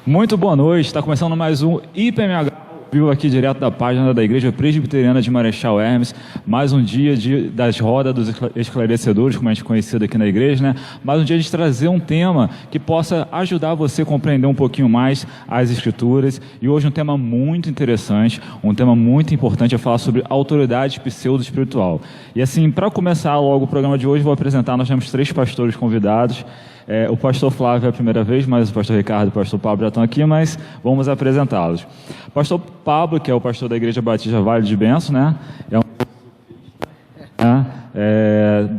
Muito boa noite, está começando mais um IPMH, vivo aqui direto da página da Igreja Presbiteriana de Marechal Hermes, mais um dia das rodas dos esclarecedores, como a gente é conhecido aqui na igreja, né? Mais um dia de trazer um tema que possa ajudar você a compreender um pouquinho mais as Escrituras, e hoje um tema muito interessante, um tema muito importante, é falar sobre autoridade pseudo-espiritual. E assim, para começar logo o programa de hoje, vou apresentar, nós temos 3 pastores convidados. O pastor Flávio é a primeira vez, mas o pastor Ricardo e o pastor Pablo já estão aqui, mas vamos apresentá-los. O pastor Pablo, que é o pastor da Igreja Batista Vale de Benção, né?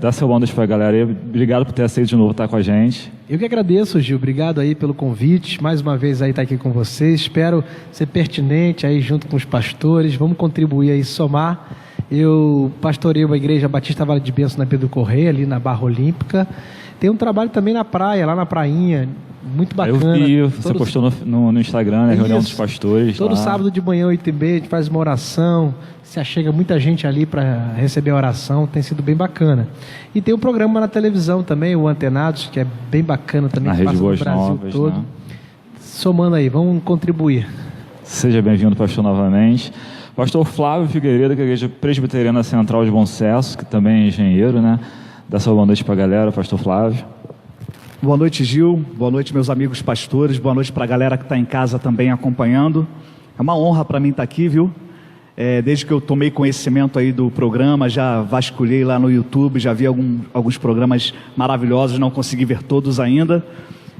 Dá seu boa noite para a galera aí. Obrigado por ter aceito de novo estar com a gente. Eu que agradeço, Gil. Obrigado aí pelo convite. Mais uma vez aí estar aqui com vocês. Espero ser pertinente aí junto com os pastores. Vamos contribuir aí, somar. Eu pastoreio a Igreja Batista Vale de Benção na Pedro Correia, ali na Barra Olímpica. Tem um trabalho também na praia, lá na prainha, muito bacana. Eu vi, você postou no Instagram, né, reunião dos pastores. Todo lá. Sábado de manhã, 8h30, a gente faz uma oração, se achega muita gente ali para receber a oração, tem sido bem bacana. E tem um programa na televisão também, o Antenados, que é bem bacana também, na que Rede passa Boas no Brasil Novas, todo. né? Somando aí, vamos contribuir. Seja bem-vindo, pastor, novamente. Pastor Flávio Figueiredo, que é a Igreja Presbiteriana Central de Bom Sucesso, que também é engenheiro, né? Dá sua boa noite para a galera, pastor Flávio. Boa noite, Gil. Boa noite, meus amigos pastores. Boa noite para a galera que está em casa também acompanhando. É uma honra para mim estar aqui, viu? Desde que eu tomei conhecimento aí do programa, já vasculhei lá no YouTube, já vi alguns programas maravilhosos, não consegui ver todos ainda.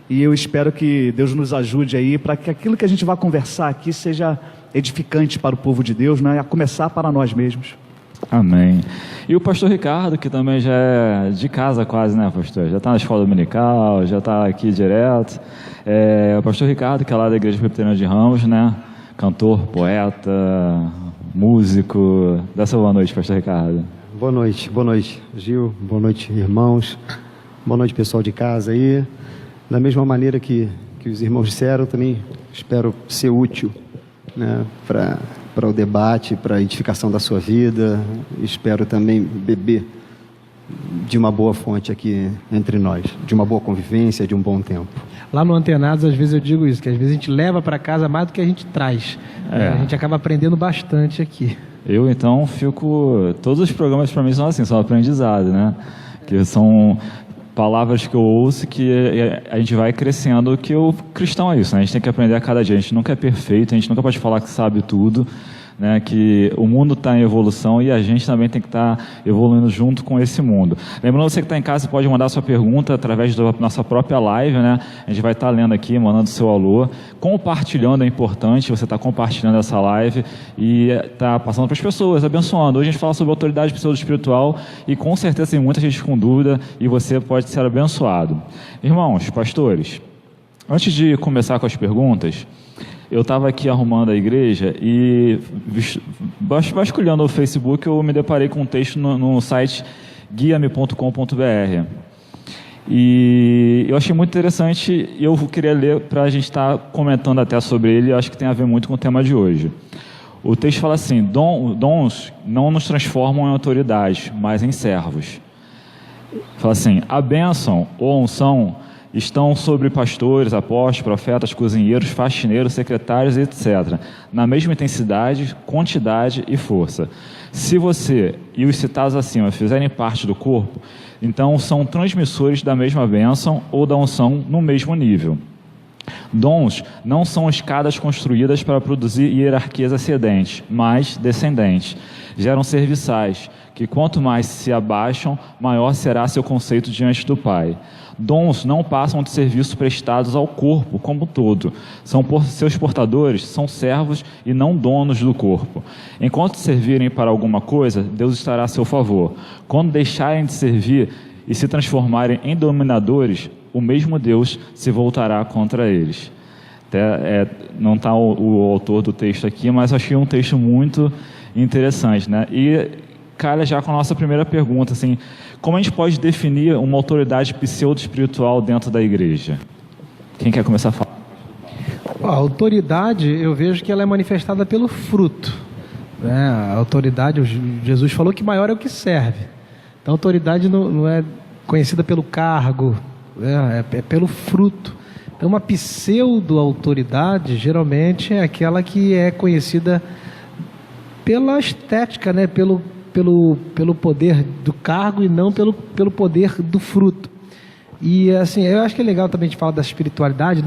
E eu espero que Deus nos ajude aí para que aquilo que a gente vai conversar aqui seja edificante para o povo de Deus, né? A começar para nós mesmos. Amém. E o pastor Ricardo, que também já é de casa quase, né, pastor? Já está na escola dominical, já está aqui direto. O pastor Ricardo, que é lá da Igreja Presbiteriana de Ramos, né? Cantor, poeta, músico. Dá sua boa noite, pastor Ricardo. Boa noite, Gil. Boa noite, irmãos. Boa noite, pessoal de casa aí. Da mesma maneira que os irmãos disseram, também espero ser útil, né, para o debate, para a edificação da sua vida. Espero também beber de uma boa fonte aqui entre nós, de uma boa convivência, de um bom tempo. Lá no Antenados, às vezes eu digo isso, que às vezes a gente leva para casa mais do que a gente traz. A gente acaba aprendendo bastante aqui. Eu, então, todos os programas para mim são assim, são aprendizado, né? Que são palavras que eu ouço que a gente vai crescendo, que o cristão é isso, né? A gente tem que aprender a cada dia, a gente nunca é perfeito, a gente nunca pode falar que sabe tudo, né? Que o mundo está em evolução e a gente também tem que estar evoluindo junto com esse mundo. Lembrando, você que está em casa, você pode mandar sua pergunta através da nossa própria live, né? A gente vai estar lendo aqui, mandando seu alô, compartilhando, é importante, você está compartilhando essa live e está passando para as pessoas, abençoando. Hoje a gente fala sobre autoridade pseudo-espiritual e com certeza tem muita gente com dúvida e você pode ser abençoado. Irmãos, pastores, antes de começar com as perguntas, eu estava aqui arrumando a igreja e, vasculhando o Facebook, eu me deparei com um texto no site guiame.com.br. E eu achei muito interessante e eu queria ler para a gente estar comentando até sobre ele, eu acho que tem a ver muito com o tema de hoje. O texto fala assim: dons não nos transformam em autoridade, mas em servos. Fala assim: a bênção ou unção estão sobre pastores, apóstolos, profetas, cozinheiros, faxineiros, secretários, etc., na mesma intensidade, quantidade e força. Se você e os citados acima fizerem parte do corpo, então são transmissores da mesma bênção ou da unção no mesmo nível. Dons não são escadas construídas para produzir hierarquias ascendentes, mas descendentes. Geram serviçais, que quanto mais se abaixam, maior será seu conceito diante do Pai. Dons não passam de serviços prestados ao corpo como um todo. Seus portadores são servos e não donos do corpo. Enquanto servirem para alguma coisa, Deus estará a seu favor. Quando deixarem de servir e se transformarem em dominadores, o mesmo Deus se voltará contra eles. Não está o autor do texto aqui, mas achei um texto muito interessante, né? E calha já com a nossa primeira pergunta, assim, como a gente pode definir uma autoridade pseudo-espiritual dentro da igreja? Quem quer começar a falar? A autoridade, eu vejo que ela é manifestada pelo fruto, né? A autoridade, Jesus falou que maior é o que serve. Então a autoridade não é conhecida pelo cargo, é pelo fruto. Então, uma pseudo-autoridade, geralmente, é aquela que é conhecida pela estética, né? Pelo poder do cargo e não pelo poder do fruto. E, assim, eu acho que é legal também a gente falar da espiritualidade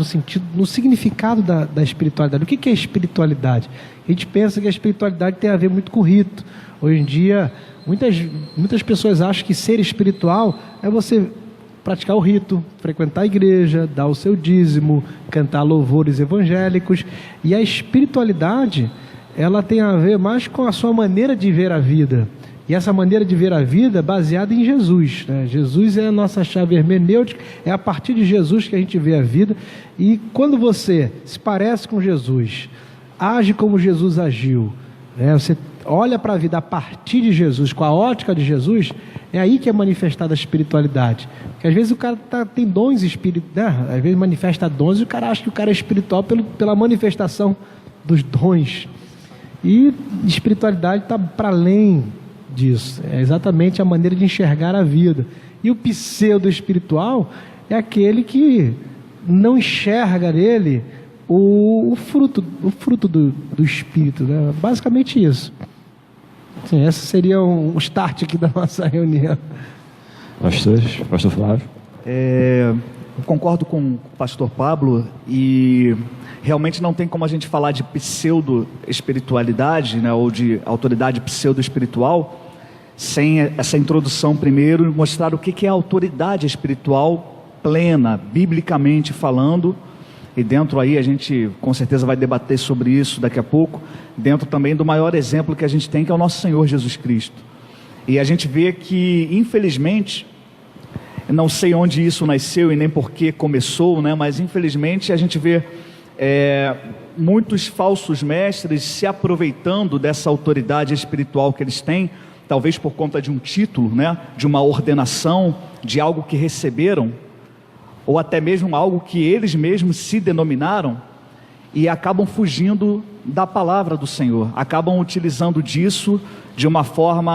no significado da espiritualidade. O que é espiritualidade? A gente pensa que a espiritualidade tem a ver muito com rito. Hoje em dia, muitas pessoas acham que ser espiritual é você praticar o rito, frequentar a igreja, dar o seu dízimo, cantar louvores evangélicos. E a espiritualidade, ela tem a ver mais com a sua maneira de ver a vida. E essa maneira de ver a vida é baseada em Jesus, né? Jesus é a nossa chave hermenêutica, é a partir de Jesus que a gente vê a vida. E quando você se parece com Jesus, age como Jesus agiu, né? Você olha para a vida a partir de Jesus, com a ótica de Jesus, é aí que é manifestada a espiritualidade. Porque às vezes o cara tem dons espirituais, né? Às vezes manifesta dons e o cara acha que o cara é espiritual pela manifestação dos dons. E espiritualidade está para além disso, é exatamente a maneira de enxergar a vida. E o pseudo espiritual é aquele que não enxerga nele o fruto do espírito, né? Basicamente isso. Sim, esse seria um start aqui da nossa reunião. Pastor Flávio. Eu concordo com o pastor Pablo, e realmente não tem como a gente falar de pseudo-espiritualidade, né, ou de autoridade pseudo-espiritual, sem essa introdução primeiro, e mostrar o que é a autoridade espiritual plena, biblicamente falando. E dentro aí a gente com certeza vai debater sobre isso daqui a pouco, dentro também do maior exemplo que a gente tem, que é o nosso Senhor Jesus Cristo. E a gente vê que, infelizmente, não sei onde isso nasceu e nem por que começou, né? Mas infelizmente a gente vê muitos falsos mestres se aproveitando dessa autoridade espiritual que eles têm, talvez por conta de um título, né? De uma ordenação, de algo que receberam, ou até mesmo algo que eles mesmos se denominaram, e acabam fugindo da palavra do Senhor, acabam utilizando disso de uma forma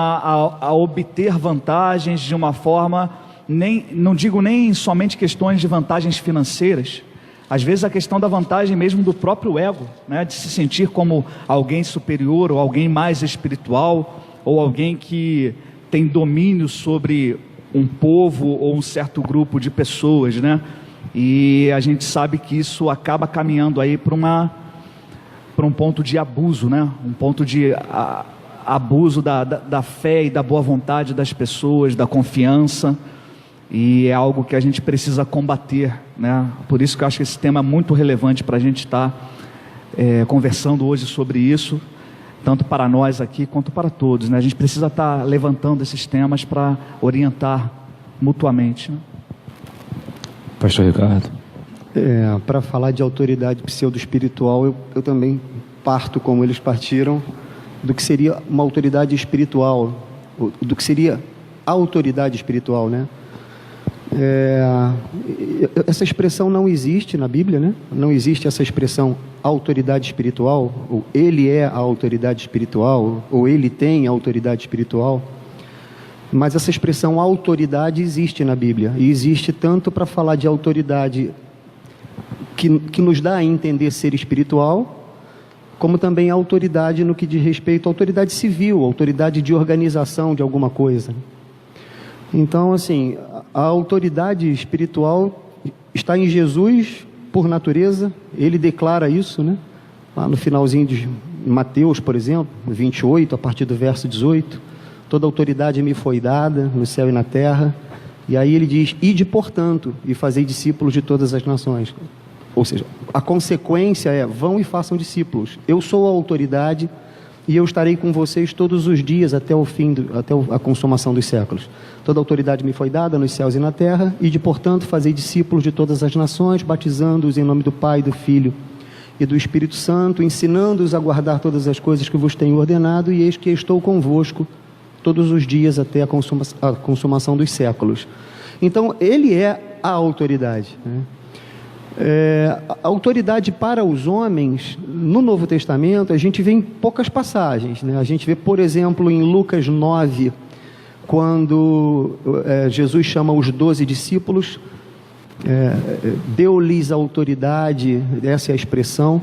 a obter vantagens, de uma forma, não digo nem somente questões de vantagens financeiras, às vezes a questão da vantagem mesmo do próprio ego, né? De se sentir como alguém superior, ou alguém mais espiritual, ou alguém que tem domínio sobre um povo ou um certo grupo de pessoas, né? E a gente sabe que isso acaba caminhando aí para um ponto de abuso, né? Um ponto de abuso da fé e da boa vontade das pessoas, da confiança, e é algo que a gente precisa combater, né? Por isso que eu acho que esse tema é muito relevante para a gente estar conversando hoje sobre isso, tanto para nós aqui quanto para todos, né? A gente precisa estar levantando esses temas para orientar mutuamente, né? Pastor Ricardo. Para falar de autoridade pseudo-espiritual, eu também parto, como eles partiram, do que seria uma autoridade espiritual, do que seria a autoridade espiritual, né? Essa expressão não existe na Bíblia, né? Não existe essa expressão autoridade espiritual, ou ele é a autoridade espiritual, ou ele tem a autoridade espiritual. Mas essa expressão autoridade existe na Bíblia, e existe tanto para falar de autoridade que nos dá a entender ser espiritual, como também a autoridade no que diz respeito à autoridade civil, autoridade de organização de alguma coisa. Então, assim, a autoridade espiritual está em Jesus por natureza, ele declara isso, né? Lá no finalzinho de Mateus, por exemplo, 28, a partir do verso 18, toda autoridade me foi dada no céu e na terra, e aí ele diz, ide portanto, e fazei discípulos de todas as nações. Ou seja, a consequência é, vão e façam discípulos, eu sou a autoridade, e eu estarei com vocês todos os dias até a consumação dos séculos. Toda autoridade me foi dada nos céus e na terra, e de portanto fazei discípulos de todas as nações, batizando-os em nome do Pai, do Filho e do Espírito Santo, ensinando-os a guardar todas as coisas que vos tenho ordenado, e eis que estou convosco todos os dias até a consumação dos séculos. Então, ele é a autoridade, né? A autoridade para os homens, no Novo Testamento, a gente vê em poucas passagens, né? A gente vê, por exemplo, em Lucas 9, quando Jesus chama os 12 discípulos, deu-lhes autoridade, essa é a expressão,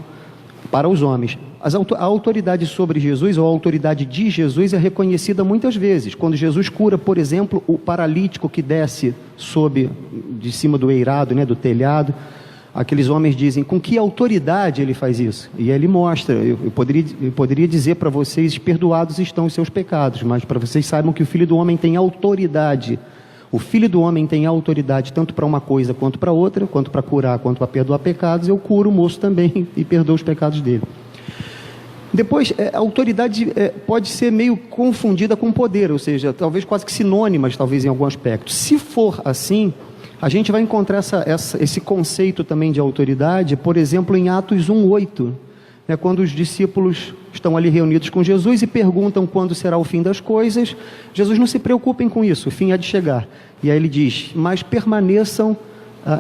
para os homens. A autoridade sobre Jesus, ou a autoridade de Jesus, é reconhecida muitas vezes. Quando Jesus cura, por exemplo, o paralítico que desce de cima do eirado, né, do telhado, aqueles homens dizem, com que autoridade ele faz isso? E ele mostra, eu poderia dizer para vocês, perdoados estão os seus pecados, mas para vocês saibam que o Filho do Homem tem autoridade. O Filho do Homem tem autoridade tanto para uma coisa quanto para outra, quanto para curar, quanto para perdoar pecados. Eu curo o moço também e perdoo os pecados dele. Depois, a autoridade pode ser meio confundida com poder, ou seja, talvez quase que sinônimas, talvez em algum aspecto. Se for assim, a gente vai encontrar esse conceito também de autoridade, por exemplo, em Atos 1:8, né, quando os discípulos estão ali reunidos com Jesus e perguntam quando será o fim das coisas. Jesus: não se preocupem com isso, o fim há de chegar. E aí ele diz: mas permaneçam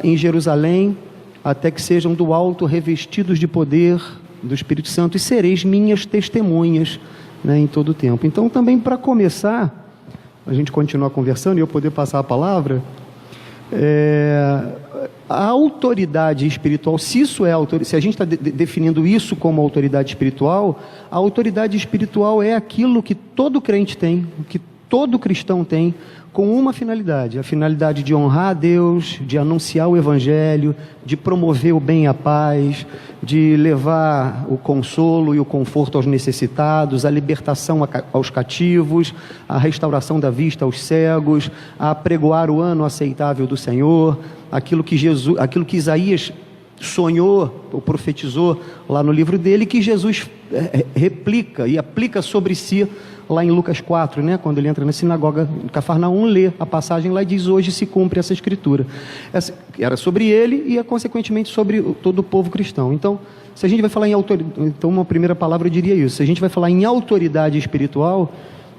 em Jerusalém até que sejam do alto revestidos de poder do Espírito Santo, e sereis minhas testemunhas, né, em todo o tempo. Então, também para começar, a gente continuar conversando e eu poder passar a palavra, a autoridade espiritual, se a gente está definindo isso como autoridade espiritual, a autoridade espiritual é aquilo que todo crente tem, que todo cristão tem, com uma finalidade: a finalidade de honrar a Deus, de anunciar o Evangelho, de promover o bem e a paz, de levar o consolo e o conforto aos necessitados, a libertação aos cativos, a restauração da vista aos cegos, a apregoar o ano aceitável do Senhor, aquilo que Isaías sonhou ou profetizou lá no livro dele, que Jesus replica e aplica sobre si lá em Lucas 4, né? Quando ele entra na sinagoga em Cafarnaum, lê a passagem lá e diz: hoje se cumpre essa escritura. Era sobre ele e consequentemente sobre todo o povo cristão. Então, se a gente vai falar em autoridade, então uma primeira palavra eu diria isso: se a gente vai falar em autoridade espiritual,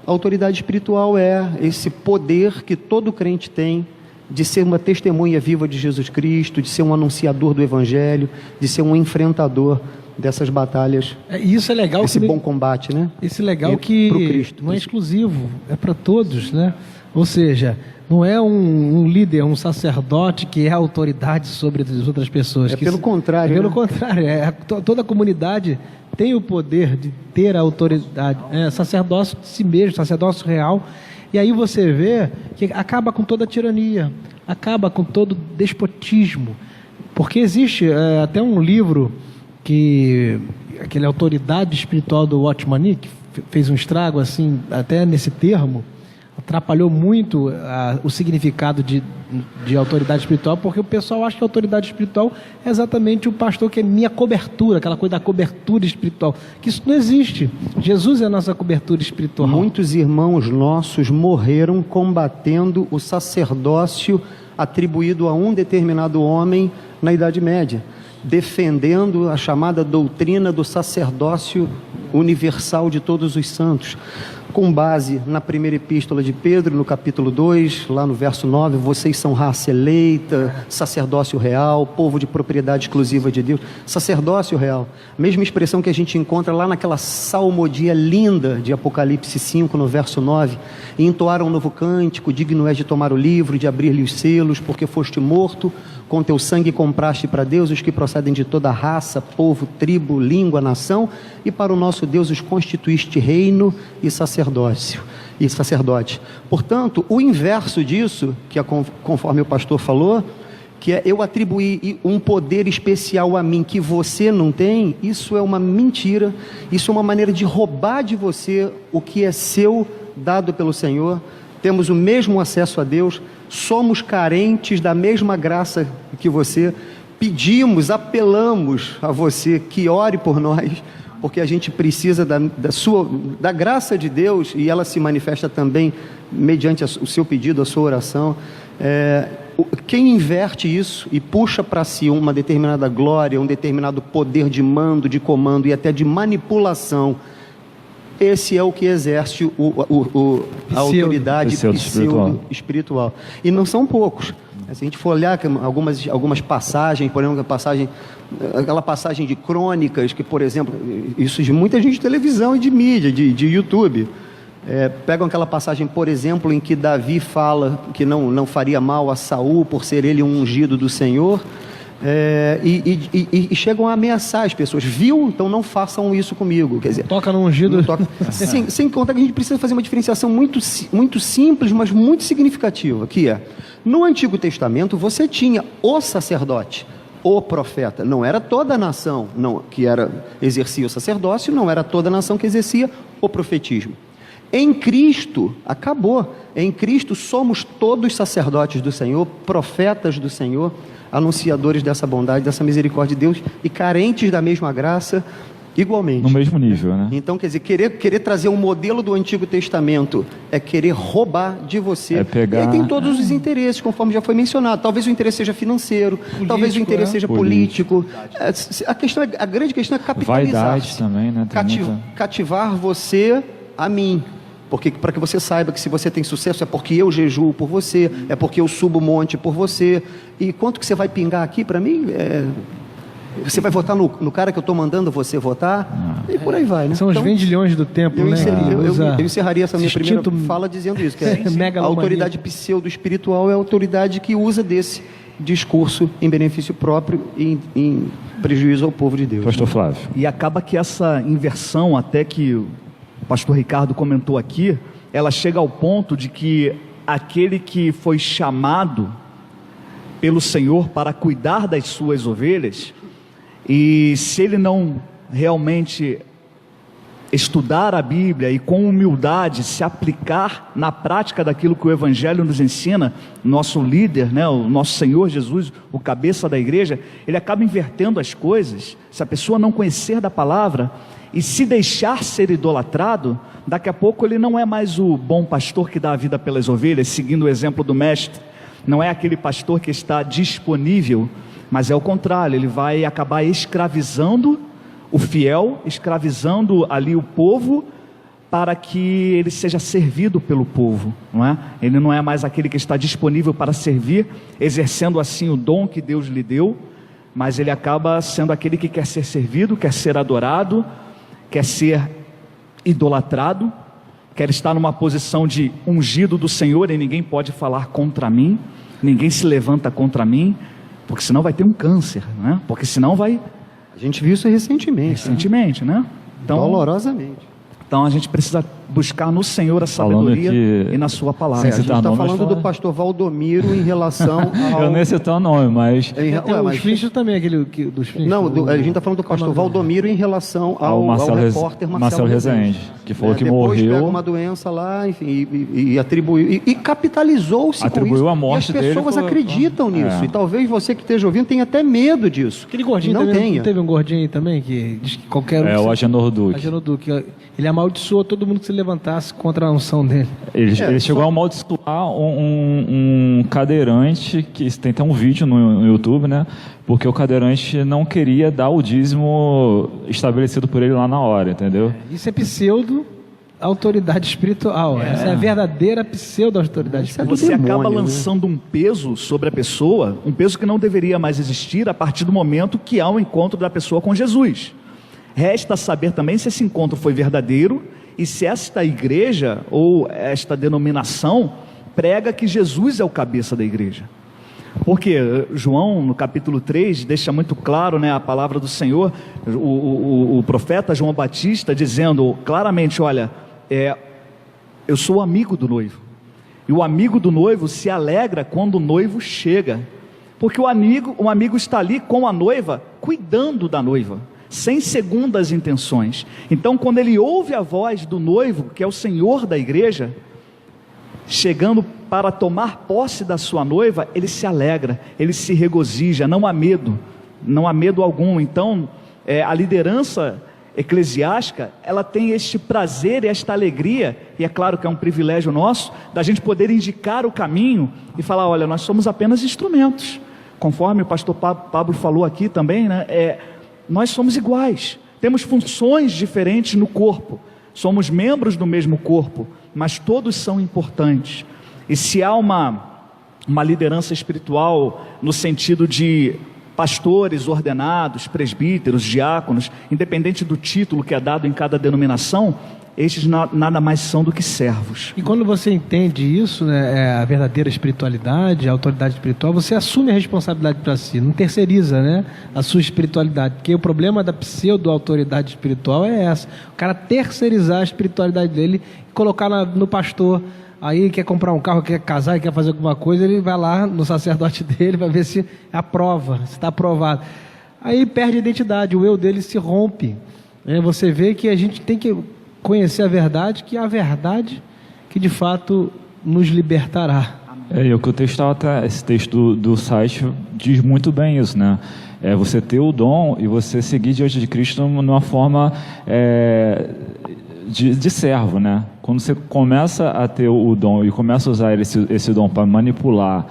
a autoridade espiritual é esse poder que todo crente tem de ser uma testemunha viva de Jesus Cristo, de ser um anunciador do Evangelho, de ser um enfrentador dessas batalhas. Isso é legal. Esse bom combate, né? Esse legal que pro Cristo, não é exclusivo, é para todos, né? Ou seja, não é um líder, um sacerdote que é autoridade sobre as outras pessoas. Pelo contrário. Pelo contrário, toda a comunidade tem o poder de ter a autoridade, sacerdócio de si mesmo, sacerdócio real. E aí você vê que acaba com toda a tirania, acaba com todo despotismo, porque existe até um livro que aquele autoridade espiritual do Watchman Nee, que fez um estrago assim, até nesse termo, atrapalhou muito o significado de autoridade espiritual, porque o pessoal acha que a autoridade espiritual é exatamente o pastor que é minha cobertura, aquela coisa da cobertura espiritual, que isso não existe. Jesus é a nossa cobertura espiritual. Muitos irmãos nossos morreram combatendo o sacerdócio atribuído a um determinado homem na Idade Média, defendendo a chamada doutrina do sacerdócio universal de todos os santos, com base na primeira epístola de Pedro, no capítulo 2, lá no verso 9, vocês são raça eleita, sacerdócio real, povo de propriedade exclusiva de Deus. Sacerdócio real, mesma expressão que a gente encontra lá naquela salmodia linda de Apocalipse 5, no verso 9, e entoaram um novo cântico: digno és de tomar o livro, de abrir-lhe os selos, porque foste morto, com teu sangue compraste para Deus os que procedem de toda raça, povo, tribo, língua, nação, e para o nosso Deus os constituíste reino e sacerdote. Portanto, o inverso disso, que é conforme o pastor falou, que é eu atribuir um poder especial a mim que você não tem, isso é uma mentira, isso é uma maneira de roubar de você o que é seu, dado pelo Senhor. Temos o mesmo acesso a Deus, somos carentes da mesma graça que você, pedimos, apelamos a você que ore por nós, porque a gente precisa da graça de Deus, e ela se manifesta também mediante o seu pedido, a sua oração. Quem inverte isso e puxa para si uma determinada glória, um determinado poder de mando, de comando e até de manipulação, esse é o que exerce a autoridade espiritual. E não são poucos. Se a gente for olhar algumas passagens, por exemplo, aquela passagem de Crônicas, que, por exemplo, isso de muita gente de televisão e de mídia, de YouTube. Pegam aquela passagem, por exemplo, em que Davi fala que não faria mal a Saul por ser ele um ungido do Senhor, e chegam a ameaçar as pessoas. Viu? Então não façam isso comigo. Quer dizer, Toca no ungido. sem contar que a gente precisa fazer uma diferenciação muito simples, mas muito significativa, que é, no Antigo Testamento você tinha o sacerdote, o profeta. Não era toda a nação que exercia o sacerdócio, não era toda a nação que exercia o profetismo. Em Cristo, acabou. Em Cristo somos todos sacerdotes do Senhor, profetas do Senhor, anunciadores dessa bondade, dessa misericórdia de Deus e carentes da mesma graça igualmente. No mesmo nível, né? Então, quer dizer, querer trazer um modelo do Antigo Testamento é querer roubar de você. E aí tem todos os interesses, conforme já foi mencionado. Talvez o interesse seja financeiro, talvez o interesse seja político. A grande questão é capitalizar. Vaidade também, né? Cativar você a mim. Porque para que você saiba que se você tem sucesso é porque eu jejuo por você, é porque eu subo o monte por você. E quanto que você vai pingar aqui para mim? Você vai votar no cara que eu estou mandando você votar? E por aí vai, né? São os vendilhões do tempo, né? Eu encerraria essa minha primeira fala dizendo isso, que a autoridade pseudo-espiritual é a autoridade que usa desse discurso em benefício próprio e em prejuízo ao povo de Deus. Pastor Flávio. E acaba que essa inversão, até que o pastor Ricardo comentou aqui, ela chega ao ponto de que aquele que foi chamado pelo Senhor para cuidar das suas ovelhas, e se ele não realmente estudar a Bíblia e com humildade se aplicar na prática daquilo que o Evangelho nos ensina, nosso líder, né, o nosso Senhor Jesus, o cabeça da igreja, ele acaba invertendo as coisas. Se a pessoa não conhecer da palavra e se deixar ser idolatrado, daqui a pouco ele não é mais o bom pastor que dá a vida pelas ovelhas, seguindo o exemplo do mestre. Não é aquele pastor que está disponível, mas é o contrário, ele vai acabar escravizando o fiel, escravizando ali o povo, para que ele seja servido pelo povo, não é? Ele não é mais aquele que está disponível para servir, exercendo assim o dom que Deus lhe deu, mas ele acaba sendo aquele que quer ser servido, quer ser adorado, quer ser idolatrado, quer estar numa posição de ungido do Senhor, e ninguém pode falar contra mim, ninguém se levanta contra mim, porque senão vai ter um câncer, né? Porque senão vai... A gente viu isso recentemente, né? Então, dolorosamente. Então a gente precisa buscar no Senhor a sabedoria e na sua palavra. A gente está falando do pastor Valdomiro em relação ao... Eu nem citar o nome, mas... Os Flintstones também, aquele dos Flintstones. Não, a gente está falando do pastor Valdomiro em relação ao repórter Marcelo Rezende, que falou que depois morreu... pegou uma doença lá, enfim, e atribuiu, e capitalizou-se atribuiu com isso. A morte dele. E as pessoas acreditam nisso, e talvez você que esteja ouvindo tenha até medo disso. Aquele gordinho não teve um gordinho aí também, que diz que qualquer um... o Agenor Duque. Ele amaldiçoou todo mundo que se levantasse contra a unção dele. Ele chegou a amaldiçoar um cadeirante, que tem até um vídeo no YouTube, né? Porque o cadeirante não queria dar o dízimo estabelecido por ele lá na hora, entendeu? Isso é pseudo autoridade espiritual. Essa é a verdadeira pseudo autoridade espiritual. Você acaba lançando um peso sobre a pessoa, um peso que não deveria mais existir a partir do momento que há um encontro da pessoa com Jesus. Resta saber também se esse encontro foi verdadeiro e se esta igreja ou esta denominação prega que Jesus é o cabeça da igreja. Porque João, no capítulo 3, deixa muito claro, né, a palavra do Senhor, o profeta João Batista dizendo claramente, olha, eu sou amigo do noivo. E o amigo do noivo se alegra quando o noivo chega. Porque o amigo está ali com a noiva, cuidando da noiva, sem segundas intenções. Então, quando ele ouve a voz do noivo, que é o Senhor da igreja, chegando para tomar posse da sua noiva, ele se alegra, ele se regozija, não há medo algum. Então, a liderança eclesiástica, ela tem este prazer e esta alegria, e é claro que é um privilégio nosso, da gente poder indicar o caminho e falar, olha, nós somos apenas instrumentos, conforme o pastor Pablo falou aqui também, né? Nós somos iguais, temos funções diferentes no corpo, somos membros do mesmo corpo, mas todos são importantes. E se há uma liderança espiritual no sentido de pastores ordenados, presbíteros, diáconos, independente do título que é dado em cada denominação, estes nada mais são do que servos. E quando você entende isso, né, a verdadeira espiritualidade, a autoridade espiritual, você assume a responsabilidade para si, não terceiriza, né, a sua espiritualidade. Porque o problema da pseudo-autoridade espiritual é essa. O cara terceirizar a espiritualidade dele e colocar no pastor. Aí quer comprar um carro, quer casar, quer fazer alguma coisa, ele vai lá no sacerdote dele, vai ver se aprova, se está aprovado. Aí perde a identidade, o eu dele se rompe. Você vê que a gente tem que conhecer a verdade, que é a verdade que de fato nos libertará. E o que o texto estava até, esse texto do site diz muito bem isso, né? É você ter o dom e você seguir diante de Cristo numa forma de servo, né? Quando você começa a ter o dom e começa a usar esse dom para manipular,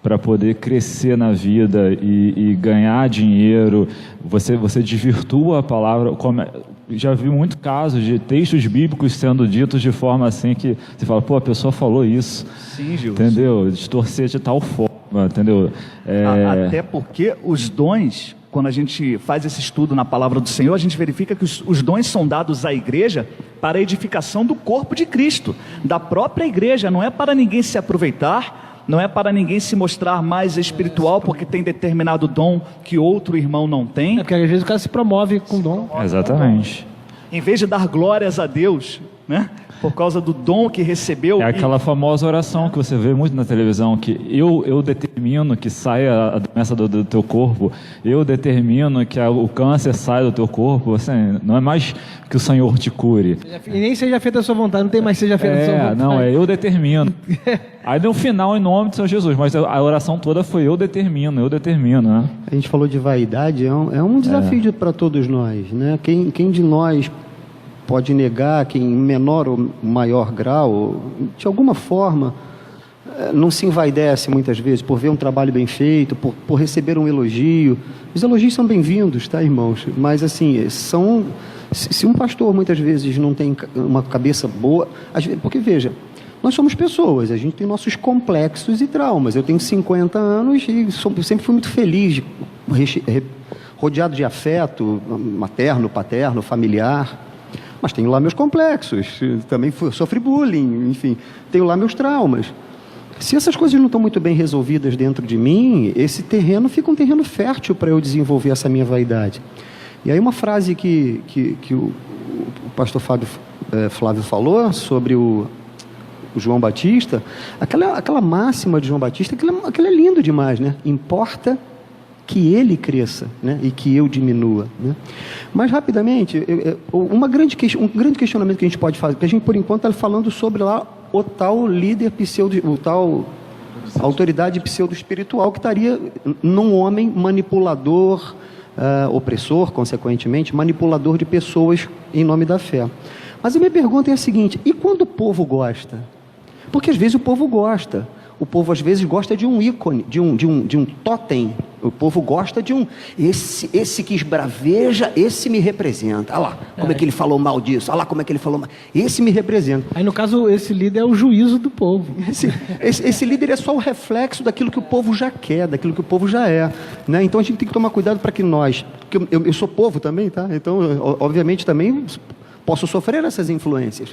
para poder crescer na vida e ganhar dinheiro, você desvirtua a palavra. Já vi muito casos de textos bíblicos sendo ditos de forma assim que você fala, pô, a pessoa falou isso. Sim, Gil. Entendeu? Distorcer de tal forma, entendeu? Até porque os dons, quando a gente faz esse estudo na palavra do Senhor, a gente verifica que os dons são dados à igreja para a edificação do corpo de Cristo, da própria igreja. Não é para ninguém se aproveitar, não é para ninguém se mostrar mais espiritual porque tem determinado dom que outro irmão não tem. Porque às vezes o cara se promove com dom. Exatamente. Em vez de dar glórias a Deus, né, por causa do dom que recebeu. É aquela famosa oração que você vê muito na televisão, que eu determino que saia a doença do teu corpo, eu determino que o câncer saia do teu corpo. Assim, não é mais que o Senhor te cure. E nem seja feita a sua vontade, não tem mais seja feita a sua vontade. Não, eu determino. Aí no final, em nome de Senhor Jesus, mas a oração toda foi eu determino, né? A gente falou de vaidade, é um desafio para todos nós, né? Quem de nós pode negar que em menor ou maior grau, de alguma forma, não se envaidece muitas vezes por ver um trabalho bem feito, por receber um elogio. Os elogios são bem-vindos, tá, irmãos? Mas assim, se um pastor muitas vezes não tem uma cabeça boa, porque veja, nós somos pessoas, a gente tem nossos complexos e traumas. Eu tenho 50 anos e sempre fui muito feliz, rodeado de afeto materno, paterno, familiar. Mas tenho lá meus complexos, também sofri bullying, enfim, tenho lá meus traumas. Se essas coisas não estão muito bem resolvidas dentro de mim, esse terreno fica um terreno fértil para eu desenvolver essa minha vaidade. E aí uma frase que o pastor Flávio falou sobre o João Batista, aquela máxima de João Batista, aquilo é lindo demais, né? Importa que ele cresça, né, e que eu diminua, né? Mas rapidamente, um grande questionamento que a gente pode fazer, que a gente por enquanto está falando sobre lá o tal líder o tal autoridade pseudo-espiritual que estaria num homem manipulador, opressor, consequentemente, manipulador de pessoas em nome da fé. Mas a minha pergunta é a seguinte: e quando o povo gosta? Porque às vezes o povo gosta. O povo às vezes gosta de um ícone, de um totem. O povo gosta de esse que esbraveja, esse me representa. Olha lá como é que ele falou mal disso. Olha lá como é que ele falou mal. Esse me representa. Aí no caso esse líder é o juízo do povo. Esse líder é só o reflexo daquilo que o povo já quer, daquilo que o povo já é, né? Então a gente tem que tomar cuidado para que nós... Porque eu sou povo também, tá? Então obviamente também posso sofrer essas influências.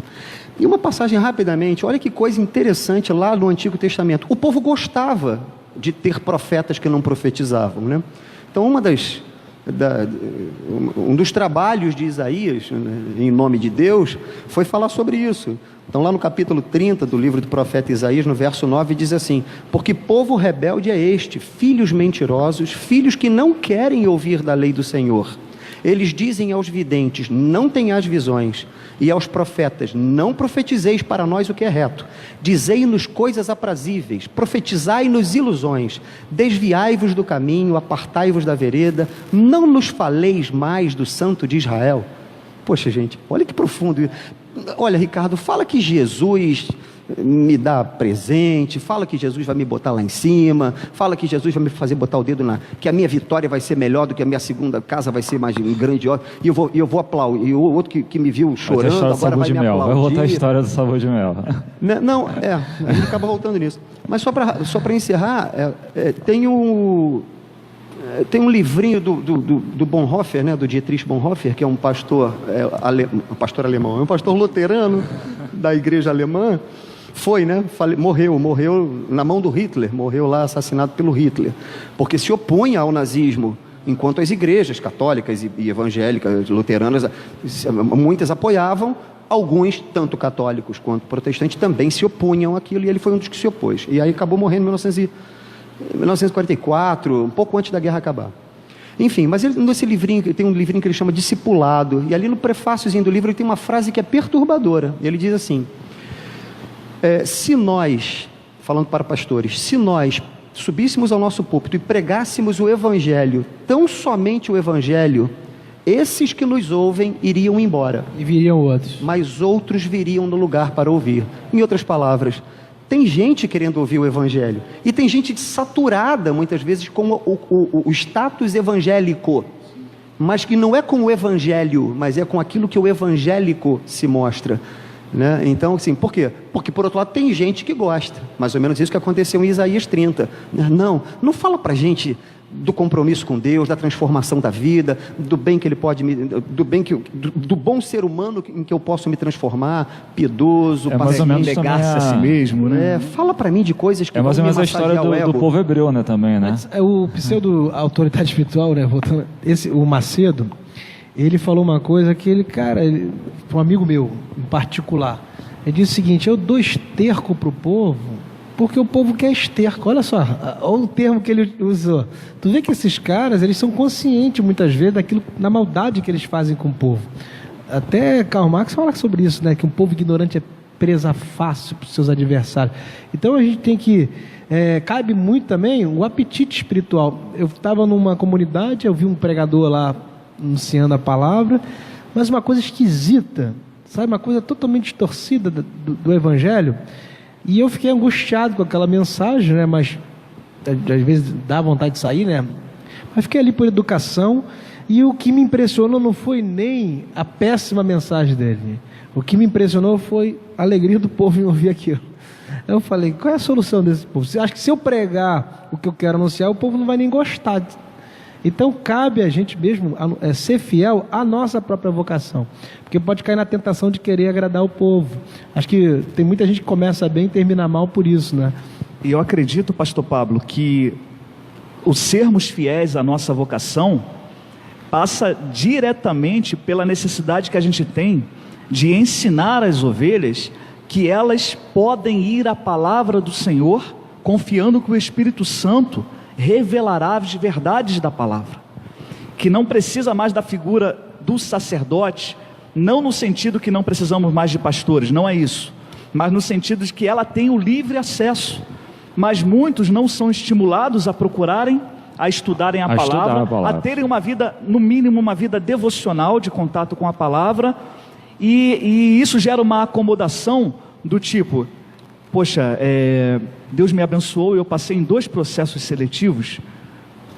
E uma passagem rapidamente, olha que coisa interessante lá no Antigo Testamento. O povo gostava de ter profetas que não profetizavam, né? Então um dos trabalhos de Isaías, né, em nome de Deus, foi falar sobre isso. Então lá no capítulo 30 do livro do profeta Isaías, no verso 9, diz assim: porque povo rebelde é este, filhos mentirosos, filhos que não querem ouvir da lei do Senhor. Eles dizem aos videntes, não tenhais visões, e aos profetas, não profetizeis para nós o que é reto. Dizei-nos coisas aprazíveis, profetizai-nos ilusões, desviai-vos do caminho, apartai-vos da vereda, não nos faleis mais do Santo de Israel. Poxa, gente, olha que profundo. Olha, Ricardo, fala que Jesus me dá presente, fala que Jesus vai me botar lá em cima, fala que Jesus vai me fazer botar o dedo que a minha vitória vai ser melhor do que a minha segunda casa vai ser mais grandiosa, e eu vou aplaudir, e o outro que me viu chorando agora vai me aplaudir. Vai voltar a história do sabor de mel. Não, a gente acaba voltando nisso. Mas só para encerrar, tem Tem um livrinho do Bonhoeffer, né, do Dietrich Bonhoeffer, que é um pastor, alemão, é um pastor luterano da igreja alemã. Foi, né? Morreu na mão do Hitler, morreu lá assassinado pelo Hitler, porque se opunha ao nazismo, enquanto as igrejas católicas e evangélicas, luteranas, muitas apoiavam, alguns, tanto católicos quanto protestantes, também se opunham àquilo, e ele foi um dos que se opôs. E aí acabou morrendo em 1944, um pouco antes da guerra acabar. Enfim, mas ele, nesse livrinho, tem um livrinho que ele chama Discipulado, e ali no prefáciozinho do livro ele tem uma frase que é perturbadora. Ele diz assim: se nós, falando para pastores, se nós subíssemos ao nosso púlpito e pregássemos o Evangelho, tão somente o Evangelho, esses que nos ouvem iriam embora. E viriam outros. Mas outros viriam no lugar para ouvir. Em outras palavras, tem gente querendo ouvir o Evangelho. E tem gente saturada, muitas vezes, com o status evangélico. Mas que não é com o Evangelho, mas é com aquilo que o evangélico se mostra. Né? Então, assim, por quê? Porque, por outro lado, tem gente que gosta. Mais ou menos isso que aconteceu em Isaías 30. Não fala pra gente do compromisso com Deus, da transformação da vida, do bem que ele pode do bom ser humano em que eu posso me transformar, piedoso, paciente, negar-se a si mesmo, né? Fala pra mim de coisas que mais ou menos a história do povo hebreu, né, também, né? Mas, o pseudo autoridade espiritual, né, voltando, o Macedo, ele falou uma coisa que um amigo meu em particular, ele disse o seguinte: eu dou esterco pro povo porque o povo quer esterco. Olha só, olha o termo que ele usou. Tu vê que esses caras, eles são conscientes muitas vezes da maldade que eles fazem com o povo. Até Karl Marx fala sobre isso, né? Que um povo ignorante é presa fácil para os seus adversários. Então a gente tem que... cabe muito também o apetite espiritual. Eu estava numa comunidade, eu vi um pregador lá anunciando a palavra, mas uma coisa esquisita, sabe? Uma coisa totalmente distorcida do Evangelho. E eu fiquei angustiado com aquela mensagem, né? Mas às vezes dá vontade de sair, né? Mas fiquei ali por educação, e o que me impressionou não foi nem a péssima mensagem dele. O que me impressionou foi a alegria do povo em ouvir aquilo. Eu falei: qual é a solução desse povo? Você acha que se eu pregar o que eu quero anunciar, o povo não vai nem gostar? Então cabe a gente mesmo ser fiel à nossa própria vocação, porque pode cair na tentação de querer agradar o povo. Acho que tem muita gente que começa bem e termina mal por isso, né? E eu acredito, pastor Pablo, que o sermos fiéis à nossa vocação passa diretamente pela necessidade que a gente tem de ensinar as ovelhas que elas podem ir à palavra do Senhor, confiando que o Espírito Santo revelará as verdades da palavra, que não precisa mais da figura do sacerdote, não no sentido que não precisamos mais de pastores, não é isso, mas no sentido de que ela tem o livre acesso, mas muitos não são estimulados a procurarem, a estudarem a palavra, a terem uma vida, no mínimo uma vida devocional de contato com a palavra, e isso gera uma acomodação do tipo: poxa, Deus me abençoou, eu passei em 2 processos seletivos,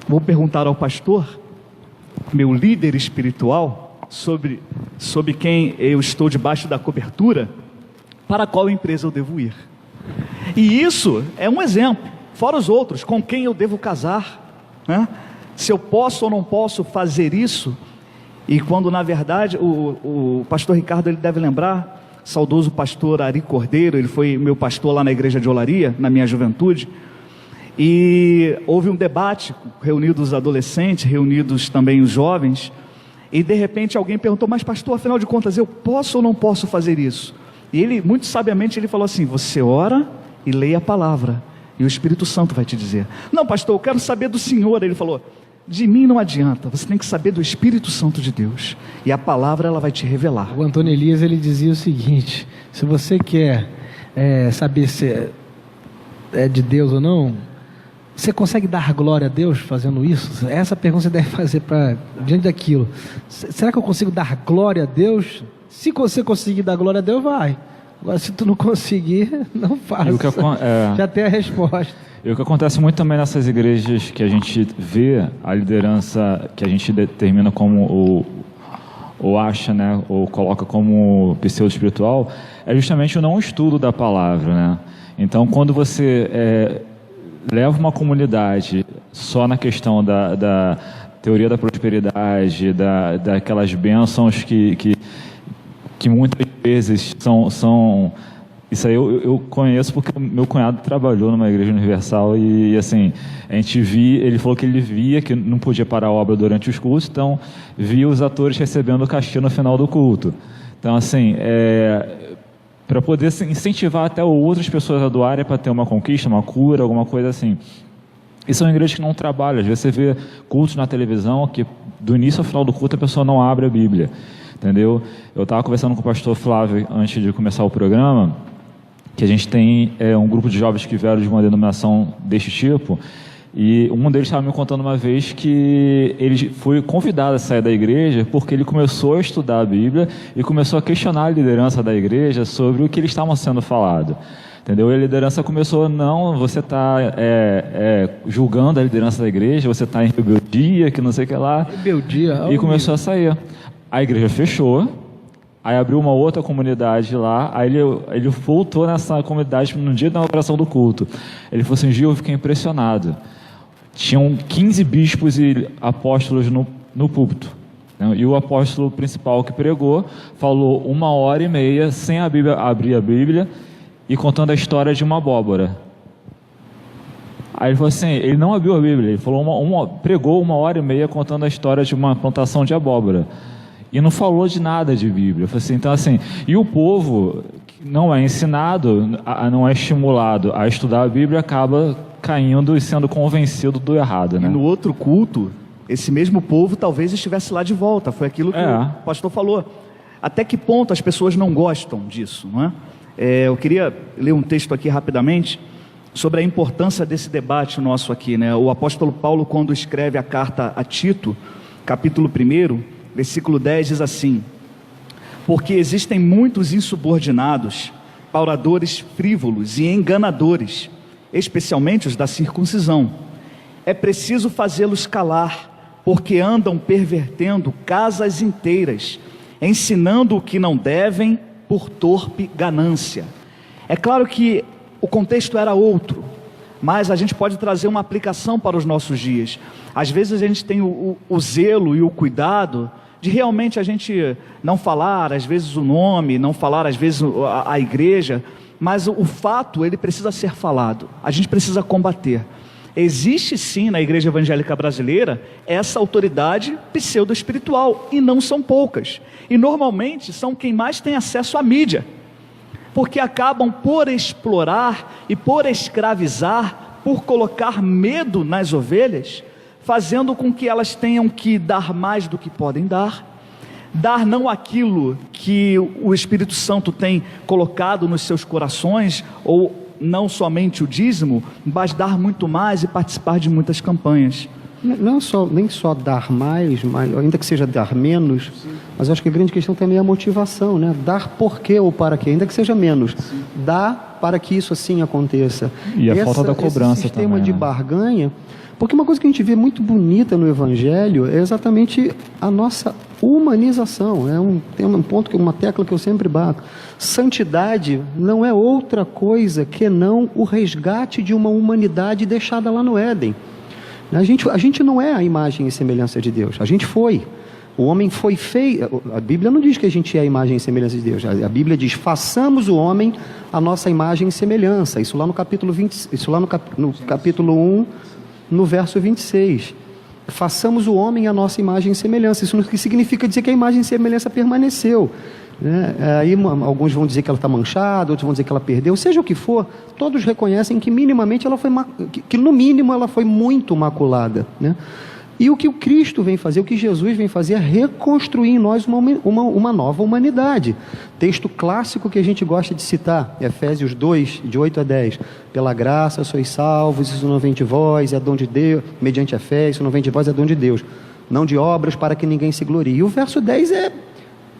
vou perguntar ao pastor, meu líder espiritual, sobre quem eu estou debaixo da cobertura, para qual empresa eu devo ir. E isso é um exemplo, fora os outros, com quem eu devo casar, né? Se eu posso ou não posso fazer isso. E quando na verdade o pastor Ricardo, ele deve lembrar, saudoso pastor Ari Cordeiro, ele foi meu pastor lá na igreja de Olaria, na minha juventude, e houve um debate, reunidos os adolescentes, reunidos também os jovens, e de repente alguém perguntou: mas pastor, afinal de contas, eu posso ou não posso fazer isso? E ele, muito sabiamente, ele falou assim: você ora e leia a palavra, e o Espírito Santo vai te dizer. Não, pastor, eu quero saber do Senhor. Ele falou: de mim não adianta, você tem que saber do Espírito Santo de Deus, e a palavra ela vai te revelar. O Antônio Elias, ele dizia o seguinte: se você quer saber se é de Deus ou não, você consegue dar glória a Deus fazendo isso? Essa pergunta você deve fazer diante daquilo. Será que eu consigo dar glória a Deus? Se você conseguir dar glória a Deus, vai. Agora, se tu não conseguir, não faça. Já tem a resposta. E o que acontece muito também nessas igrejas que a gente vê a liderança, que a gente determina como ou acha, né, ou coloca como pseudo-espiritual, é justamente o não estudo da palavra, né? Então, quando você leva uma comunidade só na questão da teoria da prosperidade, daquelas bênçãos que muitas vezes são isso aí eu conheço porque meu cunhado trabalhou numa igreja universal e assim, ele falou que ele via que não podia parar a obra durante os cultos, então via os atores recebendo o cachê no final do culto. Então assim, para poder incentivar até outras pessoas a doarem para ter uma conquista, uma cura, alguma coisa assim. E são igrejas que não trabalham. Às vezes você vê cultos na televisão que do início ao final do culto a pessoa não abre a Bíblia, entendeu? Eu estava conversando com o pastor Flávio antes de começar o programa, que a gente tem um grupo de jovens que vieram de uma denominação deste tipo, e um deles estava me contando uma vez que ele foi convidado a sair da igreja porque ele começou a estudar a Bíblia e começou a questionar a liderança da igreja sobre o que eles estavam sendo falado. Entendeu? E a liderança começou, não, você está julgando a liderança da igreja, você está em rebeldia, que não sei o que lá. Rebeldia. E começou a sair. A igreja fechou, aí abriu uma outra comunidade lá, aí ele voltou nessa comunidade no dia da operação do culto. Ele falou assim, Gil, eu fiquei impressionado. Tinham 15 bispos e apóstolos no púlpito. E o apóstolo principal que pregou falou 1h30 sem abrir a Bíblia e contando a história de uma abóbora. Aí ele falou assim, ele não abriu a Bíblia, ele falou pregou 1h30 contando a história de uma plantação de abóbora. E não falou de nada de Bíblia. Eu falei assim, então assim, e o povo não é ensinado, não é estimulado a estudar a Bíblia, acaba caindo e sendo convencido do errado, né? E no outro culto, esse mesmo povo talvez estivesse lá de volta. Foi aquilo que o pastor falou. Até que ponto as pessoas não gostam disso, não é? Eu queria ler um texto aqui rapidamente sobre a importância desse debate nosso aqui, né? O apóstolo Paulo, quando escreve a carta a Tito, capítulo 1, versículo 10, diz assim: porque existem muitos insubordinados, pauradores frívolos e enganadores, especialmente os da circuncisão. É preciso fazê-los calar, porque andam pervertendo casas inteiras, ensinando o que não devem por torpe ganância. É claro que o contexto era outro, mas a gente pode trazer uma aplicação para os nossos dias. Às vezes a gente tem o zelo e o cuidado de realmente a gente não falar, às vezes, o nome, não falar, às vezes, a igreja, mas o fato, ele precisa ser falado. A gente precisa combater. Existe sim na igreja evangélica brasileira essa autoridade pseudo-espiritual, e não são poucas. E normalmente são quem mais tem acesso à mídia, porque acabam por explorar e por escravizar, por colocar medo nas ovelhas, fazendo com que elas tenham que dar mais do que podem dar não aquilo que o Espírito Santo tem colocado nos seus corações, ou não somente o dízimo, mas dar muito mais e participar de muitas campanhas. Nem só dar mais, ainda que seja dar menos, mas eu acho que a grande questão também é a motivação, né? Dar por quê ou para quê, ainda que seja menos. Dar para que isso assim aconteça. E a falta da cobrança esse sistema também, de né? barganha, porque uma coisa que a gente vê muito bonita no Evangelho é exatamente a nossa humanização. Tem um ponto, uma tecla que eu sempre bato. Santidade não é outra coisa que não o resgate de uma humanidade deixada lá no Éden. A gente não é a imagem e semelhança de Deus, a gente foi. O homem foi feito. A Bíblia não diz que a gente é a imagem e semelhança de Deus. A Bíblia diz: façamos o homem a nossa imagem e semelhança. Isso lá no capítulo 20, isso lá no capítulo 1, no verso 26. Façamos o homem a nossa imagem e semelhança. Isso não significa dizer que a imagem e semelhança permaneceu, né? Aí alguns vão dizer que ela está manchada, outros vão dizer que ela perdeu. Seja o que for, todos reconhecem que minimamente ela foi, que no mínimo ela foi muito maculada, né? E o que o Cristo vem fazer, o que Jesus vem fazer é reconstruir em nós uma nova humanidade. Texto clássico que a gente gosta de citar, Efésios 2, de 8 a 10. Pela graça sois salvos, isso não vem de vós, é dom de Deus, mediante a fé, isso não vem de vós, é dom de Deus. Não de obras para que ninguém se glorie. E o verso 10 é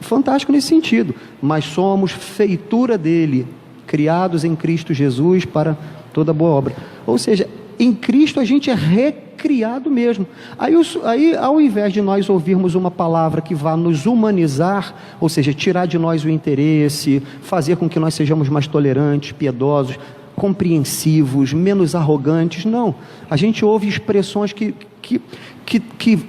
fantástico nesse sentido. Mas somos feitura dele, criados em Cristo Jesus para toda boa obra. Ou seja, em Cristo a gente é recriado mesmo. Aí, ao invés de nós ouvirmos uma palavra que vá nos humanizar, ou seja, tirar de nós o interesse, fazer com que nós sejamos mais tolerantes, piedosos, compreensivos, menos arrogantes. Não. A gente ouve expressões que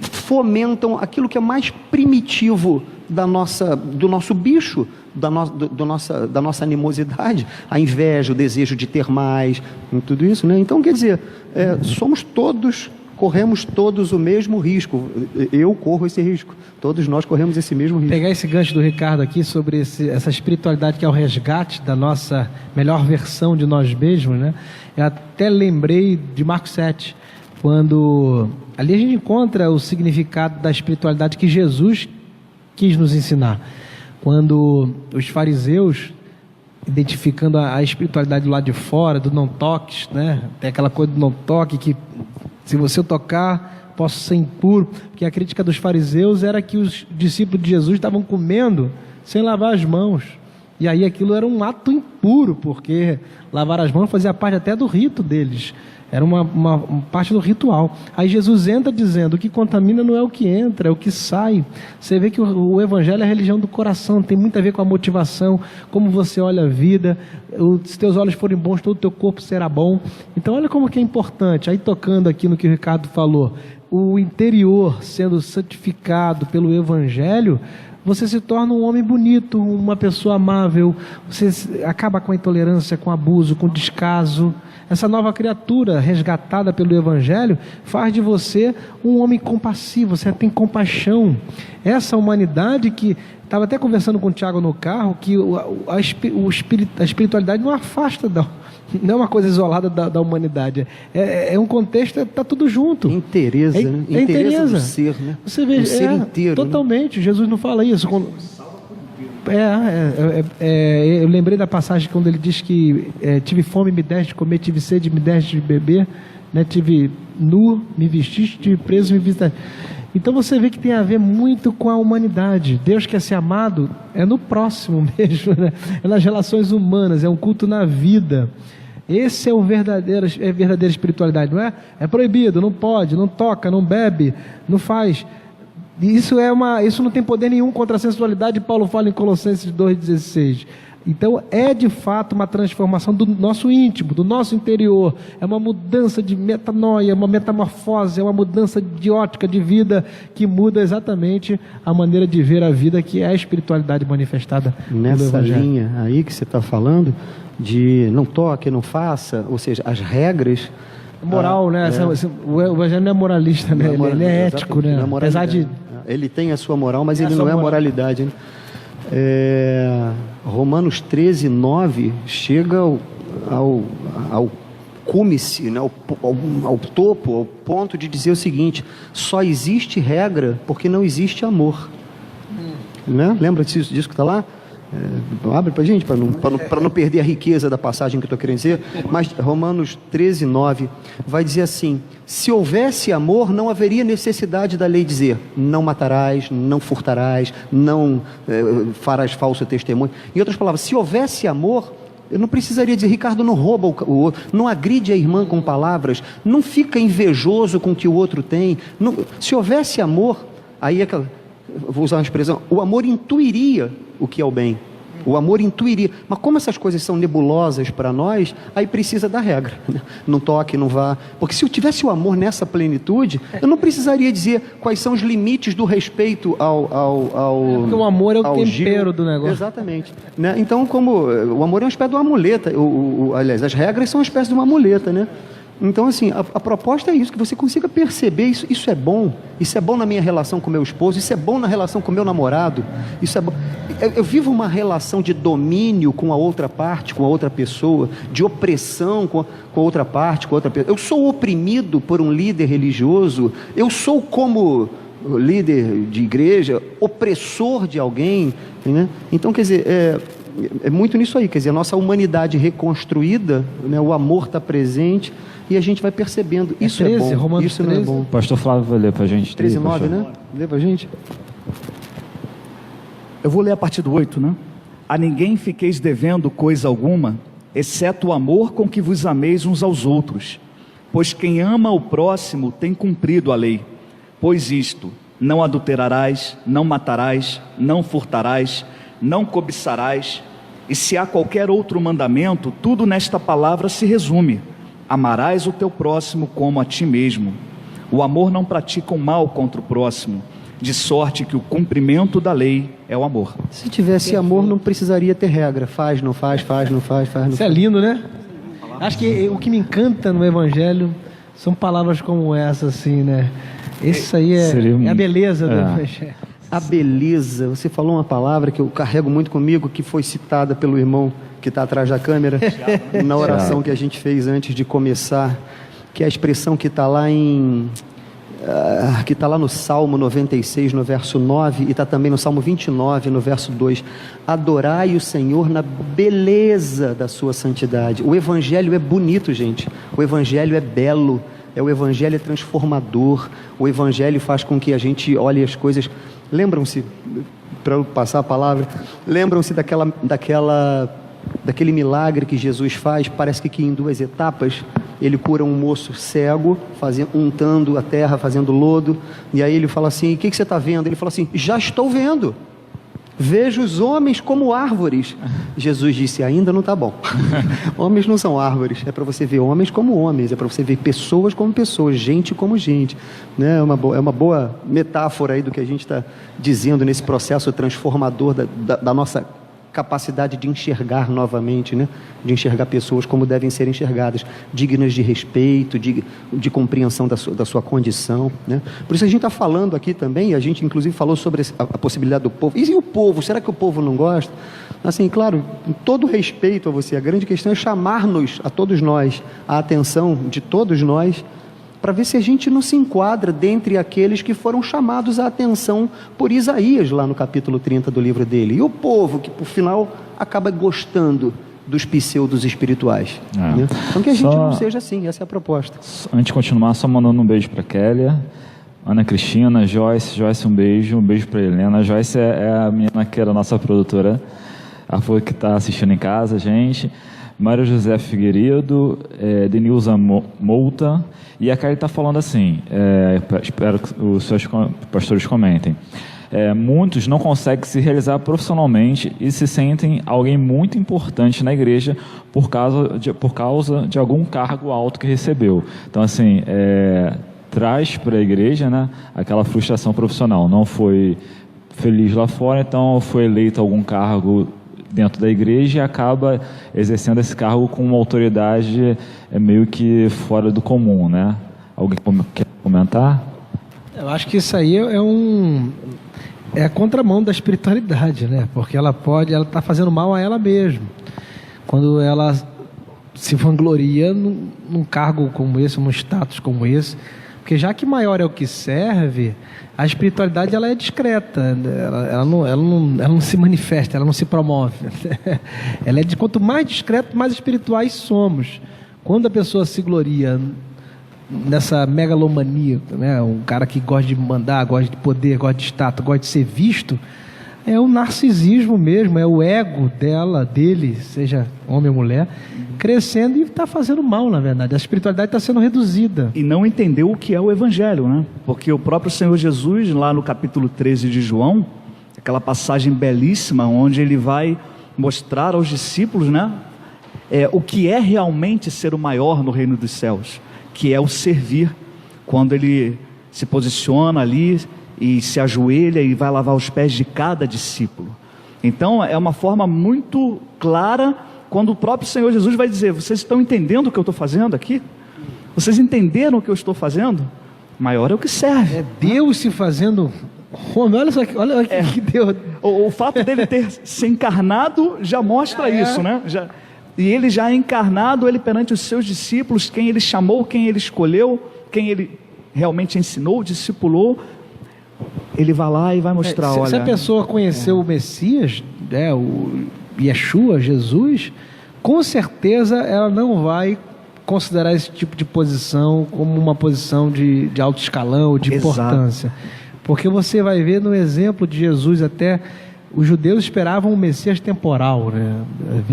fomentam aquilo que é mais primitivo do nosso bicho, da nossa animosidade, a inveja, o desejo de ter mais, tudo isso, né? Então, quer dizer, corremos todos o mesmo risco. Eu corro esse risco. Todos nós corremos esse mesmo risco. Pegar esse gancho do Ricardo aqui sobre essa espiritualidade que é o resgate da nossa melhor versão de nós mesmos, né? Eu até lembrei de Marcos 7, quando ali a gente encontra o significado da espiritualidade que Jesus quis nos ensinar. Quando os fariseus, identificando a espiritualidade do lado de fora, do não toques, né? Tem aquela coisa do não toque, que se você tocar, posso ser impuro. Porque a crítica dos fariseus era que os discípulos de Jesus estavam comendo sem lavar as mãos. E aí aquilo era um ato impuro, porque lavar as mãos fazia parte até do rito deles. Era uma parte do ritual. Aí Jesus entra dizendo: o que contamina não é o que entra, é o que sai. Você vê que o evangelho é a religião do coração, tem muito a ver com a motivação, como você olha a vida. Se teus olhos forem bons, todo o teu corpo será bom. Então olha como que é importante. Aí tocando aqui no que o Ricardo falou, o interior sendo santificado pelo evangelho, você se torna um homem bonito, uma pessoa amável, você acaba com a intolerância, com o abuso, com o descaso. Essa nova criatura resgatada pelo Evangelho faz de você um homem compassivo, você tem compaixão. Essa humanidade que... Estava até conversando com o Tiago no carro, que a espiritualidade não afasta, não é uma coisa isolada da humanidade. É um contexto, está tudo junto. Interesa, né? Interesa do ser, né? Você vê, o ser inteiro. Totalmente, né? Jesus não fala isso. Eu lembrei da passagem quando ele diz que tive fome, me deste de comer, tive sede, me deste de beber, né? Tive nu, me vestiste, tive preso, me visitaste. Então você vê que tem a ver muito com a humanidade. Deus quer ser amado é no próximo mesmo, né? É nas relações humanas, é um culto na vida. Esse é a verdadeira espiritualidade, não é? É proibido, não pode, não toca, não bebe, não faz. Isso não tem poder nenhum contra a sensualidade. Paulo fala em Colossenses 2,16. Então é de fato uma transformação do nosso íntimo, do nosso interior. É uma mudança de metanoia, uma metamorfose, é uma mudança de ótica de vida que muda exatamente a maneira de ver a vida, que é a espiritualidade manifestada nessa linha aí que você está falando, de não toque, não faça, ou seja, as regras... Moral, né? O evangelho não é moralista, né? Ele é ético, né? Apesar de... Ele tem a sua moral, mas ele não é moralidade, né? Romanos 13, 9 chega ao cúmice, né? ao topo, ao ponto de dizer o seguinte: só existe regra porque não existe amor. Né? Lembra disso que está lá? Abre para a gente, para não perder a riqueza da passagem que eu estou querendo dizer. Mas Romanos 13, 9 vai dizer assim: se houvesse amor, não haveria necessidade da lei dizer: não matarás, não furtarás, não farás falso testemunho. Em outras palavras, se houvesse amor, eu não precisaria dizer: Ricardo, não rouba o outro, não agride a irmã com palavras, não fica invejoso com o que o outro tem. Não, se houvesse amor, aí vou usar uma expressão: o amor intuiria o que é o bem. O amor intuiria. Mas como essas coisas são nebulosas para nós, aí precisa da regra, né? Não toque, não vá. Porque se eu tivesse o amor nessa plenitude, eu não precisaria dizer quais são os limites do respeito porque o amor é o tempero do negócio. Exatamente, né? Então, como o amor é uma espécie de uma muleta, aliás, as regras são uma espécie de uma muleta, né? Então, assim, a proposta é isso, que você consiga perceber isso é bom na minha relação com meu esposo, isso é bom na relação com meu namorado, isso é bom. Eu vivo uma relação de domínio com a outra parte, com a outra pessoa, de opressão com a outra parte, com a outra pessoa. Eu sou oprimido por um líder religioso, eu sou como líder de igreja, opressor de alguém, né? Então, quer dizer, é muito nisso aí, quer dizer, a nossa humanidade reconstruída, né, o amor está presente, e a gente vai percebendo, isso 13, é bom, Romanos isso 13. não é bom. Pastor Flávio vai ler para a gente. 13, 9, né? Lê para a gente. Eu vou ler a partir do 8, né? A ninguém fiqueis devendo coisa alguma, exceto o amor com que vos ameis uns aos outros. Pois quem ama o próximo tem cumprido a lei. Pois isto: não adulterarás, não matarás, não furtarás, não cobiçarás, E se há qualquer outro mandamento, tudo nesta palavra se resume: amarás o teu próximo como a ti mesmo. O amor não pratica o mal contra o próximo, de sorte que o cumprimento da lei é o amor. Se tivesse amor, não precisaria ter regra. Faz, não faz, faz, não faz, faz, não Isso é faz. lindo, né? Acho que o que me encanta no Evangelho são palavras como essa, assim, né? Isso aí é a beleza do Evangelho. A beleza, você falou uma palavra que eu carrego muito comigo, que foi citada pelo irmão que está atrás da câmera, na oração que a gente fez antes de começar, que é a expressão que está lá que está lá no Salmo 96, no verso 9, e está também no Salmo 29, no verso 2. Adorai o Senhor na beleza da sua santidade. O Evangelho é bonito, gente. O Evangelho é belo. O Evangelho é transformador. O Evangelho faz com que a gente olhe as coisas. Lembram-se, para eu passar a palavra, lembram-se daquele milagre que Jesus faz, parece que em 2 etapas. Ele cura um moço cego, untando a terra, fazendo lodo, e aí ele fala assim: o que você está vendo? Ele fala assim: já estou vendo, vejo os homens como árvores. Jesus disse: ainda não está bom. Homens não são árvores, é para você ver homens como homens, é para você ver pessoas como pessoas, gente como gente, né? É uma boa metáfora aí do que a gente está dizendo nesse processo transformador da nossa capacidade de enxergar novamente, né? De enxergar pessoas como devem ser enxergadas, dignas de respeito, de compreensão da sua condição, né? Por isso a gente está falando aqui também, a gente inclusive falou sobre a possibilidade do povo. E o povo? Será que o povo não gosta? Assim, claro, com todo respeito a você, a grande questão é chamar-nos, a todos nós, a atenção de todos nós, para ver se a gente não se enquadra dentre aqueles que foram chamados a atenção por Isaías, lá no capítulo 30 do livro dele. E o povo, que por final acaba gostando dos pseudos espirituais. Né? Então que a gente não seja assim, essa é a proposta. Antes de continuar, só mandando um beijo para Kélia, Ana Cristina, Joyce, um beijo para Helena. A Joyce é a menina que era nossa produtora, ela foi que está assistindo em casa, gente. Mário José Figueiredo, Denilza Mouta, e a Kelly está falando assim, espero que os seus pastores comentem. Muitos não conseguem se realizar profissionalmente e se sentem alguém muito importante na igreja por causa de algum cargo alto que recebeu. Então, assim, traz para a igreja, né, aquela frustração profissional. Não foi feliz lá fora, então foi eleito algum cargo dentro da igreja e acaba exercendo esse cargo com uma autoridade meio que fora do comum, né? Alguém quer comentar? Eu acho que isso aí é a contramão da espiritualidade, né? Porque ela está fazendo mal a ela mesma. Quando ela se vangloria num cargo como esse, num status como esse, porque já que maior é o que serve, a espiritualidade ela é discreta, ela não se manifesta, ela não se promove. Ela é quanto mais discreto, mais espirituais somos. Quando a pessoa se gloria nessa megalomania, né, um cara que gosta de mandar, gosta de poder, gosta de status, gosta de ser visto, é o narcisismo mesmo, é o ego dele, seja homem ou mulher, crescendo e está fazendo mal, na verdade. A espiritualidade está sendo reduzida. E não entendeu o que é o Evangelho, né? Porque o próprio Senhor Jesus, lá no capítulo 13 de João, aquela passagem belíssima, onde ele vai mostrar aos discípulos, né, o que é realmente ser o maior no reino dos céus, que é o servir, quando ele se posiciona ali e se ajoelha e vai lavar os pés de cada discípulo. Então é uma forma muito clara, quando o próprio Senhor Jesus vai dizer: vocês estão entendendo o que eu estou fazendo aqui? Vocês entenderam o que eu estou fazendo? Maior é o que serve. É Deus se fazendo homem. Olha só, olha que Deus. O fato dele ter se encarnado já mostra isso, né? E ele já encarnado, ele perante os seus discípulos, quem ele chamou, quem ele escolheu, quem ele realmente ensinou, discipulou, ele vai lá e vai mostrar, olha... Se a pessoa conheceu o Messias, o Yeshua, Jesus, com certeza ela não vai considerar esse tipo de posição como uma posição de alto escalão, de importância. Porque você vai ver no exemplo de Jesus, até os judeus esperavam um Messias temporal, né?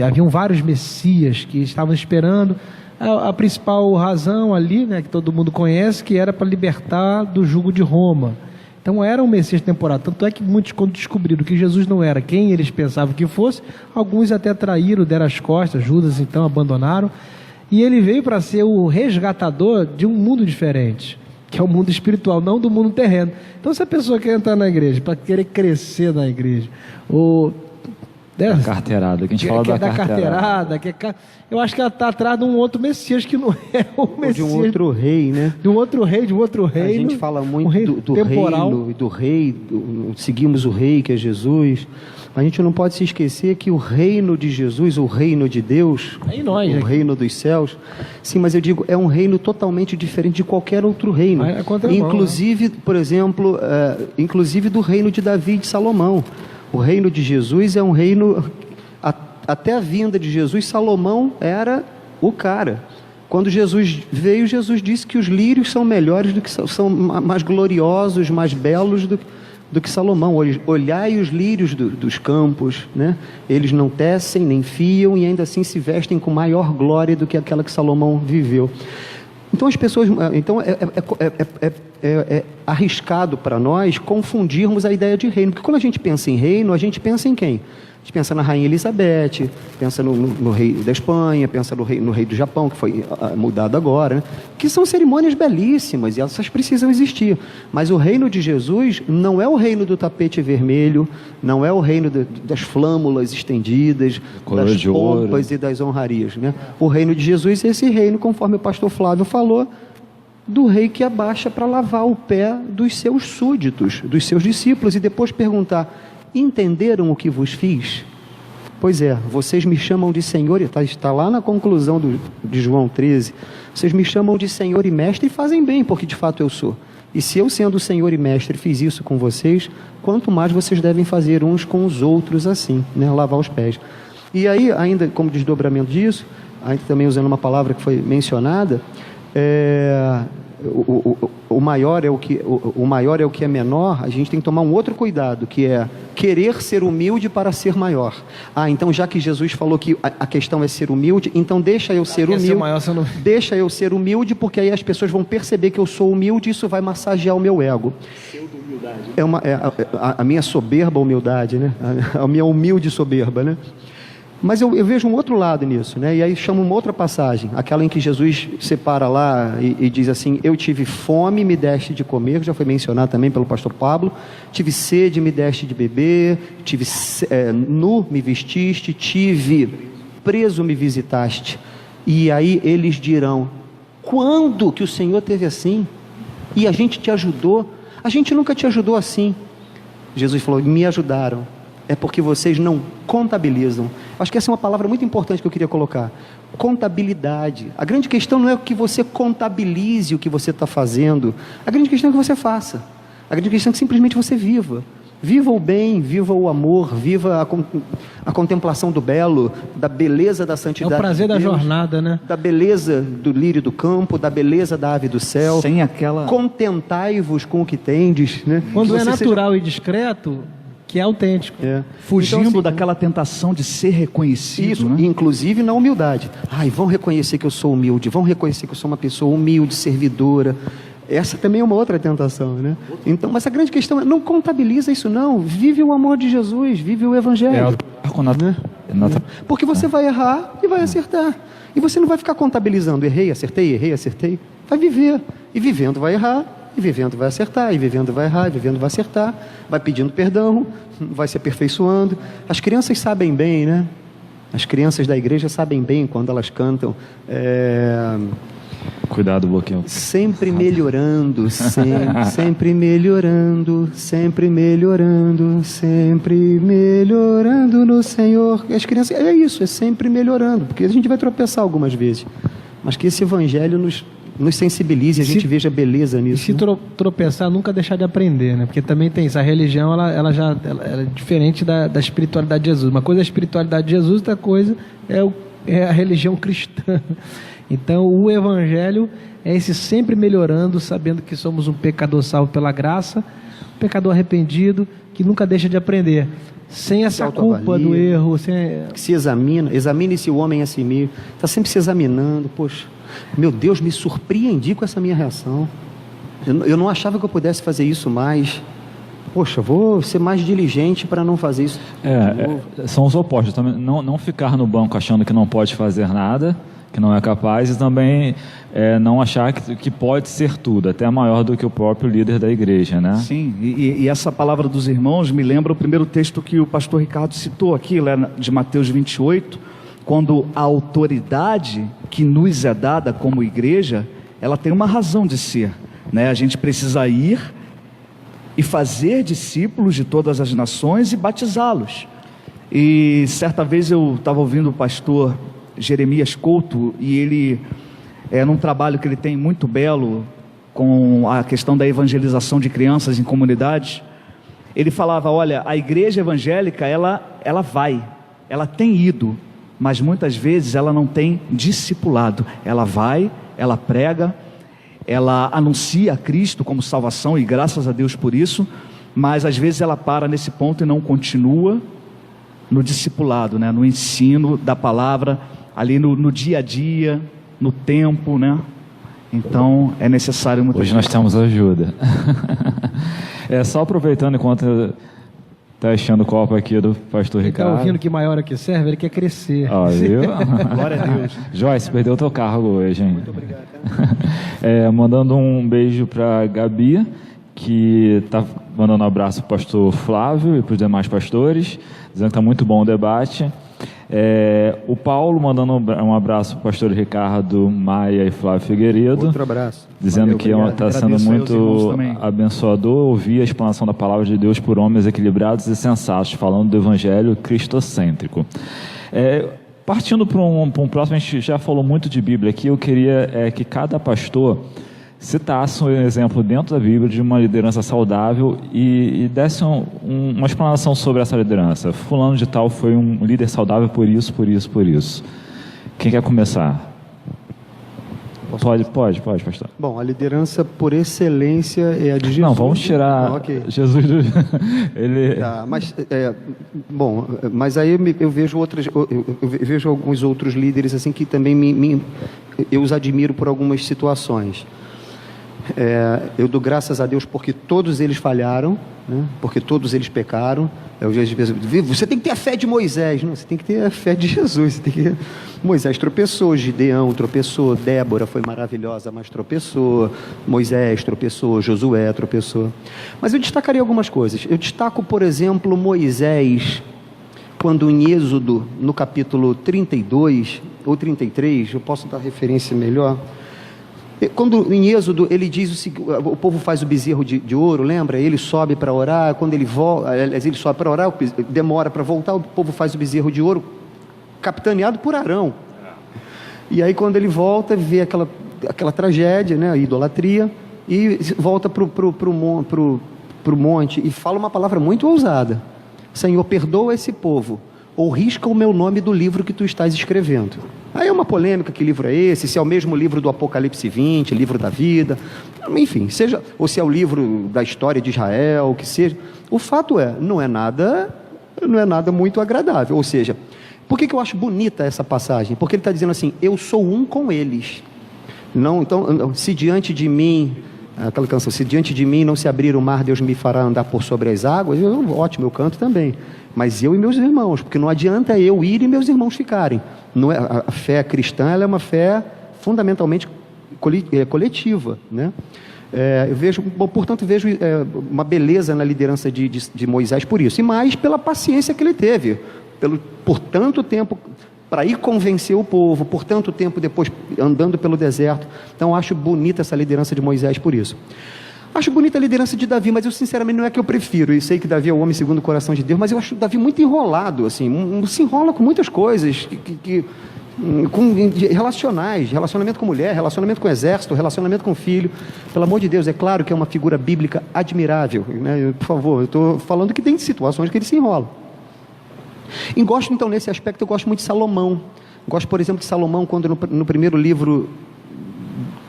Haviam vários Messias que estavam esperando a principal razão ali, né, que todo mundo conhece, que era para libertar do jugo de Roma. Então era um Messias temporário. Tanto é que muitos, quando descobriram que Jesus não era quem eles pensavam que fosse, alguns até traíram, deram as costas, Judas então abandonaram. E ele veio para ser o resgatador de um mundo diferente, que é o mundo espiritual, não do mundo terreno. Então, se a pessoa quer entrar na igreja, para querer crescer na igreja, ou... Da carteirada, que a gente fala da carteirada. Eu acho que ela está atrás de um outro Messias que não é o Messias. De um outro rei, né? De um outro rei, de um outro reino. A gente fala muito do temporal. reino, do rei, seguimos o rei que é Jesus. A gente não pode se esquecer que o reino de Jesus, o reino de Deus, é em nós, o reino dos céus, sim, mas eu digo, é um reino totalmente diferente de qualquer outro reino. Inclusive, por exemplo, inclusive do reino de Davi e de Salomão. O reino de Jesus é um reino, até a vinda de Jesus, Salomão era o cara. Quando Jesus veio, Jesus disse que os lírios são melhores do que são mais gloriosos, mais belos do que Salomão. Olhai os lírios dos campos, né? Eles não tecem nem fiam e ainda assim se vestem com maior glória do que aquela que Salomão viveu. Então as pessoas, é arriscado para nós confundirmos a ideia de reino, porque quando a gente pensa em reino, a gente pensa em quem? A gente pensa na Rainha Elizabeth, pensa no rei da Espanha, pensa no rei do Japão, que foi mudado agora, né? Que são cerimônias belíssimas e essas precisam existir. Mas o reino de Jesus não é o reino do tapete vermelho, não é o reino das flâmulas estendidas, das pompas e das honrarias, né? O reino de Jesus é esse reino, conforme o pastor Flávio falou, do rei que abaixa para lavar o pé dos seus súditos, dos seus discípulos, e depois perguntar: entenderam o que vos fiz? Pois é, vocês me chamam de Senhor, está lá na conclusão de João 13, vocês me chamam de Senhor e Mestre e fazem bem, porque de fato eu sou. E se eu, sendo Senhor e Mestre, fiz isso com vocês, quanto mais vocês devem fazer uns com os outros assim, né? Lavar os pés. E aí, ainda como desdobramento disso, ainda também usando uma palavra que foi mencionada, o maior é o que é menor. A gente tem que tomar um outro cuidado, que é querer ser humilde para ser maior. Então já que Jesus falou que a questão é ser humilde, então deixa eu ser humilde, deixa eu ser humilde, porque aí as pessoas vão perceber que eu sou humilde e isso vai massagear o meu ego. A minha soberba humildade, né? A minha humilde soberba, né? Mas eu vejo um outro lado nisso, né? E aí chama uma outra passagem, aquela em que Jesus separa lá e diz assim: eu tive fome, me deste de comer, já foi mencionado também pelo pastor Pablo, tive sede, me deste de beber, tive nu, me vestiste, tive preso, me visitaste. E aí eles dirão: quando que o Senhor teve assim? E a gente te ajudou? A gente nunca te ajudou assim. Jesus falou: me ajudaram. É porque vocês não contabilizam. Acho que essa é uma palavra muito importante que eu queria colocar. Contabilidade. A grande questão não é que você contabilize o que você está fazendo. A grande questão é que você faça. A grande questão é que simplesmente você viva. Viva o bem, viva o amor, viva a contemplação do belo, da beleza da santidade. É o prazer da jornada, né? Da beleza do lírio do campo, da beleza da ave do céu. Sem aquela... Contentai-vos com o que tendes, né? Quando é natural e discreto, que é autêntico. Fugindo então, assim, daquela tentação de ser reconhecido. Isso, né? Inclusive na humildade. Vão reconhecer que eu sou humilde, vão reconhecer que eu sou uma pessoa humilde, servidora. Essa também é uma outra tentação, né? Então, mas a grande questão é: não contabiliza isso não, vive o amor de Jesus, vive o Evangelho. Porque você vai errar e vai acertar. E você não vai ficar contabilizando: errei, acertei. Vai viver. E vivendo vai errar, e vivendo vai acertar, e vivendo vai errar, e vivendo vai acertar. Vai pedindo perdão, vai se aperfeiçoando. As crianças sabem bem, né? As crianças da igreja sabem bem quando elas cantam. Cuidado, bloqueio. Sempre melhorando, sempre melhorando, sempre melhorando, sempre melhorando no Senhor. E as crianças, é isso, é sempre melhorando, porque a gente vai tropeçar algumas vezes, mas que esse Evangelho nos sensibilize, a gente veja beleza nisso. E se tropeçar, nunca deixar de aprender, né? Porque também tem isso, a religião, ela é diferente da espiritualidade de Jesus. Uma coisa é a espiritualidade de Jesus, outra coisa é a religião cristã. Então, o Evangelho é esse sempre melhorando, sabendo que somos um pecador salvo pela graça, um pecador arrependido, que nunca deixa de aprender. Sem essa culpa do erro. Que se examine-se o homem a si mesmo. Está sempre se examinando. Poxa, meu Deus, me surpreendi com essa minha reação. Eu não achava que eu pudesse fazer isso mais. Poxa, vou ser mais diligente para não fazer isso. São os opostos. Também não ficar no banco achando que não pode fazer nada, que não é capaz, e também não achar que pode ser tudo, até maior do que o próprio líder da igreja, né? Sim, e essa palavra dos irmãos me lembra o primeiro texto que o pastor Ricardo citou aqui, lá de Mateus 28, quando a autoridade que nos é dada como igreja, ela tem uma razão de ser, né? A gente precisa ir e fazer discípulos de todas as nações e batizá-los. E certa vez eu estava ouvindo o pastor Jeremias Couto, e ele, num trabalho que ele tem muito belo, com a questão da evangelização de crianças em comunidades, ele falava, olha, a igreja evangélica, ela tem ido, mas muitas vezes ela não tem discipulado. Ela vai, ela prega, ela anuncia a Cristo como salvação, e graças a Deus por isso, mas às vezes ela para nesse ponto e não continua no discipulado, né? No ensino da palavra, ali no dia a dia, no tempo, né? Então é necessário muita Hoje nós temos ajuda. Só aproveitando enquanto está enchendo o copo aqui do pastor Ele Ricardo. está ouvindo que maior que serve, ele quer crescer. Viu? Glória a Deus. Joyce, perdeu o teu cargo hoje, hein? Muito obrigado. Mandando um beijo para Gabi, que está mandando um abraço para o pastor Flávio e para os demais pastores, dizendo que está muito bom o debate. O Paulo mandando um abraço para o pastor Ricardo, Maia e Flávio Figueiredo. Outro abraço. Dizendo que está sendo Agradeço aí aos irmãos muito também. abençoador ouvir a explanação da palavra de Deus por homens equilibrados e sensatos, falando do evangelho cristocêntrico. Partindo para um próximo, a gente já falou muito de Bíblia aqui, eu queria que cada pastor citasse um exemplo dentro da Bíblia de uma liderança saudável e desse uma explanação sobre essa liderança. Fulano de tal foi um líder saudável por isso, por isso, por isso. Quem quer começar? Pode, pastor. Bom, a liderança por excelência é a de Jesus. Não, vamos tirar Ok. Jesus do... Ele... Tá, mas aí eu vejo eu vejo alguns outros líderes assim que também eu os admiro por algumas situações. Eu dou graças a Deus porque todos eles falharam, né? Porque todos eles pecaram. Eu já você tem que ter a fé de Moisés. Não, você tem que ter a fé de Jesus. Moisés tropeçou, Gideão tropeçou, Débora foi maravilhosa, mas tropeçou, Moisés tropeçou, Josué tropeçou. Mas eu destacaria algumas coisas. Eu destaco, por exemplo, Moisés, quando em Êxodo, no capítulo 32 ou 33, eu posso dar referência melhor. Quando em Êxodo ele diz o seguinte, o povo faz o bezerro de ouro, lembra? Ele sobe para orar, quando ele volta, ele sobe para orar, demora para voltar, o povo faz o bezerro de ouro, capitaneado por Arão. E aí quando ele volta, vê aquela tragédia, né, a idolatria, e volta para o monte e fala uma palavra muito ousada: Senhor, perdoa esse povo, ou risca o meu nome do livro que tu estás escrevendo. Aí é uma polêmica, que livro é esse, se é o mesmo livro do Apocalipse 20, livro da vida, enfim, ou se é o livro da história de Israel, que seja. O fato não é nada muito agradável. Ou seja, por que eu acho bonita essa passagem? Porque ele está dizendo assim: eu sou um com eles. Não, então, se diante de mim, aquela canção, se diante de mim não se abrir o mar, Deus me fará andar por sobre as águas. Ótimo, eu canto também. Mas eu e meus irmãos, porque não adianta eu ir e meus irmãos ficarem. Não é, a fé cristã, ela é uma fé fundamentalmente coletiva, né? Portanto, vejo uma beleza na liderança de Moisés por isso, e mais pela paciência que ele teve, por tanto tempo para ir convencer o povo, por tanto tempo depois andando pelo deserto. Então acho bonita essa liderança de Moisés por isso. Acho bonita a liderança de Davi, mas eu sinceramente não é que eu prefiro. Eu sei que Davi é o homem segundo o coração de Deus, mas eu acho Davi muito enrolado, assim, se enrola com muitas coisas, relacionais, relacionamento com mulher, relacionamento com exército, relacionamento com filho. Pelo amor de Deus, é claro que é uma figura bíblica admirável, né? Por favor, eu estou falando que tem situações que ele se enrola. E gosto, então, nesse aspecto, eu gosto muito de Salomão. Gosto, por exemplo, de Salomão, quando no primeiro livro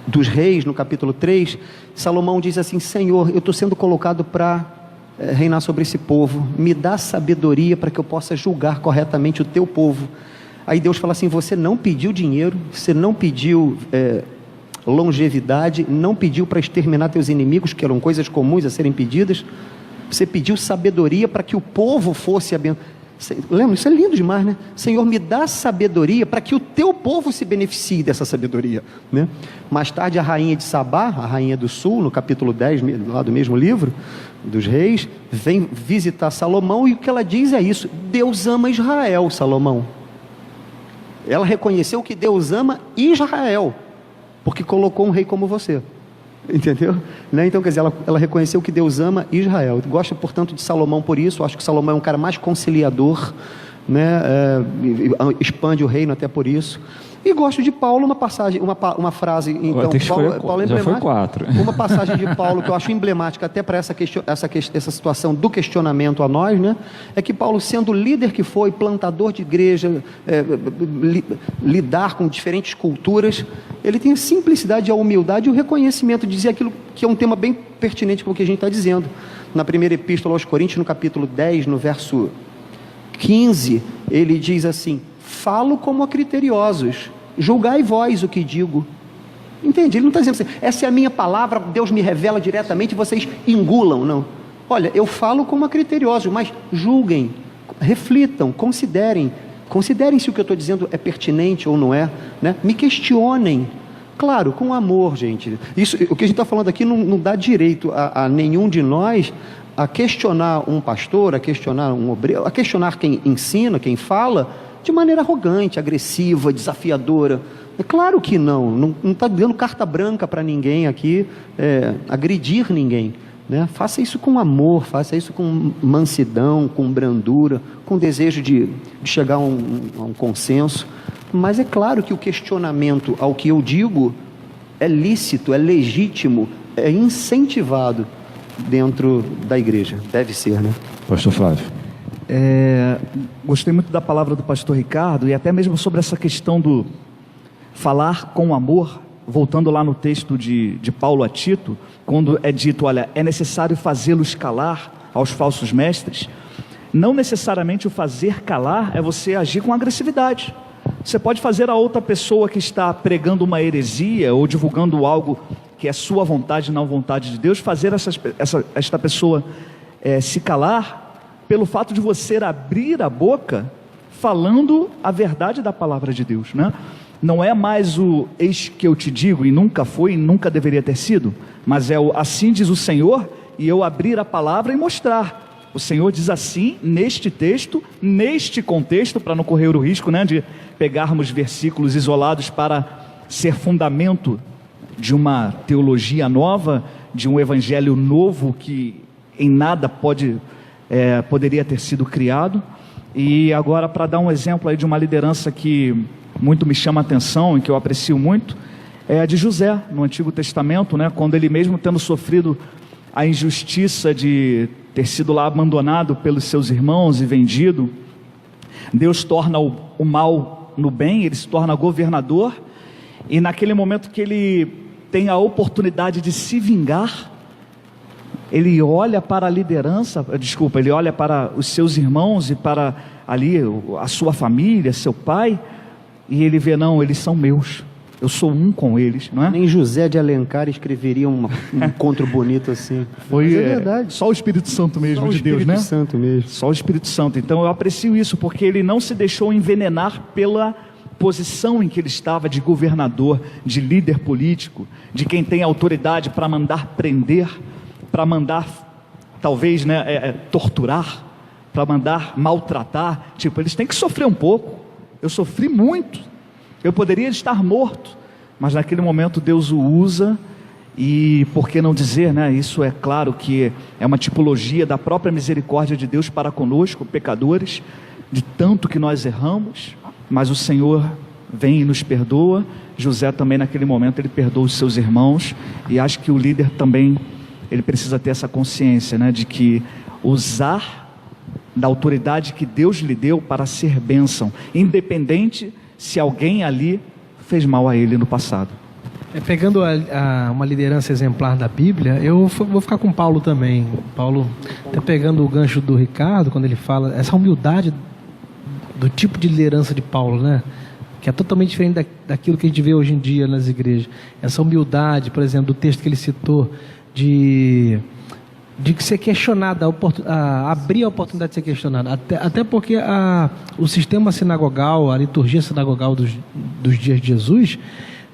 dos Reis, no capítulo 3, Salomão diz assim: Senhor, eu estou sendo colocado para reinar sobre esse povo, me dá sabedoria para que eu possa julgar corretamente o teu povo. Aí Deus fala assim: você não pediu dinheiro, você não pediu longevidade, não pediu para exterminar teus inimigos, que eram coisas comuns a serem pedidas. Você pediu sabedoria para que o povo fosse abençoado. Lembra? Isso é lindo demais, né? Senhor, me dá sabedoria para que o teu povo se beneficie dessa sabedoria, né? Mais tarde, a rainha de Sabá, a rainha do sul, no capítulo 10, lá do mesmo livro dos reis, vem visitar Salomão, e o que ela diz é isso: Deus ama Israel, Salomão. Ela reconheceu que Deus ama Israel, porque colocou um rei como você. Entendeu? Né? Então, quer dizer, ela reconheceu que Deus ama Israel. Gosto, portanto, de Salomão por isso. Acho que Salomão é um cara mais conciliador, né? Expande o reino até por isso. E gosto de Paulo, uma frase. Então, Paulo é já foi 4. Uma passagem de Paulo que eu acho emblemática até para essa situação do questionamento a nós, né? É que Paulo, sendo líder que foi, plantador de igreja, lidar com diferentes culturas, ele tem a simplicidade, a humildade e o reconhecimento de dizer aquilo que é um tema bem pertinente com o que a gente está dizendo. Na primeira epístola aos Coríntios, no capítulo 10, no verso 15, ele diz assim: falo como a criteriosos, julgai vós o que digo. Entende? Ele não está dizendo assim, essa é a minha palavra, Deus me revela diretamente, vocês engulam, não. Olha, eu falo como a criteriosos, mas julguem, reflitam, considerem se o que eu estou dizendo é pertinente ou não é, né? Me questionem, claro, com amor, gente. Isso, o que a gente está falando aqui não dá direito a nenhum de nós a questionar um pastor, a questionar um obreiro, a questionar quem ensina, quem fala, de maneira arrogante, agressiva, desafiadora. É claro que não está dando carta branca para ninguém aqui, agredir ninguém, né? Faça isso com amor, faça isso com mansidão, com brandura, com desejo de chegar a um consenso. Mas é claro que o questionamento ao que eu digo é lícito, é legítimo, é incentivado dentro da igreja, deve ser, né? Pastor Flávio. Gostei muito da palavra do pastor Ricardo, e até mesmo sobre essa questão do falar com amor, voltando lá no texto de Paulo a Tito, quando é dito, olha, é necessário fazê-los calar aos falsos mestres. Não necessariamente o fazer calar é você agir com agressividade. Você pode fazer a outra pessoa que está pregando uma heresia ou divulgando algo que é sua vontade, não vontade de Deus, fazer esta pessoa se calar pelo fato de você abrir a boca falando a verdade da palavra de Deus, né? Não é mais o eis que eu te digo, e nunca foi, e nunca deveria ter sido, mas é o assim diz o Senhor, e eu abrir a palavra e mostrar. O Senhor diz assim, neste texto, neste contexto, para não correr o risco, né, de pegarmos versículos isolados para ser fundamento de uma teologia nova, de um evangelho novo que em nada poderia ter sido criado. E agora, para dar um exemplo aí de uma liderança que muito me chama a atenção e que eu aprecio muito, é a de José, no Antigo Testamento, né? Quando ele mesmo tendo sofrido a injustiça de ter sido lá abandonado pelos seus irmãos e vendido, Deus torna o mal no bem, ele se torna governador, e naquele momento que ele tem a oportunidade de se vingar, ele olha para a liderança, ele olha para os seus irmãos e para ali a sua família, seu pai, e ele vê, não, eles são meus, eu sou um com eles, não é? Nem José de Alencar escreveria um encontro bonito assim. Mas é verdade. Só o Espírito Santo mesmo de Deus, né? Só o Espírito Santo mesmo. Só o Espírito Santo. Então eu aprecio isso, porque ele não se deixou envenenar pela posição em que ele estava de governador, de líder político, de quem tem autoridade para mandar prender, para mandar, talvez, né, torturar, para mandar maltratar. Tipo, eles têm que sofrer um pouco. Eu sofri muito, eu poderia estar morto, mas naquele momento Deus o usa, e por que não dizer, né? Isso é claro que é uma tipologia da própria misericórdia de Deus para conosco, pecadores, de tanto que nós erramos, mas o Senhor vem e nos perdoa. José também naquele momento ele perdoa os seus irmãos, e acho que o líder também, ele precisa ter essa consciência, né, de que usar da autoridade que Deus lhe deu para ser bênção, independente se alguém ali fez mal a ele no passado. Pegando uma liderança exemplar da Bíblia, eu vou ficar com Paulo também. Paulo, até pegando o gancho do Ricardo, quando ele fala essa humildade do tipo de liderança de Paulo, né? que é totalmente diferente daquilo que a gente vê hoje em dia nas igrejas. Essa humildade, por exemplo, do texto que ele citou, de ser questionado, abrir a oportunidade de ser questionado. Até porque o sistema sinagogal, a liturgia sinagogal dos dias de Jesus,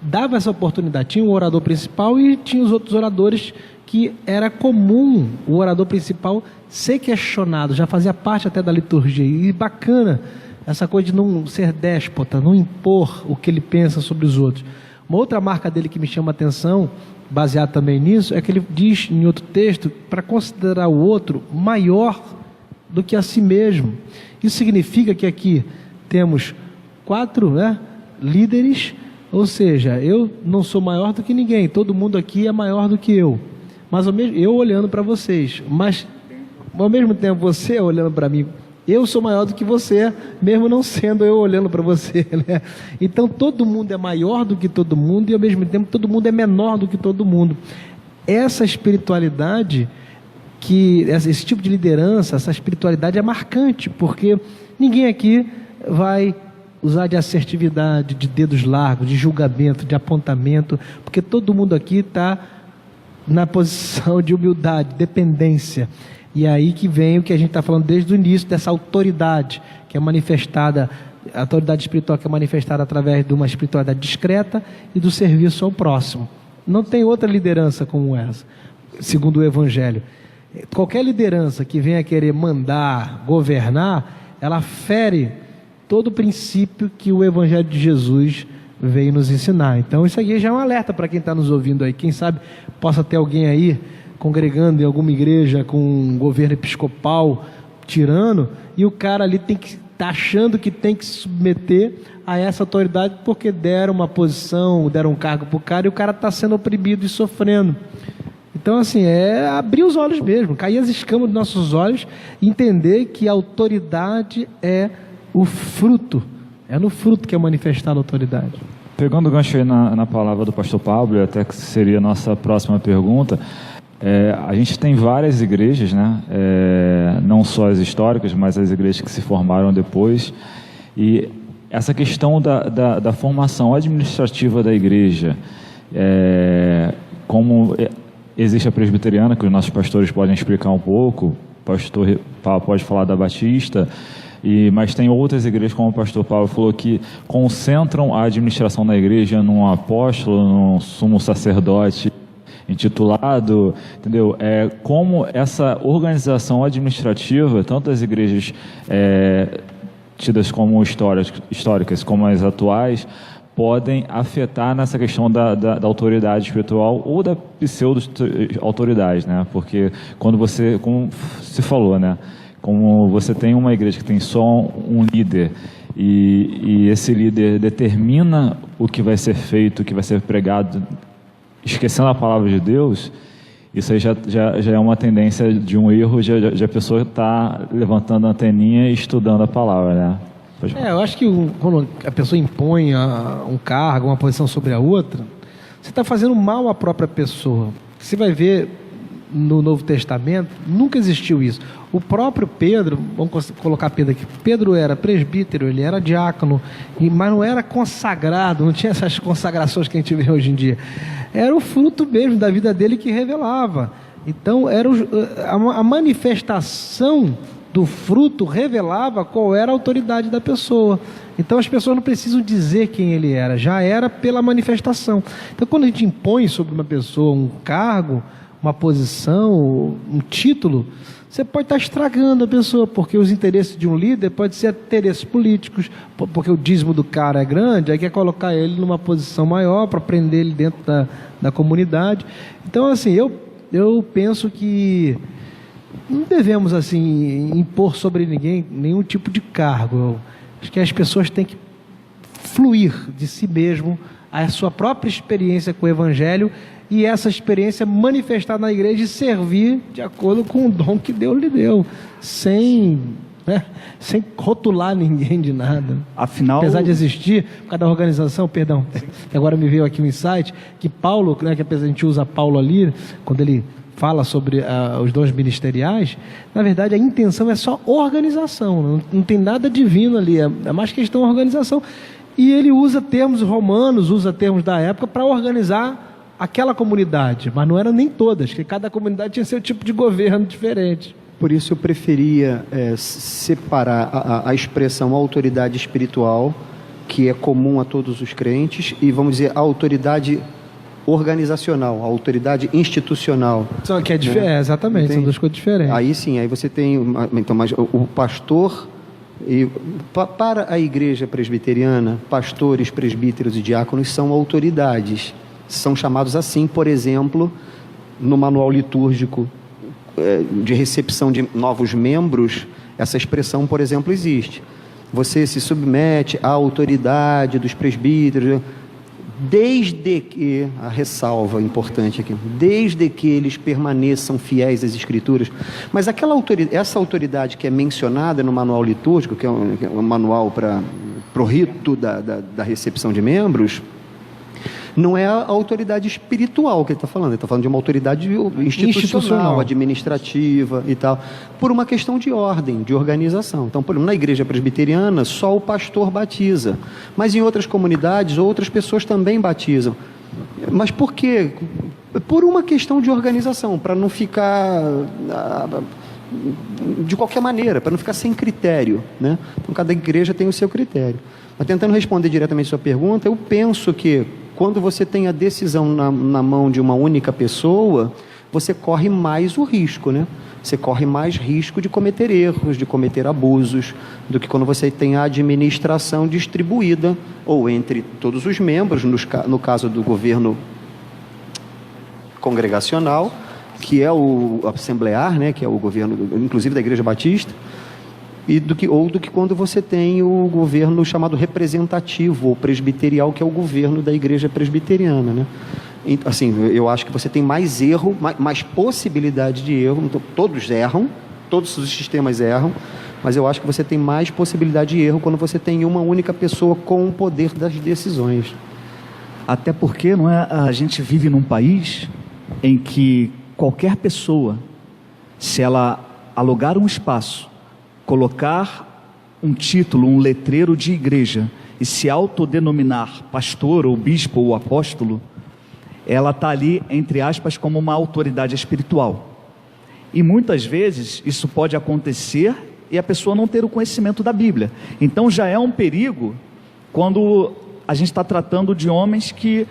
dava essa oportunidade. Tinha o orador principal e tinha os outros oradores, que era comum o orador principal ser questionado, já fazia parte até da liturgia. E bacana essa coisa de não ser déspota, não impor o que ele pensa sobre os outros. Uma outra marca dele que me chama a atenção, baseado também nisso, é que ele diz em outro texto para considerar o outro maior do que a si mesmo. Isso significa que aqui temos 4 líderes, ou seja, eu não sou maior do que ninguém, todo mundo aqui é maior do que eu. Mas eu olhando para vocês, mas ao mesmo tempo você olhando para mim, eu sou maior do que você, mesmo não sendo eu olhando para você, né? Então todo mundo é maior do que todo mundo e ao mesmo tempo todo mundo é menor do que todo mundo. Essa espiritualidade, esse tipo de liderança, essa espiritualidade é marcante, porque ninguém aqui vai usar de assertividade, de dedos largos, de julgamento, de apontamento, porque todo mundo aqui está na posição de humildade, dependência. E é aí que vem o que a gente está falando desde o início, dessa autoridade que é manifestada, a autoridade espiritual que é manifestada através de uma espiritualidade discreta e do serviço ao próximo. Não tem outra liderança como essa, segundo o Evangelho. Qualquer liderança que venha querer mandar, governar, ela fere todo o princípio que o Evangelho de Jesus veio nos ensinar. Então isso aqui já é um alerta para quem está nos ouvindo aí. Quem sabe possa ter alguém aí congregando em alguma igreja com um governo episcopal tirano, e o cara ali está achando que tem que se submeter a essa autoridade porque deram uma posição, deram um cargo para o cara, e o cara está sendo oprimido e sofrendo. Então assim, é abrir os olhos mesmo, cair as escamas dos nossos olhos, entender que a autoridade é o fruto, é no fruto que é manifestada a autoridade. Pegando o gancho aí na palavra do pastor Pablo, até que seria a nossa próxima pergunta, a gente tem várias igrejas, né? Não só as históricas, mas as igrejas que se formaram depois, e essa questão da formação administrativa da igreja, como existe a presbiteriana, que os nossos pastores podem explicar um pouco, o pastor pode falar da Batista, mas tem outras igrejas, como o pastor Paulo falou, que concentram a administração da igreja num apóstolo, num sumo sacerdote intitulado, entendeu? Como essa organização administrativa, tanto as igrejas tidas como históricas como as atuais, podem afetar nessa questão da autoridade espiritual ou da pseudo-autoridade, né? Porque quando você, como se falou, né? Como você tem uma igreja que tem só um líder e esse líder determina o que vai ser feito, o que vai ser pregado, esquecendo a palavra de Deus, isso aí já é uma tendência de um erro, de a pessoa estar levantando a anteninha e estudando a palavra, né? Eu acho que quando a pessoa impõe um cargo, uma posição sobre a outra, você está fazendo mal à própria pessoa. Você vai ver no Novo Testamento, nunca existiu isso. O próprio Pedro, vamos colocar Pedro aqui, Pedro era presbítero, ele era diácono, mas não era consagrado, não tinha essas consagrações que a gente vê hoje em dia. Era o fruto mesmo da vida dele que revelava. Então, era a manifestação do fruto revelava qual era a autoridade da pessoa. Então, as pessoas não precisam dizer quem ele era, já era pela manifestação. Então, quando a gente impõe sobre uma pessoa um cargo, uma posição, um título, você pode estar estragando a pessoa, porque os interesses de um líder podem ser interesses políticos, porque o dízimo do cara é grande, aí quer colocar ele numa posição maior para prender ele dentro da comunidade. Então, assim, eu penso que não devemos, assim, impor sobre ninguém nenhum tipo de cargo. Acho que as pessoas têm que fluir de si mesmo a sua própria experiência com o Evangelho e essa experiência manifestar na igreja e servir de acordo com o dom que Deus lhe deu, sem rotular ninguém de nada. Afinal, apesar de existir, por causa da organização, perdão, que agora me veio aqui um insight, que Paulo, né, que apesar de a gente usa Paulo ali, quando ele fala sobre os dons ministeriais, na verdade a intenção é só organização, não tem nada divino ali, é mais questão de organização. e ele usa termos romanos, usa termos da época para organizar aquela comunidade, mas não eram nem todas, porque cada comunidade tinha seu tipo de governo diferente. Por isso eu preferia separar a expressão autoridade espiritual, que é comum a todos os crentes, e vamos dizer a autoridade organizacional, a autoridade institucional. Só que é diferente, né? exatamente, Entende? são duas coisas diferentes. Aí sim, aí você tem, então, mas o pastor, para a igreja presbiteriana, pastores, presbíteros e diáconos são autoridades, são chamados assim, por exemplo, no manual litúrgico de recepção de novos membros, essa expressão, por exemplo, existe. Você se submete à autoridade dos presbíteros, desde que, a ressalva importante aqui, desde que eles permaneçam fiéis às Escrituras. Mas essa autoridade que é mencionada no manual litúrgico, que é um manual para o rito da recepção de membros, não é a autoridade espiritual que ele está falando. Ele está falando de uma autoridade institucional, administrativa e tal, por uma questão de ordem, de organização. Então, por exemplo, na igreja presbiteriana, só o pastor batiza, mas em outras comunidades, outras pessoas também batizam. Mas por quê? Por uma questão de organização, para não ficar de qualquer maneira, para não ficar sem critério, né? Então, cada igreja tem o seu critério. Mas tentando responder diretamente a sua pergunta, eu penso que quando você tem a decisão na mão de uma única pessoa, você corre mais o risco, né? Você corre mais risco de cometer erros, de cometer abusos, do que quando você tem a administração distribuída, ou entre todos os membros, no caso do governo congregacional, que é o assemblear, né? Que é o governo, inclusive da Igreja Batista, do que quando você tem o governo chamado representativo ou presbiterial, que é o governo da igreja presbiteriana, né? Assim, eu acho que você tem mais erro, mais possibilidade de erro. Então, todos erram, todos os sistemas erram, mas eu acho que você tem mais possibilidade de erro quando você tem uma única pessoa com o poder das decisões. Até porque não é, a gente vive num país em que qualquer pessoa, se ela alugar um espaço, colocar um título, um letreiro de igreja e se autodenominar pastor ou bispo ou apóstolo, ela está ali, entre aspas, como uma autoridade espiritual. E muitas vezes isso pode acontecer e a pessoa não ter o conhecimento da Bíblia. Então já é um perigo quando a gente está tratando de homens que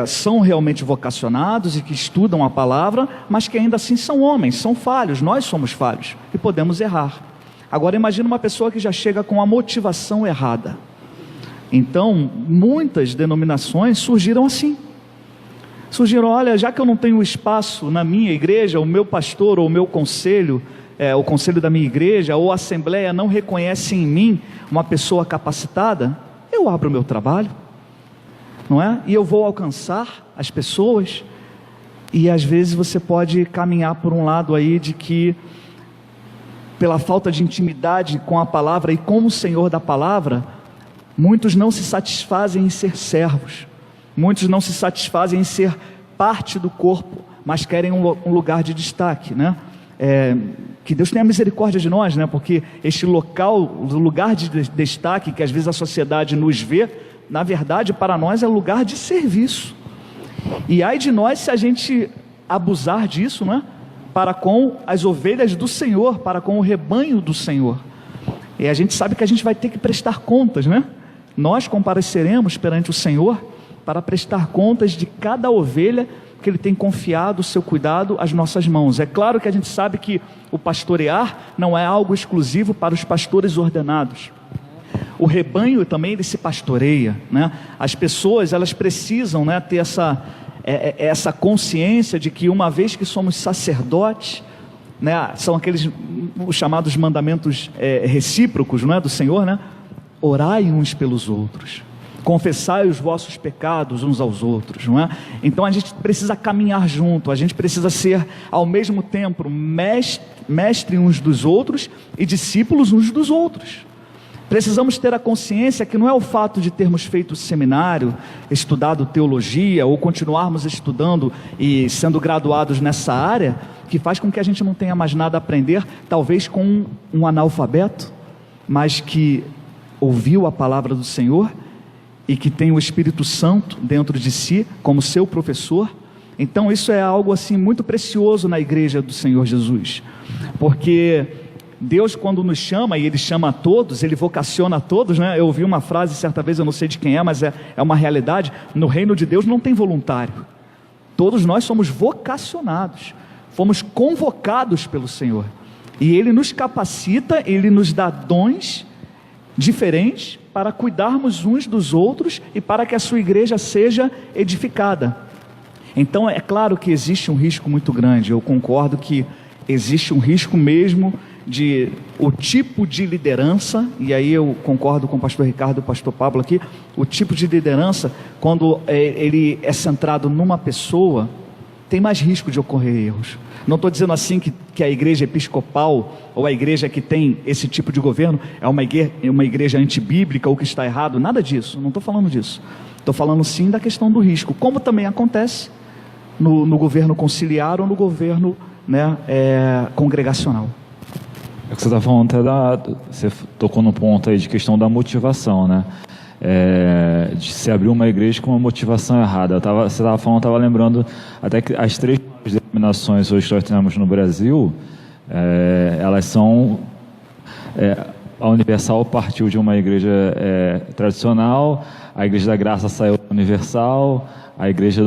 são realmente vocacionados e que estudam a palavra, mas que ainda assim são homens, são falhos, nós somos falhos e podemos errar. Agora imagina uma pessoa que já chega com a motivação errada. Então, muitas denominações surgiram assim. Surgiram, olha, já que eu não tenho espaço na minha igreja, o meu pastor ou o meu conselho, o conselho da minha igreja ou a assembleia não reconhece em mim uma pessoa capacitada, eu abro o meu trabalho, não é? E eu vou alcançar as pessoas. E às vezes você pode caminhar por um lado aí de que, pela falta de intimidade com a palavra e com o Senhor da palavra, muitos não se satisfazem em ser servos, muitos não se satisfazem em ser parte do corpo, mas querem um lugar de destaque, né? Que Deus tenha misericórdia de nós, né? Porque este lugar de destaque que às vezes a sociedade nos vê, na verdade para nós é lugar de serviço. E ai de nós se a gente abusar disso, né? Para com as ovelhas do Senhor, para com o rebanho do Senhor. E a gente sabe que a gente vai ter que prestar contas, né? Nós compareceremos perante o Senhor para prestar contas de cada ovelha que Ele tem confiado o seu cuidado às nossas mãos. É claro que a gente sabe que o pastorear não é algo exclusivo para os pastores ordenados. O rebanho também ele se pastoreia, né? As pessoas elas precisam, né, ter essa consciência de que uma vez que somos sacerdotes, né, são aqueles os chamados mandamentos recíprocos, não é, do Senhor, né? Orai uns pelos outros, confessai os vossos pecados uns aos outros, não é? Então a gente precisa caminhar junto, a gente precisa ser ao mesmo tempo mestre uns dos outros e discípulos uns dos outros. Precisamos ter a consciência que não é o fato de termos feito seminário, estudado teologia ou continuarmos estudando e sendo graduados nessa área que faz com que a gente não tenha mais nada a aprender, talvez com um analfabeto, mas que ouviu a palavra do Senhor e que tem o Espírito Santo dentro de si como seu professor. Então isso é algo assim muito precioso na igreja do Senhor Jesus, porque Deus, quando nos chama, e Ele chama a todos, Ele vocaciona a todos, né? Eu ouvi uma frase certa vez, eu não sei de quem é, mas é uma realidade. No reino de Deus não tem voluntário, todos nós somos vocacionados, fomos convocados pelo Senhor, e Ele nos capacita, Ele nos dá dons diferentes para cuidarmos uns dos outros e para que a sua igreja seja edificada. Então é claro que existe um risco muito grande, eu concordo que existe um risco mesmo de o tipo de liderança, e aí eu concordo com o pastor Ricardo e o pastor Pablo aqui, o tipo de liderança, quando ele é centrado numa pessoa, tem mais risco de ocorrer erros. Não estou dizendo assim que a igreja episcopal, ou a igreja que tem esse tipo de governo, é uma igreja antibíblica ou que está errado, nada disso, não estou falando disso. Estou falando sim da questão do risco, como também acontece no governo conciliar ou no governo, né, congregacional. É que você está falando até você tocou no ponto aí de questão da motivação, né? De se abrir uma igreja com uma motivação errada. Você estava falando, eu estava lembrando até que as 3 denominações hoje que nós temos no Brasil, elas são... a Universal partiu de uma igreja tradicional, a Igreja da Graça saiu da Universal, a Igreja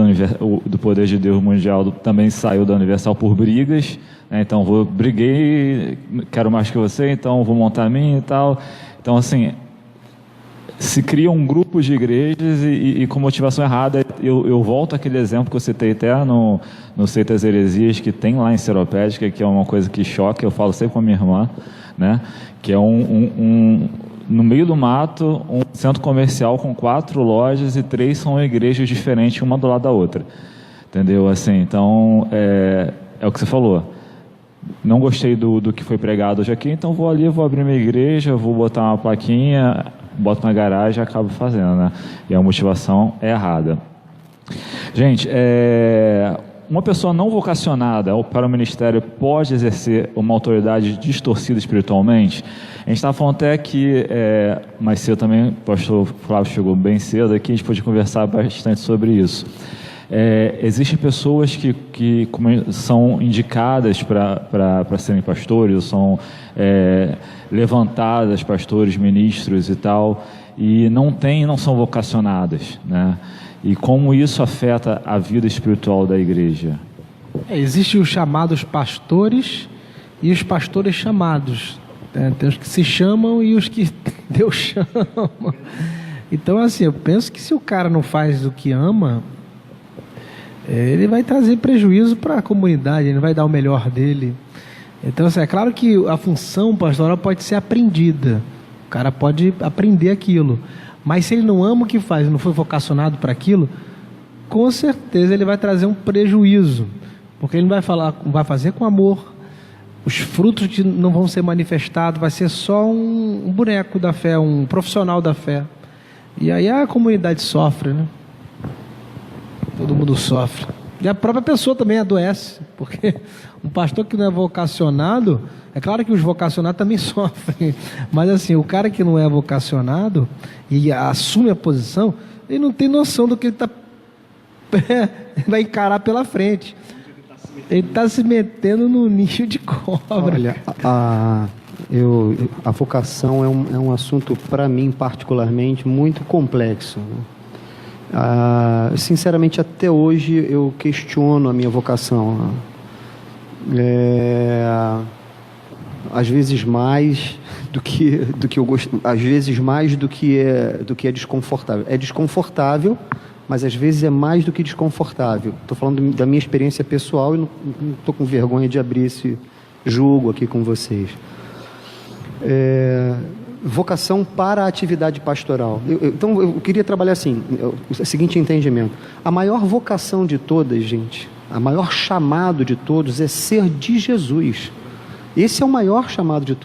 do Poder de Deus Mundial também saiu da Universal por brigas, né? Então briguei, quero mais que você, então vou montar a minha e tal. Então assim, se cria um grupo de igrejas e com motivação errada. Eu volto àquele exemplo que eu citei até no Seitas Heresias, que tem lá em Seropédica, que é uma coisa que choca, eu falo sempre com a minha irmã, né? Que é no meio do mato, um centro comercial com 4 lojas e 3 são igrejas diferentes, uma do lado da outra, entendeu? Assim, então, é o que você falou, não gostei do que foi pregado hoje aqui, então vou ali, vou abrir minha igreja, vou botar uma plaquinha, boto na garagem e acabo fazendo, né? E a motivação é errada. Gente, uma pessoa não vocacionada para o ministério pode exercer uma autoridade distorcida espiritualmente? A gente estava falando até que, mais cedo também, o pastor Flávio chegou bem cedo aqui, a gente pôde conversar bastante sobre isso. Existem pessoas que são indicadas para serem pastores, são levantadas, pastores, ministros e tal, e não são vocacionadas, né? E como isso afeta a vida espiritual da igreja? Existem os chamados pastores e os pastores chamados. Tem os que se chamam e os que Deus chama. Então, assim, eu penso que se o cara não faz o que ama, ele vai trazer prejuízo para a comunidade, ele não vai dar o melhor dele. Então, assim, é claro que a função pastoral pode ser aprendida. O cara pode aprender aquilo. Mas se ele não ama o que faz, não foi vocacionado para aquilo, com certeza ele vai trazer um prejuízo, porque ele não vai fazer com amor, os frutos não vão ser manifestados, vai ser só um boneco da fé, um profissional da fé. E aí a comunidade sofre, né? Todo mundo sofre. E a própria pessoa também adoece, porque um pastor que não é vocacionado, é claro que os vocacionados também sofrem, mas assim, o cara que não é vocacionado e assume a posição, ele não tem noção do que ele vai encarar pela frente. Ele está se metendo no nicho de cobra. Olha, a vocação é um assunto, para mim particularmente, muito complexo, né? Sinceramente, até hoje eu questiono a minha vocação. Às vezes mais do que eu gosto, às vezes mais do que é desconfortável. É desconfortável, mas às vezes é mais do que desconfortável. Estou falando da minha experiência pessoal e não estou com vergonha de abrir esse jogo aqui com vocês. Vocação para a atividade pastoral. Então eu queria trabalhar assim, o seguinte entendimento: a maior vocação de todas, gente, a maior chamado de todos é ser de Jesus. Esse é o maior chamado de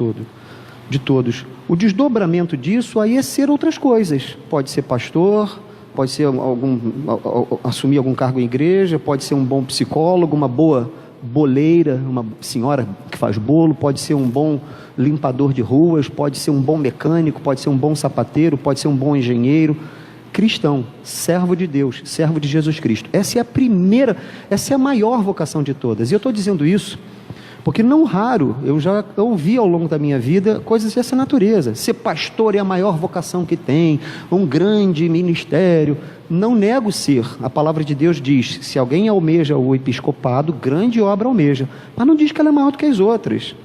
todos. O desdobramento disso aí é ser outras coisas. Pode ser pastor, pode ser assumir algum cargo em igreja, pode ser um bom psicólogo, uma boa boleira, uma senhora que faz bolo, pode ser um bom limpador de ruas, pode ser um bom mecânico, pode ser um bom sapateiro, pode ser um bom engenheiro. Cristão, servo de Deus, servo de Jesus Cristo. Essa é a primeira, essa é a maior vocação de todas. E eu estou dizendo isso porque não raro eu já ouvi ao longo da minha vida coisas dessa natureza. Ser pastor é a maior vocação que tem, um grande ministério. Não nego ser. A palavra de Deus diz: se alguém almeja o episcopado, grande obra almeja. Mas não diz que ela é maior do que as outras.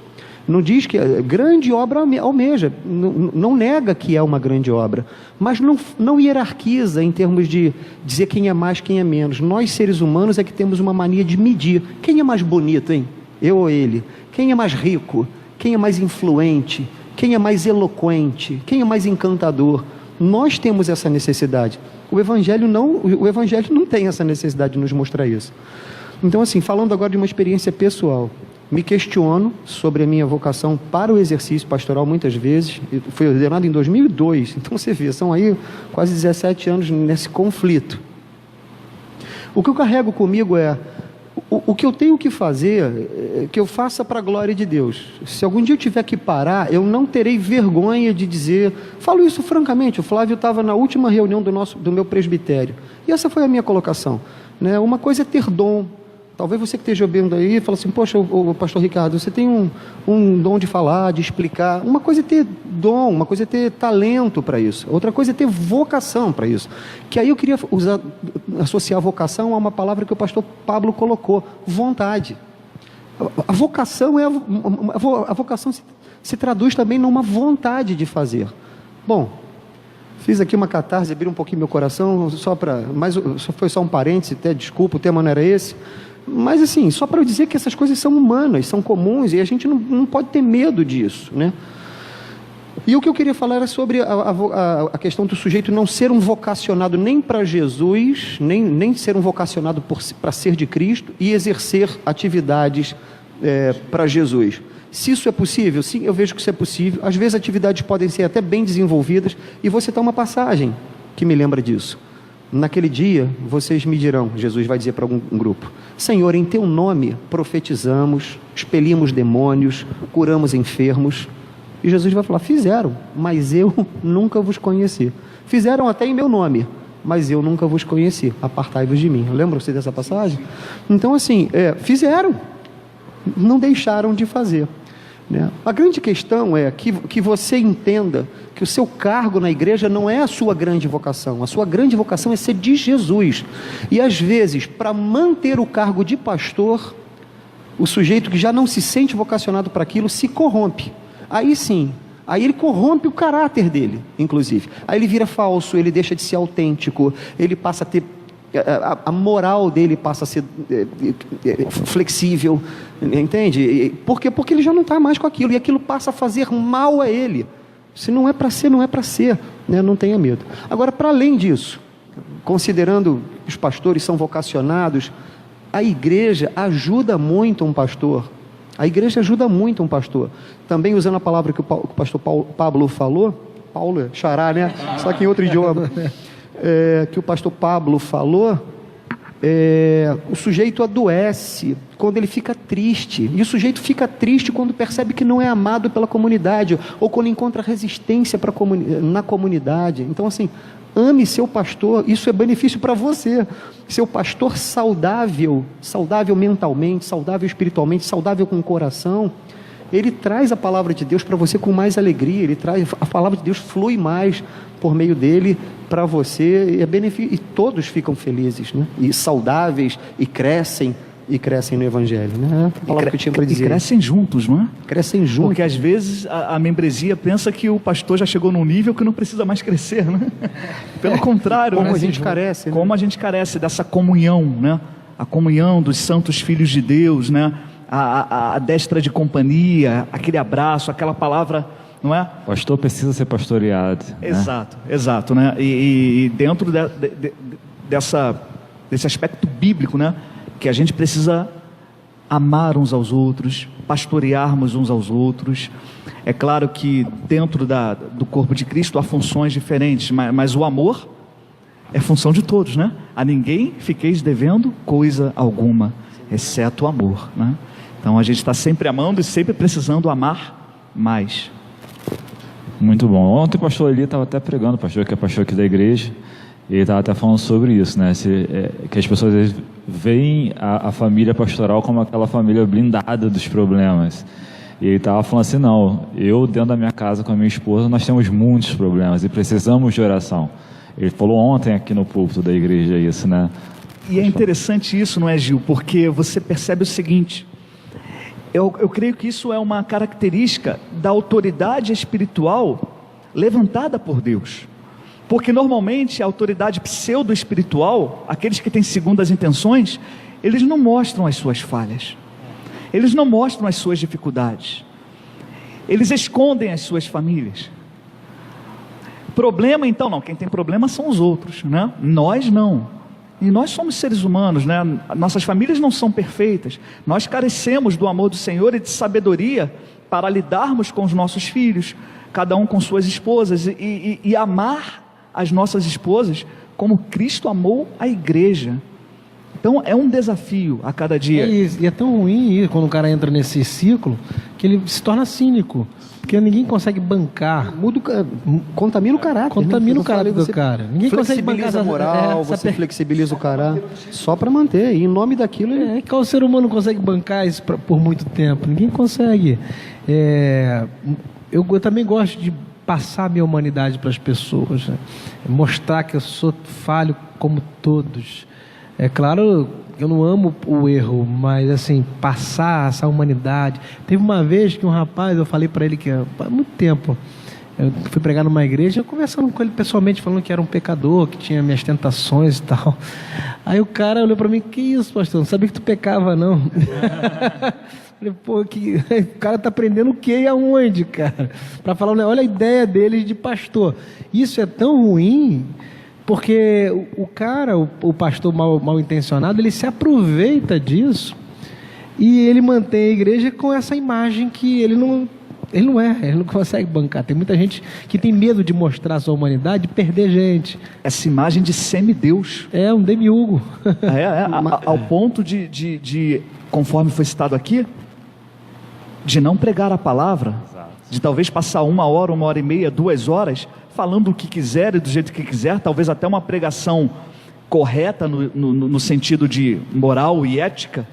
Não diz que grande obra almeja, não nega que é uma grande obra, mas não hierarquiza em termos de dizer quem é mais, quem é menos. Nós, seres humanos, é que temos uma mania de medir. Quem é mais bonito, hein? Eu ou ele? Quem é mais rico? Quem é mais influente? Quem é mais eloquente? Quem é mais encantador? Nós temos essa necessidade. O Evangelho não tem essa necessidade de nos mostrar isso. Então, assim, falando agora de uma experiência pessoal, me questiono sobre a minha vocação para o exercício pastoral muitas vezes. Eu fui ordenado em 2002, então você vê, são aí quase 17 anos nesse conflito. O que eu carrego comigo é o que eu tenho que fazer, que eu faça para a glória de Deus. Se algum dia eu tiver que parar, eu não terei vergonha de dizer, falo isso francamente. O Flávio estava na última reunião do meu presbitério, e essa foi a minha colocação, né? Uma coisa é ter dom. Talvez você que esteja ouvindo aí e fala assim: poxa, o pastor Ricardo, você tem um dom de falar, de explicar. Uma coisa é ter dom, uma coisa é ter talento para isso, outra coisa é ter vocação para isso. Que aí eu queria associar vocação a uma palavra que o pastor Pablo colocou: vontade. A vocação a vocação se traduz também numa vontade de fazer. Bom, fiz aqui uma catarse, abri um pouquinho meu coração, mas foi só um parêntese, até desculpa, o tema não era esse. Mas assim, só para eu dizer que essas coisas são humanas, são comuns, e a gente não pode ter medo disso, né? E o que eu queria falar era sobre a questão do sujeito não ser um vocacionado nem para Jesus, nem ser um vocacionado para ser de Cristo e exercer atividades para Jesus. Se isso é possível, sim, eu vejo que isso é possível. Às vezes atividades podem ser até bem desenvolvidas, e vou citar uma passagem que me lembra disso. Naquele dia, vocês me dirão, Jesus vai dizer para algum grupo: Senhor, em teu nome profetizamos, expelimos demônios, curamos enfermos. E Jesus vai falar: fizeram, mas eu nunca vos conheci. Fizeram até em meu nome, mas eu nunca vos conheci. Apartai-vos de mim. Lembram-se dessa passagem? Então assim, fizeram, não deixaram de fazer, né? A grande questão é que você entenda que o seu cargo na igreja não é a sua grande vocação. A sua grande vocação é ser de Jesus. E às vezes, para manter o cargo de pastor, o sujeito que já não se sente vocacionado para aquilo se corrompe. Aí sim, aí ele corrompe o caráter dele, inclusive. Aí ele vira falso, ele deixa de ser autêntico, ele passa a ter... A moral dele passa a ser flexível, entende? Por quê? Porque ele já não está mais com aquilo, e aquilo passa a fazer mal a ele. Se não é para ser, não é para ser, né? Não tenha medo. Agora, para além disso, considerando que os pastores são vocacionados, a igreja ajuda muito um pastor. A igreja ajuda muito um pastor. Também usando a palavra que o pastor Pablo falou, Paulo é xará, né? Só que em outro idioma. Que o pastor Pablo falou, o sujeito adoece quando ele fica triste, e o sujeito fica triste quando percebe que não é amado pela comunidade, ou quando encontra resistência na comunidade. Então assim, ame seu pastor, isso é benefício para você. Seu pastor saudável mentalmente, saudável espiritualmente, saudável com o coração, ele traz a palavra de Deus para você com mais alegria, a palavra de Deus flui mais por meio dele para você, e todos ficam felizes, né? E saudáveis, e crescem no Evangelho, né? A palavra que eu tinha para dizer. E crescem juntos, não é? Crescem juntos. Porque às vezes a membresia pensa que o pastor já chegou num nível que não precisa mais crescer, né? Pelo contrário, como né? a gente carece, né? Como a gente carece dessa comunhão, né? A comunhão dos santos filhos de Deus, né? A destra de companhia, aquele abraço, aquela palavra, não é? O pastor precisa ser pastoreado. Exato, né? E dentro desse aspecto bíblico, né? Que a gente precisa amar uns aos outros, pastorearmos uns aos outros. É claro que dentro do corpo de Cristo há funções diferentes, mas o amor é função de todos, né? A ninguém fiqueis devendo coisa alguma. exceto o amor, né? Então a gente está sempre amando e sempre precisando amar mais. Muito bom. Ontem o pastor Eli estava até pregando, o pastor que é pastor aqui da igreja, e ele estava até falando sobre isso, né? Que as pessoas às vezes veem a família pastoral como aquela família blindada dos problemas. E ele estava falando assim, não, eu dentro da minha casa com a minha esposa, nós temos muitos problemas e precisamos de oração. Ele falou ontem aqui no púlpito da igreja isso, né? E é interessante isso, não é, Gil? Porque você percebe o seguinte, eu creio que isso é uma característica da autoridade espiritual levantada por Deus. Porque normalmente a autoridade pseudo-espiritual, aqueles que têm segundas intenções, eles não mostram as suas falhas, eles não mostram as suas dificuldades, eles escondem as suas famílias. Problema então não, quem tem problema são os outros, né? Nós não. E nós somos seres humanos, né? Nossas famílias não são perfeitas, nós carecemos do amor do Senhor e de sabedoria para lidarmos com os nossos filhos, cada um com suas esposas, e amar as nossas esposas como Cristo amou a igreja. Então é um desafio a cada dia. E é tão ruim quando o cara entra nesse ciclo que ele se torna cínico, porque ninguém consegue bancar. Contamina o caráter. Contamina o caráter do cara. Ninguém consegue bancar essa moral, você flexibiliza o caráter só para manter. E em nome daquilo... Qual ser humano consegue bancar isso por muito tempo? Ninguém consegue. Eu também gosto de passar a minha humanidade para as pessoas, né? Mostrar que eu sou falho como todos. É claro, eu não amo o erro, mas assim, passar essa humanidade. Teve uma vez que um rapaz, eu falei para ele que há muito tempo, eu fui pregar numa igreja, conversando com ele pessoalmente, falando que era um pecador, que tinha minhas tentações e tal. Aí o cara olhou para mim, que isso, pastor, não sabia que tu pecava não. Falei, pô, o cara tá aprendendo o que e aonde, cara? Para falar, olha a ideia deles de pastor. Isso é tão ruim, porque o cara, o pastor mal intencionado, ele se aproveita disso e ele mantém a igreja com essa imagem que ele não consegue bancar. Tem muita gente que tem medo de mostrar a sua humanidade, de perder gente. Essa imagem de semideus. É um demiurgo. Ao ponto de, conforme foi citado aqui, de não pregar a palavra, de talvez passar 1 hora, 1h30, 2 horas, falando o que quiser e do jeito que quiser, talvez até uma pregação correta no sentido de moral e ética,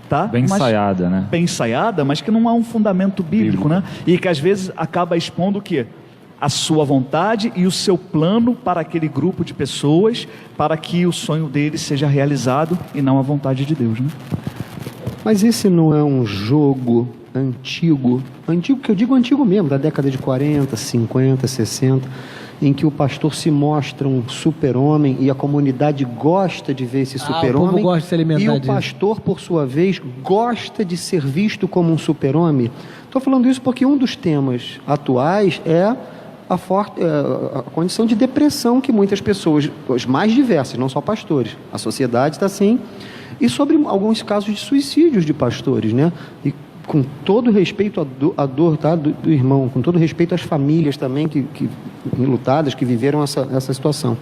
tá? Bem ensaiada, né? Bem ensaiada, mas que não há um fundamento bíblico, né? E que às vezes acaba expondo o quê? A sua vontade e o seu plano para aquele grupo de pessoas, para que o sonho deles seja realizado e não a vontade de Deus, né? Mas esse não é um jogo antigo que eu digo antigo mesmo, da década de 40, 50, 60, em que o pastor se mostra um super-homem e a comunidade gosta de ver esse super-homem, e o pastor, por sua vez, gosta de ser visto como um super-homem. Estou falando isso porque um dos temas atuais é a condição de depressão que muitas pessoas, as mais diversas, não só pastores, a sociedade está assim, e sobre alguns casos de suicídios de pastores, né? E com todo respeito à dor, tá, do irmão, com todo respeito às famílias também que enlutadas, que viveram essa situação.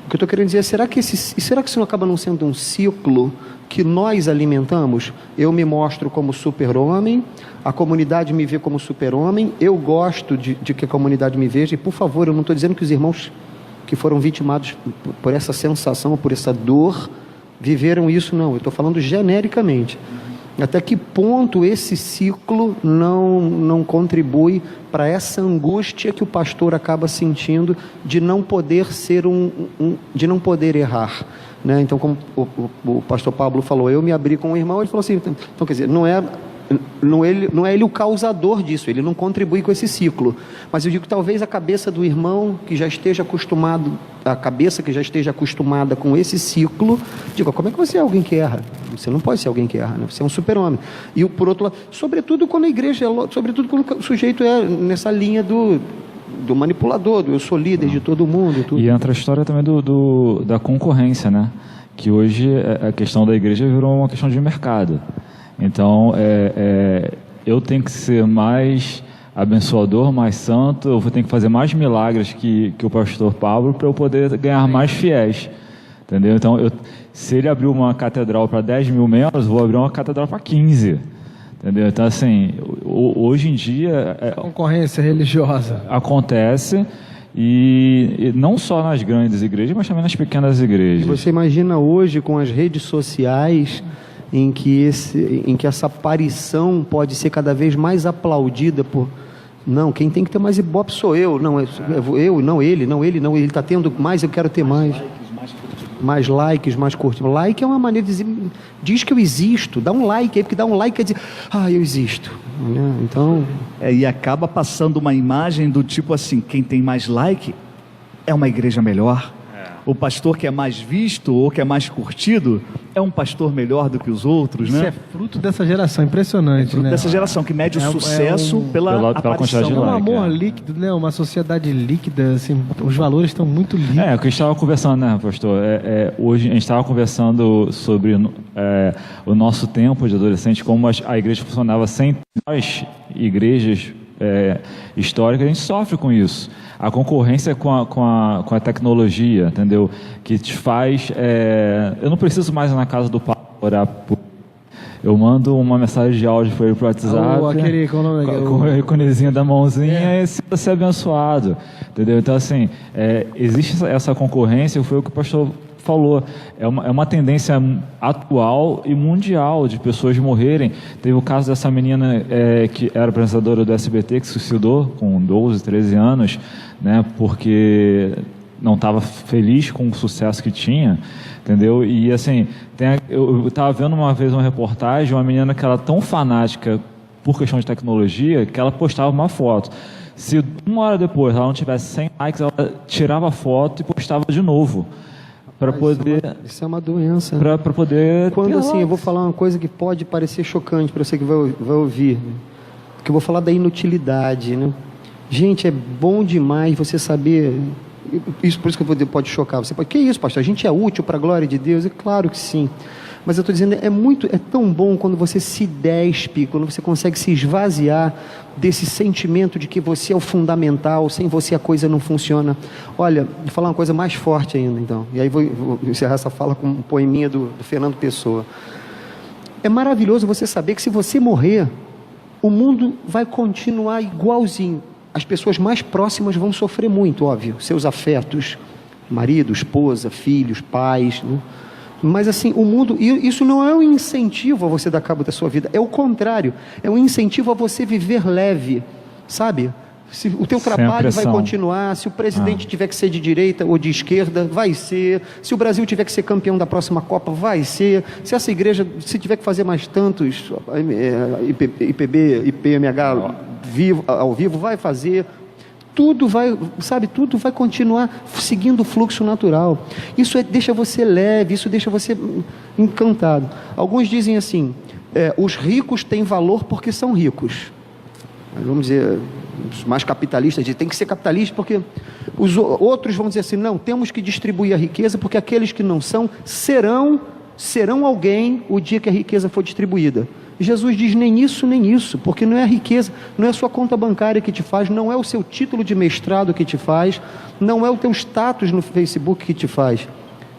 O que eu estou querendo dizer é, será que isso não acaba não sendo um ciclo que nós alimentamos? Eu me mostro como super-homem, a comunidade me vê como super-homem, eu gosto de que a comunidade me veja, e por favor, eu não estou dizendo que os irmãos que foram vitimados por essa sensação, por essa dor, viveram isso, não, eu estou falando genericamente. Até que ponto esse ciclo não contribui para essa angústia que o pastor acaba sentindo de não poder ser de não poder errar, né? Então, como o pastor Pablo falou, eu me abri com um irmão, ele falou assim, então quer dizer, não é ele o causador disso, ele não contribui com esse ciclo, mas eu digo que talvez a cabeça do irmão que já esteja acostumada com esse ciclo, diga, como é que você é alguém que erra? Você não pode ser alguém que erra, né? Você é um super-homem. E por outro lado, sobretudo quando a igreja, sobretudo quando o sujeito é nessa linha do manipulador, eu sou líder de todo mundo. Tudo. E entra a história também da concorrência, né? Que hoje a questão da igreja virou uma questão de mercado. Então, eu tenho que ser mais abençoador, mais santo, eu tenho que fazer mais milagres que o pastor Pablo para eu poder ganhar mais fiéis. entendeu? Então, se ele abriu uma catedral para 10 mil membros, eu vou abrir uma catedral para 15, entendeu? Então, assim, hoje em dia... Concorrência religiosa. Acontece, e não só nas grandes igrejas, mas também nas pequenas igrejas. Você imagina hoje com as redes sociais em que essa aparição pode ser cada vez mais aplaudida por... Não, quem tem que ter mais ibope sou eu. Não, eu, não ele, não ele, não ele está tendo mais, eu quero ter mais. Mais likes, mais curtidas. Like é uma maneira de dizer, diz que eu existo, dá um like aí, porque dá um like é dizer, eu existo. Então... E acaba passando uma imagem do tipo assim, quem tem mais like é uma igreja melhor. O pastor que é mais visto ou que é mais curtido é um pastor melhor do que os outros, Isso né? é fruto dessa geração, impressionante, né? Dessa geração que mede o sucesso pela quantidade aparição. de É um like, amor líquido, né? Uma sociedade líquida, assim, os valores estão muito líquidos. O que a gente estava conversando, né, pastor? Hoje a gente estava conversando sobre o nosso tempo de adolescente, como a igreja funcionava sem nós, igrejas históricas, a gente sofre com isso. A concorrência com a tecnologia, entendeu? Que te faz... eu não preciso mais ir na casa do pai orar por... Eu mando uma mensagem de áudio para ele pro WhatsApp, com o íconezinho da mãozinha, e você é abençoado, entendeu? Então, assim, existe essa concorrência, foi o que o pastor falou, é uma tendência atual e mundial de pessoas morrerem. Teve o caso dessa menina que era apresentadora do SBT, que se suicidou com 12, 13 anos, né, porque não estava feliz com o sucesso que tinha, entendeu? E assim, eu estava vendo uma vez uma reportagem, uma menina que era tão fanática por questão de tecnologia, que ela postava uma foto. Se uma hora depois ela não tivesse 100 likes, ela tirava a foto e postava de novo. Para poder... Isso é uma doença. Para poder... Quando assim, eu vou falar uma coisa que pode parecer chocante para você que vai ouvir, que eu vou falar da inutilidade, né? Gente, é bom demais você saber... Por isso que pode chocar. Você pode, que isso, pastor? A gente é útil para a glória de Deus? É claro que sim. Mas eu estou dizendo, é tão bom quando você se despe, quando você consegue se esvaziar desse sentimento de que você é o fundamental, sem você a coisa não funciona. Olha, vou falar uma coisa mais forte ainda, então. E aí vou encerrar essa fala com um poeminha do Fernando Pessoa. É maravilhoso você saber que se você morrer, o mundo vai continuar igualzinho. As pessoas mais próximas vão sofrer muito, óbvio. Seus afetos, marido, esposa, filhos, pais, né? Mas assim, o mundo, isso não é um incentivo a você dar cabo da sua vida, é o contrário, é um incentivo a você viver leve, sabe? Se o teu trabalho vai continuar, se o presidente tiver que ser de direita ou de esquerda, vai ser. Se o Brasil tiver que ser campeão da próxima Copa, vai ser. Se essa igreja, se tiver que fazer mais tantos IPB, IPMH ao vivo, vai fazer. Tudo vai, sabe, tudo vai continuar seguindo o fluxo natural. Isso deixa você leve, isso deixa você encantado. Alguns dizem assim, os ricos têm valor porque são ricos. Vamos dizer, os mais capitalistas dizem, tem que ser capitalista porque os outros vão dizer assim, não, temos que distribuir a riqueza porque aqueles que não são, serão alguém o dia que a riqueza for distribuída. Jesus diz nem isso, porque não é a riqueza, não é a sua conta bancária que te faz, não é o seu título de mestrado que te faz, não é o teu status no Facebook que te faz.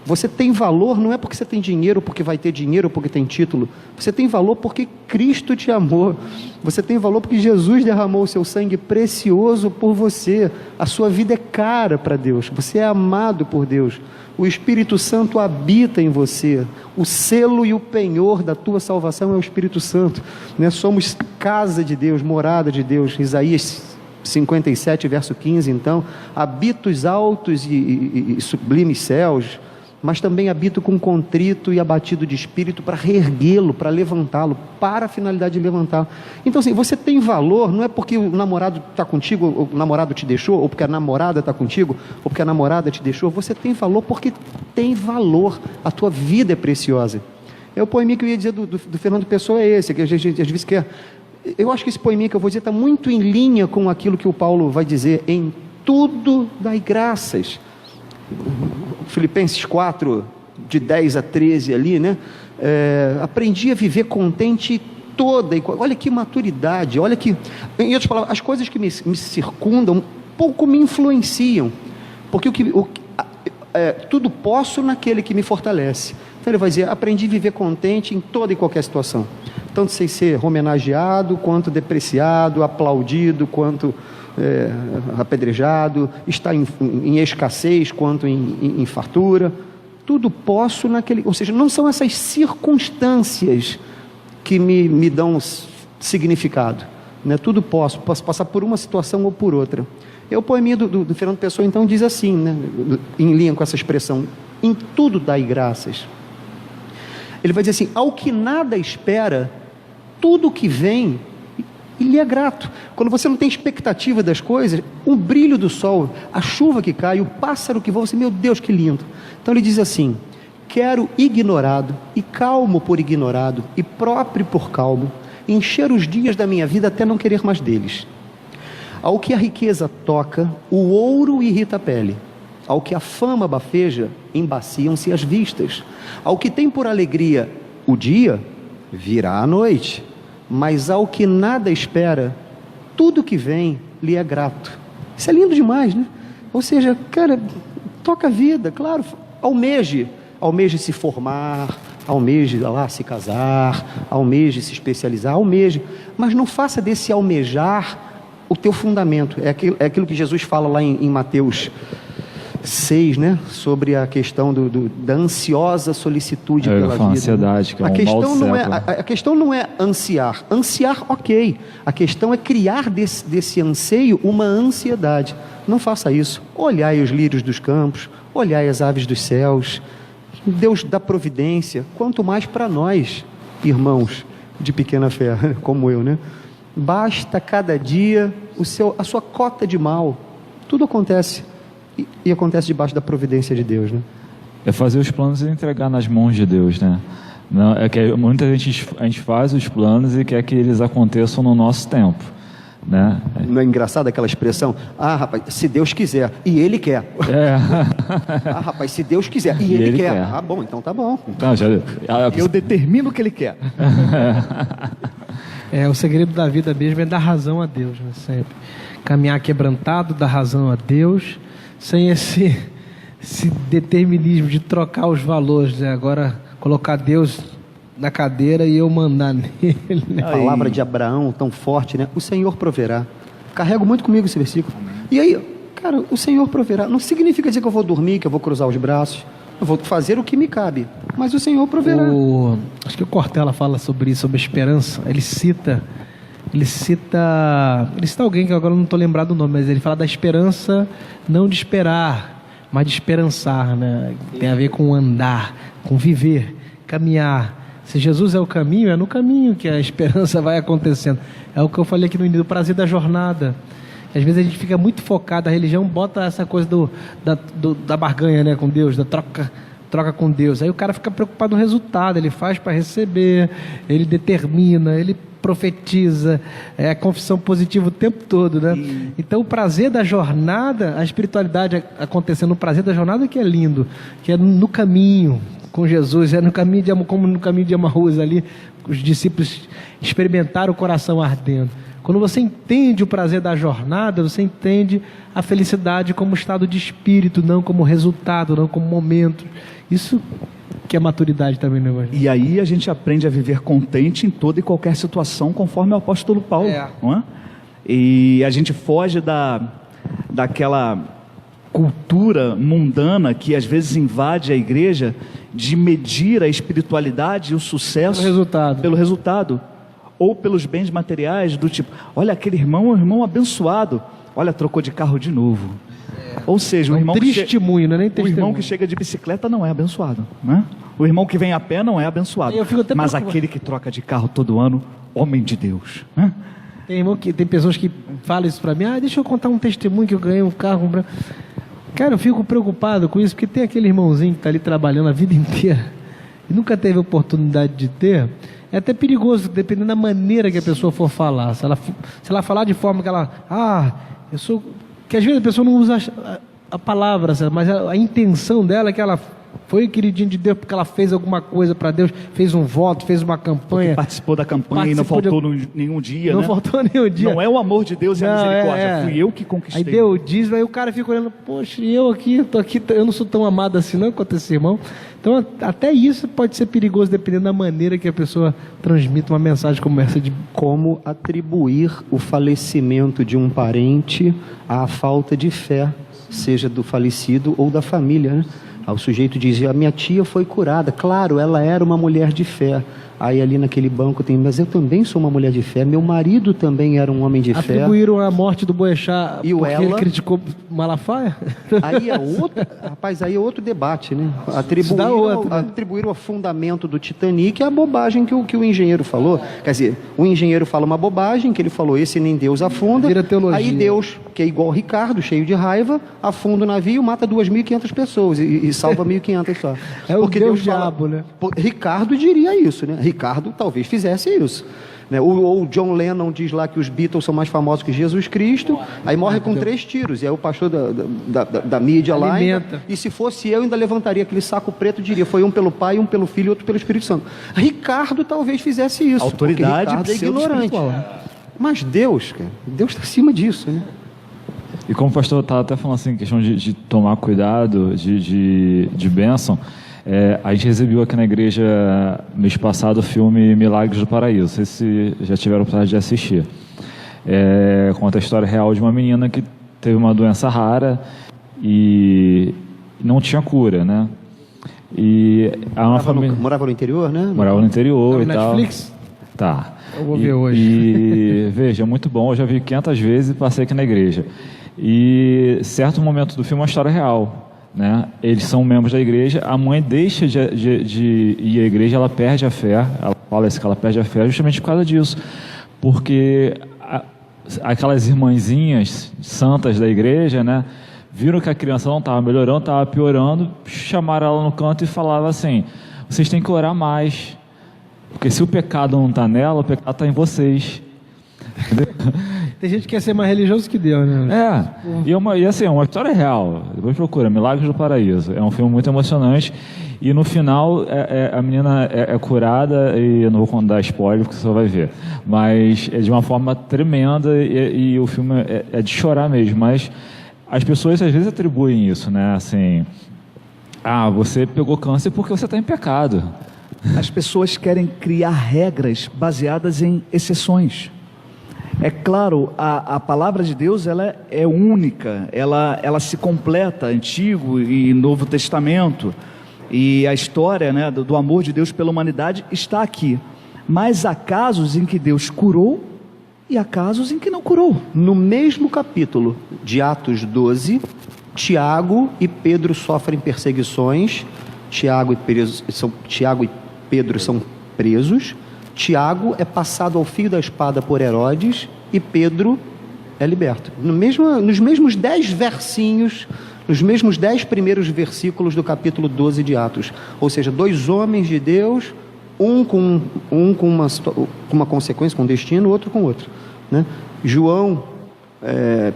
Você tem valor não é porque você tem dinheiro, porque vai ter dinheiro, porque tem título. Você tem valor porque Cristo te amou. Você tem valor porque Jesus derramou o seu sangue precioso por você. A sua vida é cara para Deus. Você é amado por Deus. O Espírito Santo habita em você. O selo e o penhor da tua salvação é o Espírito Santo. Nós somos casa de Deus, morada de Deus. Isaías 57, verso 15, então. Habito os altos e sublimes céus, mas também habito com contrito e abatido de espírito para reerguê-lo, para levantá-lo, para a finalidade de levantá-lo. Então assim, você tem valor, não é porque o namorado está contigo, ou o namorado te deixou, ou porque a namorada está contigo, ou porque a namorada te deixou, você tem valor porque tem valor, a tua vida é preciosa. O poeminha que eu ia dizer do Fernando Pessoa é esse, que a gente às vezes quer... Eu acho que esse poeminha que eu vou dizer está muito em linha com aquilo que o Paulo vai dizer, em tudo dai graças. Filipenses 4, de 10 a 13 ali, né? Aprendi a viver contente toda, olha que maturidade, olha que, em outras palavras, as coisas que me circundam pouco me influenciam, porque tudo posso naquele que me fortalece. Então ele vai dizer, aprendi a viver contente em toda e qualquer situação. Tanto sem ser homenageado, quanto depreciado, aplaudido, quanto apedrejado, está em escassez, quanto em fartura. Tudo posso naquele... Ou seja, não são essas circunstâncias que me dão significado. Né? Tudo posso passar por uma situação ou por outra. O poeminha do Fernando Pessoa, então, diz assim, né? Em linha com essa expressão, em tudo dai graças. Ele vai dizer assim, ao que nada espera, tudo que vem, ele é grato. Quando você não tem expectativa das coisas, o brilho do sol, a chuva que cai, o pássaro que voa, você, meu Deus, que lindo. Então ele diz assim, quero ignorado, e calmo por ignorado, e próprio por calmo, encher os dias da minha vida até não querer mais deles. Ao que a riqueza toca, o ouro irrita a pele. Ao que a fama bafeja, embaciam-se as vistas. Ao que tem por alegria o dia, virá a noite. Mas ao que nada espera, tudo que vem lhe é grato. Isso é lindo demais, né? Ou seja, cara, toca a vida, claro, almeje se formar, almeje lá se casar, almeje se especializar, almeje, mas não faça desse almejar o teu fundamento. É aquilo que Jesus fala lá em Mateus 6, né? Sobre a questão da ansiosa solicitude pela vida. Ansiedade, que é um mal século. A questão não é ansiar, ok. A questão é criar desse anseio uma ansiedade. Não faça isso. Olhai os lírios dos campos, olhai as aves dos céus. Deus dá providência, quanto mais para nós, irmãos de pequena fé, como eu, né? Basta cada dia a sua cota de mal. Tudo acontece. E acontece debaixo da providência de Deus, né? É fazer os planos e entregar nas mãos de Deus, né? Não, é que muita gente a gente faz os planos e quer que eles aconteçam no nosso tempo, né? Não é engraçado aquela expressão? Ah, rapaz, se Deus quiser, e Ele quer. Ah, rapaz, se Deus quiser, e Ele quer. Ah, bom, então tá bom. Não, eu determino o que Ele quer. O segredo da vida mesmo é dar razão a Deus, né? Sempre. Caminhar quebrantado, dar razão a Deus, sem esse determinismo de trocar os valores, né? Agora colocar Deus na cadeira e eu mandar nele, né? A palavra de Abraão tão forte, né? O Senhor proverá. Carrego muito comigo esse versículo. E aí, cara, o Senhor proverá. Não significa dizer que eu vou dormir, que eu vou cruzar os braços. Eu vou fazer o que me cabe, mas o Senhor proverá. Acho que o Cortella fala sobre isso, sobre esperança. Ele cita alguém que agora eu não estou lembrado do nome, mas ele fala da esperança, não de esperar, mas de esperançar, né? Tem a ver com andar, com viver, caminhar. Se Jesus é o caminho, é no caminho que a esperança vai acontecendo. É o que eu falei aqui no início, o prazer da jornada. Às vezes a gente fica muito focado, a religião bota essa coisa da barganha, né, com Deus, da troca com Deus. Aí o cara fica preocupado no resultado, ele faz para receber, ele determina, ele profetiza, é a confissão positiva o tempo todo, né? Então o prazer da jornada, a espiritualidade acontecendo no prazer da jornada que é lindo, que é no caminho com Jesus, é no caminho como no caminho de Emaús ali, os discípulos experimentaram o coração ardendo. Quando você entende o prazer da jornada, você entende a felicidade como estado de espírito, não como resultado, não como momento. Isso que é maturidade também, né, E aí a gente aprende a viver contente em toda e qualquer situação, conforme o apóstolo Paulo. Não é? E a gente foge daquela cultura mundana que às vezes invade a igreja de medir a espiritualidade e o sucesso pelo resultado. Ou pelos bens materiais, do tipo, olha, aquele irmão é um irmão abençoado, olha, trocou de carro de novo. Ou seja, o irmão que chega de bicicleta não é abençoado, né? O irmão que vem a pé não é abençoado, mas aquele que troca de carro todo ano, homem de Deus, né? Tem pessoas que falam isso para mim, deixa eu contar um testemunho que eu ganhei um carro. Cara, eu fico preocupado com isso, porque tem aquele irmãozinho que está ali trabalhando a vida inteira e nunca teve oportunidade de ter. É até perigoso, dependendo da maneira que a pessoa for falar. Se ela falar de forma que ela... que às vezes a pessoa não usa a palavra, mas a intenção dela é que ela foi queridinho de Deus porque ela fez alguma coisa para Deus, fez um voto, fez uma campanha. Participou da campanha e não faltou nenhum dia, não né? faltou nenhum dia. Não é o amor de Deus e a misericórdia, fui eu que conquistei. Aí deu o dízimo, aí o cara fica olhando, poxa, eu aqui, eu não sou tão amado assim não quanto esse irmão. Então até isso pode ser perigoso dependendo da maneira que a pessoa transmite uma mensagem como essa de... Como atribuir o falecimento de um parente à falta de fé, seja do falecido ou da família, né? O sujeito dizia, a minha tia foi curada. Claro, ela era uma mulher de fé. Aí ali naquele banco tem, mas eu também sou uma mulher de fé. Meu marido também era um homem de fé. Atribuíram a morte do Boechat e porque ela... ele criticou Malafaia? Aí é outro, rapaz, aí é outro debate, né? Atribuíram o fundamento do Titanic à bobagem que o engenheiro falou. Quer dizer, o engenheiro fala uma bobagem, que ele falou, esse nem Deus afunda. Vira teologia. Aí Deus, que é igual o Ricardo, cheio de raiva, afunda o navio, mata 2.500 pessoas e salva 1.500 só. É o Deus diabo, né? Ricardo diria isso, né? Ricardo talvez fizesse isso. Né? Ou John Lennon diz lá que os Beatles são mais famosos que Jesus Cristo, aí morre com 3 tiros, e aí o pastor da mídia lá, e se fosse eu, ainda levantaria aquele saco preto e diria, foi um pelo Pai, um pelo Filho e outro pelo Espírito Santo. Ricardo talvez fizesse isso, autoridade, porque Ricardo é ignorante. Mas Deus, cara, Deus está acima disso, né? E como o pastor estava até falando assim, questão de tomar cuidado, de bênção, a gente recebeu aqui na igreja, mês passado, o filme Milagres do Paraíso. Não sei se já tiveram a oportunidade de assistir. Conta a história real de uma menina que teve uma doença rara e não tinha cura, né? E morava no interior, né? Morava no interior e tal. Netflix? Tá. Eu vou ver hoje. E veja, é muito bom. Eu já vi 500 vezes e passei aqui na igreja. E certo momento do filme é uma história real, né? Eles são membros da igreja. A mãe deixa de ir à igreja, ela perde a fé. Ela fala isso, que ela perde a fé justamente por causa disso, porque aquelas irmãzinhas santas da igreja, né, viram que a criança não estava melhorando, estava piorando, chamaram ela no canto e falavam assim: vocês têm que orar mais, porque se o pecado não está nela, o pecado está em vocês. Tem gente que quer ser mais religioso que Deus, né? E assim, é uma história real. Depois procura, Milagres do Paraíso. É um filme muito emocionante. E no final, a menina é curada, e eu não vou dar spoiler, porque você só vai ver. Mas é de uma forma tremenda, e o filme é de chorar mesmo. Mas as pessoas às vezes atribuem isso, né? Assim, você pegou câncer porque você está em pecado. As pessoas querem criar regras baseadas em exceções. É claro, a palavra de Deus, ela é única, ela se completa, Antigo e Novo Testamento, e a história, né, do amor de Deus pela humanidade está aqui. Mas há casos em que Deus curou e há casos em que não curou. No mesmo capítulo de Atos 12, Tiago e Pedro sofrem perseguições. Tiago e Pedro são presos. Tiago é passado ao fio da espada por Herodes e Pedro é liberto. Nos mesmos 10 versinhos, nos mesmos 10 primeiros versículos do capítulo 12 de Atos. Ou seja, 2 homens de Deus, um com uma consequência, com um destino, outro com outro. Né?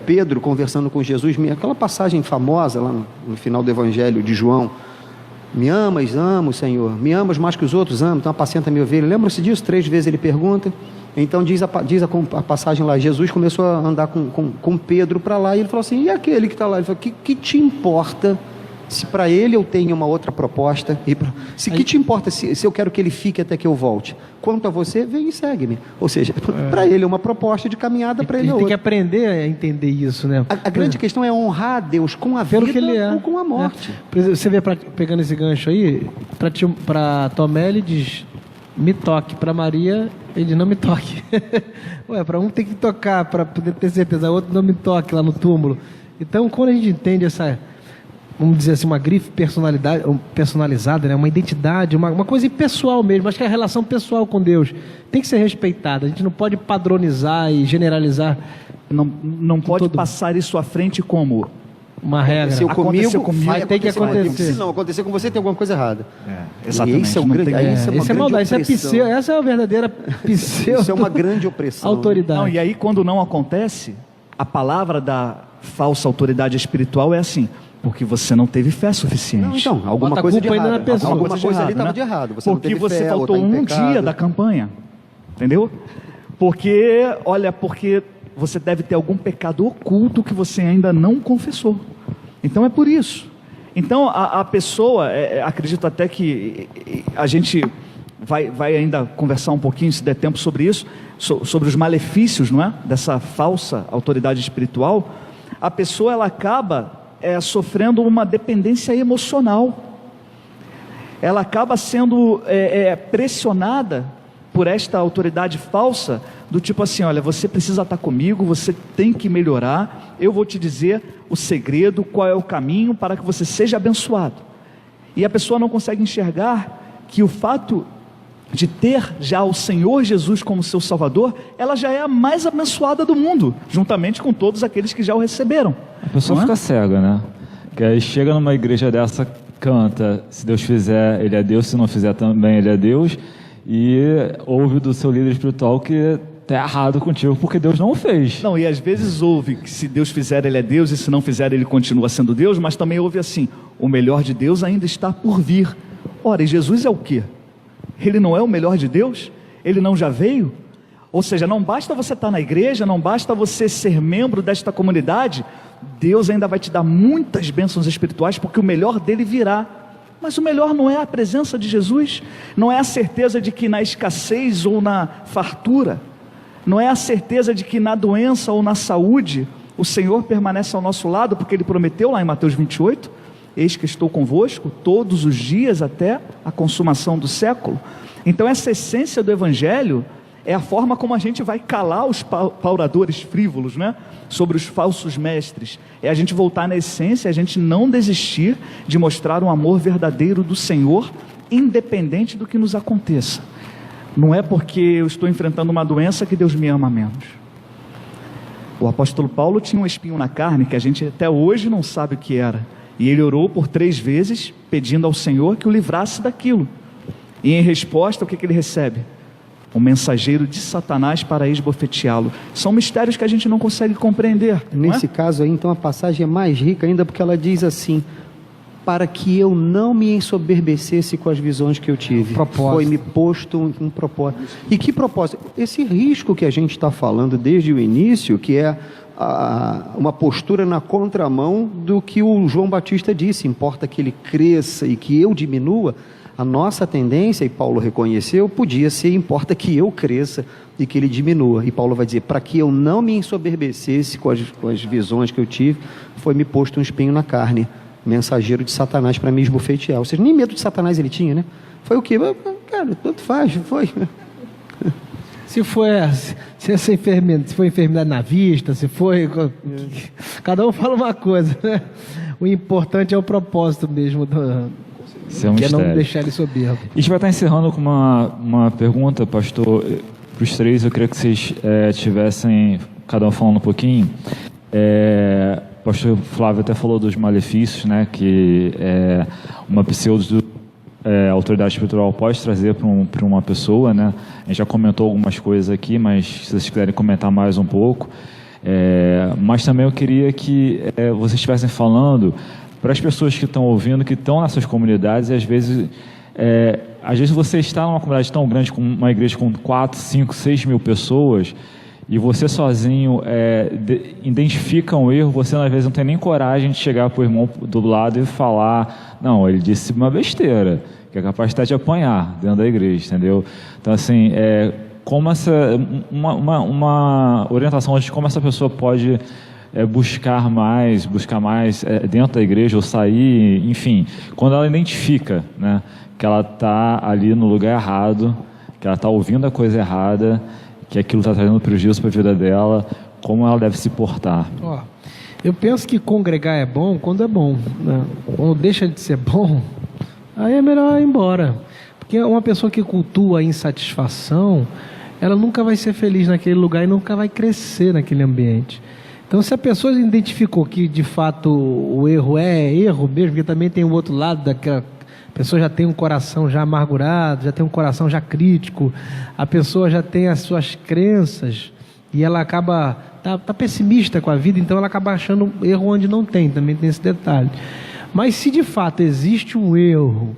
Pedro conversando com Jesus, aquela passagem famosa lá no final do Evangelho de João: me amas, amo, Senhor. Me amas mais que os outros, amo. Então apacenta minha ovelha. Lembra-se disso? 3 vezes ele pergunta. Então diz a passagem lá: Jesus começou a andar com Pedro para lá, e ele falou assim: e aquele que está lá? Ele falou: que te importa se para ele eu tenho uma outra proposta? Que te importa se eu quero que ele fique até que eu volte? Quanto a você, vem e segue-me. Ou seja, para ele é uma proposta de caminhada, para ele é outra. Tem que aprender a entender isso, né? A grande questão é honrar a Deus com a vida que ele é, ou com a morte. Você vê, pegando esse gancho aí, para Tomé ele diz: me toque. Para Maria, ele não me toque. Para um tem que tocar para poder ter certeza, o outro não me toque lá no túmulo. Então, quando a gente entende essa, vamos dizer assim, uma grife personalizada, né? Uma identidade, uma coisa impessoal mesmo, acho que a relação pessoal com Deus tem que ser respeitada. A gente não pode padronizar e generalizar. Não pode passar isso à frente como uma regra. Aconteceu comigo, vai ter que acontecer. Se não acontecer com você, tem alguma coisa errada. Exatamente. Isso é maldade. Essa é a verdadeira pseudo. Isso é uma grande opressão. Autoridade. Não, e aí, quando não acontece, a palavra da falsa autoridade espiritual é assim: Porque você não teve fé suficiente. Não, então, alguma Bota a coisa de culpa ainda errado. na pessoa. Alguma coisa ali errada, estava né? de errado. Você não Porque teve você fé, ou faltou tá em um pecado. dia da campanha. Entendeu? Porque você deve ter algum pecado oculto que você ainda não confessou. Então é por isso. Então a pessoa, acredito até que a gente vai ainda conversar um pouquinho, se der tempo, sobre isso, sobre os malefícios, não é? Dessa falsa autoridade espiritual. A pessoa, ela acaba sofrendo uma dependência emocional. Ela acaba sendo pressionada por esta autoridade falsa, do tipo assim, olha, você precisa estar comigo, você tem que melhorar, eu vou te dizer o segredo, qual é o caminho para que você seja abençoado. E a pessoa não consegue enxergar que o fato de ter já o Senhor Jesus como seu Salvador, ela já é a mais abençoada do mundo, juntamente com todos aqueles que já o receberam. A pessoa Não é? fica cega, né? Que aí chega numa igreja dessa, canta, se Deus fizer, Ele é Deus, se não fizer também, Ele é Deus, e ouve do seu líder espiritual que está errado contigo, porque Deus não o fez. Não, e às vezes ouve que se Deus fizer, Ele é Deus, e se não fizer, Ele continua sendo Deus, mas também ouve assim, o melhor de Deus ainda está por vir. Ora, e Jesus é o quê? Ele não é o melhor de Deus? Ele não já veio? Ou seja, não basta você estar na igreja, não basta você ser membro desta comunidade, Deus ainda vai te dar muitas bênçãos espirituais, porque o melhor dele virá. Mas o melhor não é a presença de Jesus, não é a certeza de que na escassez ou na fartura, não é a certeza de que na doença ou na saúde, o Senhor permanece ao nosso lado, porque Ele prometeu lá em Mateus 28, eis que estou convosco todos os dias até a consumação do século. Então essa essência do Evangelho é a forma como a gente vai calar os pauradores frívolos, né? Sobre os falsos mestres. É a gente voltar na essência, a gente não desistir de mostrar um amor verdadeiro do Senhor, independente do que nos aconteça. Não é porque eu estou enfrentando uma doença que Deus me ama menos. O apóstolo Paulo tinha um espinho na carne que a gente até hoje não sabe o que era. E ele orou por 3 vezes, pedindo ao Senhor que o livrasse daquilo. E em resposta, o que ele recebe? Um mensageiro de Satanás para esbofeteá-lo. São mistérios que a gente não consegue compreender. Nesse caso aí, então, a passagem é mais rica ainda, porque ela diz assim, para que eu não me ensoberbecesse com as visões que eu tive. Foi-me posto um propósito. E que propósito? Esse risco que a gente está falando desde o início, que é uma postura na contramão do que o João Batista disse, importa que ele cresça e que eu diminua. A nossa tendência, e Paulo reconheceu, podia ser, importa que eu cresça e que ele diminua. E Paulo vai dizer, para que eu não me ensoberbecesse com as visões que eu tive, foi-me posto um espinho na carne, mensageiro de Satanás para me esbofetear. Ou seja, nem medo de Satanás ele tinha, né? Foi o quê? Cara, tanto faz, foi. Se foi enfermidade na vista, se foi... Cada um fala uma coisa, né? O importante é o propósito mesmo Isso é um que é mistério. não deixar ele soberbo. A gente vai estar encerrando com uma pergunta, pastor, para os 3. Eu queria que vocês tivessem, cada um falando um pouquinho. O pastor Flávio até falou dos malefícios, né, que uma autoridade espiritual pode trazer para uma pessoa, né? A gente já comentou algumas coisas aqui, mas se vocês quiserem comentar mais um pouco. Mas também eu queria que vocês estivessem falando para as pessoas que estão ouvindo, que estão nessas comunidades, e às vezes você está numa comunidade tão grande, como uma igreja com 4, 5, 6 mil pessoas, e você sozinho identifica um erro, você às vezes não tem nem coragem de chegar para o irmão do lado e falar, não, ele disse uma besteira, que é capaz de apanhar dentro da igreja, entendeu? Então assim, como uma orientação de como essa pessoa pode buscar mais dentro da igreja ou sair, enfim, quando ela identifica, né, que ela está ali no lugar errado, que ela está ouvindo a coisa errada, que aquilo está trazendo prejuízo para a vida dela, como ela deve se portar. Eu penso que congregar é bom quando é bom, né? Quando deixa de ser bom, aí é melhor ir embora, porque uma pessoa que cultua a insatisfação, ela nunca vai ser feliz naquele lugar e nunca vai crescer naquele ambiente. Então, se a pessoa identificou que de fato o erro é erro mesmo, porque também tem o outro lado daquela pessoa, já tem um coração já amargurado, já tem um coração já crítico, a pessoa já tem as suas crenças e ela acaba tá pessimista com a vida, então ela acaba achando erro onde não tem, também tem esse detalhe. Mas se de fato existe um erro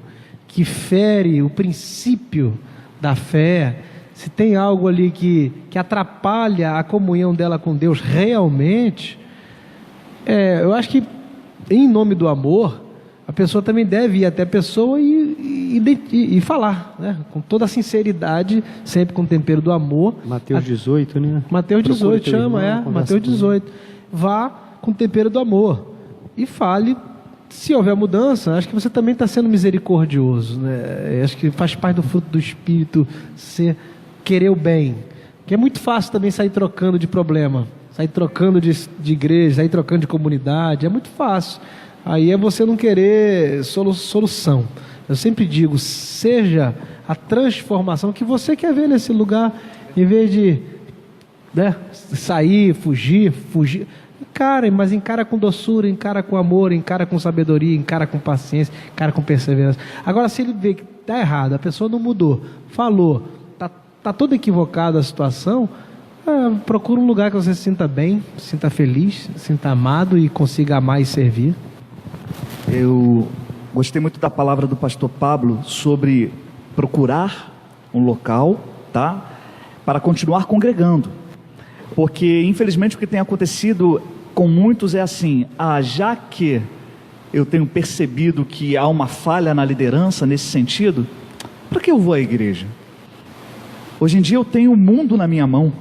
que fere o princípio da fé, se tem algo ali que atrapalha a comunhão dela com Deus realmente, eu acho que em nome do amor, a pessoa também deve ir até a pessoa e falar, né? Com toda a sinceridade, sempre com o tempero do amor. Mateus 18, né? Mateus 18 chama, Mateus 18. Vá com o tempero do amor e fale. Se houver mudança, acho que você também está sendo misericordioso, né? Acho que faz parte do fruto do Espírito querer o bem. Porque é muito fácil também sair trocando de problema, sair trocando de igreja, sair trocando de comunidade, é muito fácil. Aí é você não querer solução. Eu sempre digo, seja a transformação que você quer ver nesse lugar, em vez de sair, fugir. Encara com doçura, encara com amor, encara com sabedoria, encara com paciência, encara com perseverança. Agora, se ele vê que está errado, a pessoa não mudou, falou, está toda equivocada a situação, procura um lugar que você se sinta bem, se sinta feliz, se sinta amado e consiga amar e servir. Eu gostei muito da palavra do pastor Pablo sobre procurar um local, tá? Para continuar congregando. Porque, infelizmente, o que tem acontecido com muitos é assim, já que eu tenho percebido que há uma falha na liderança nesse sentido, para que eu vou à igreja? Hoje em dia eu tenho o mundo na minha mão.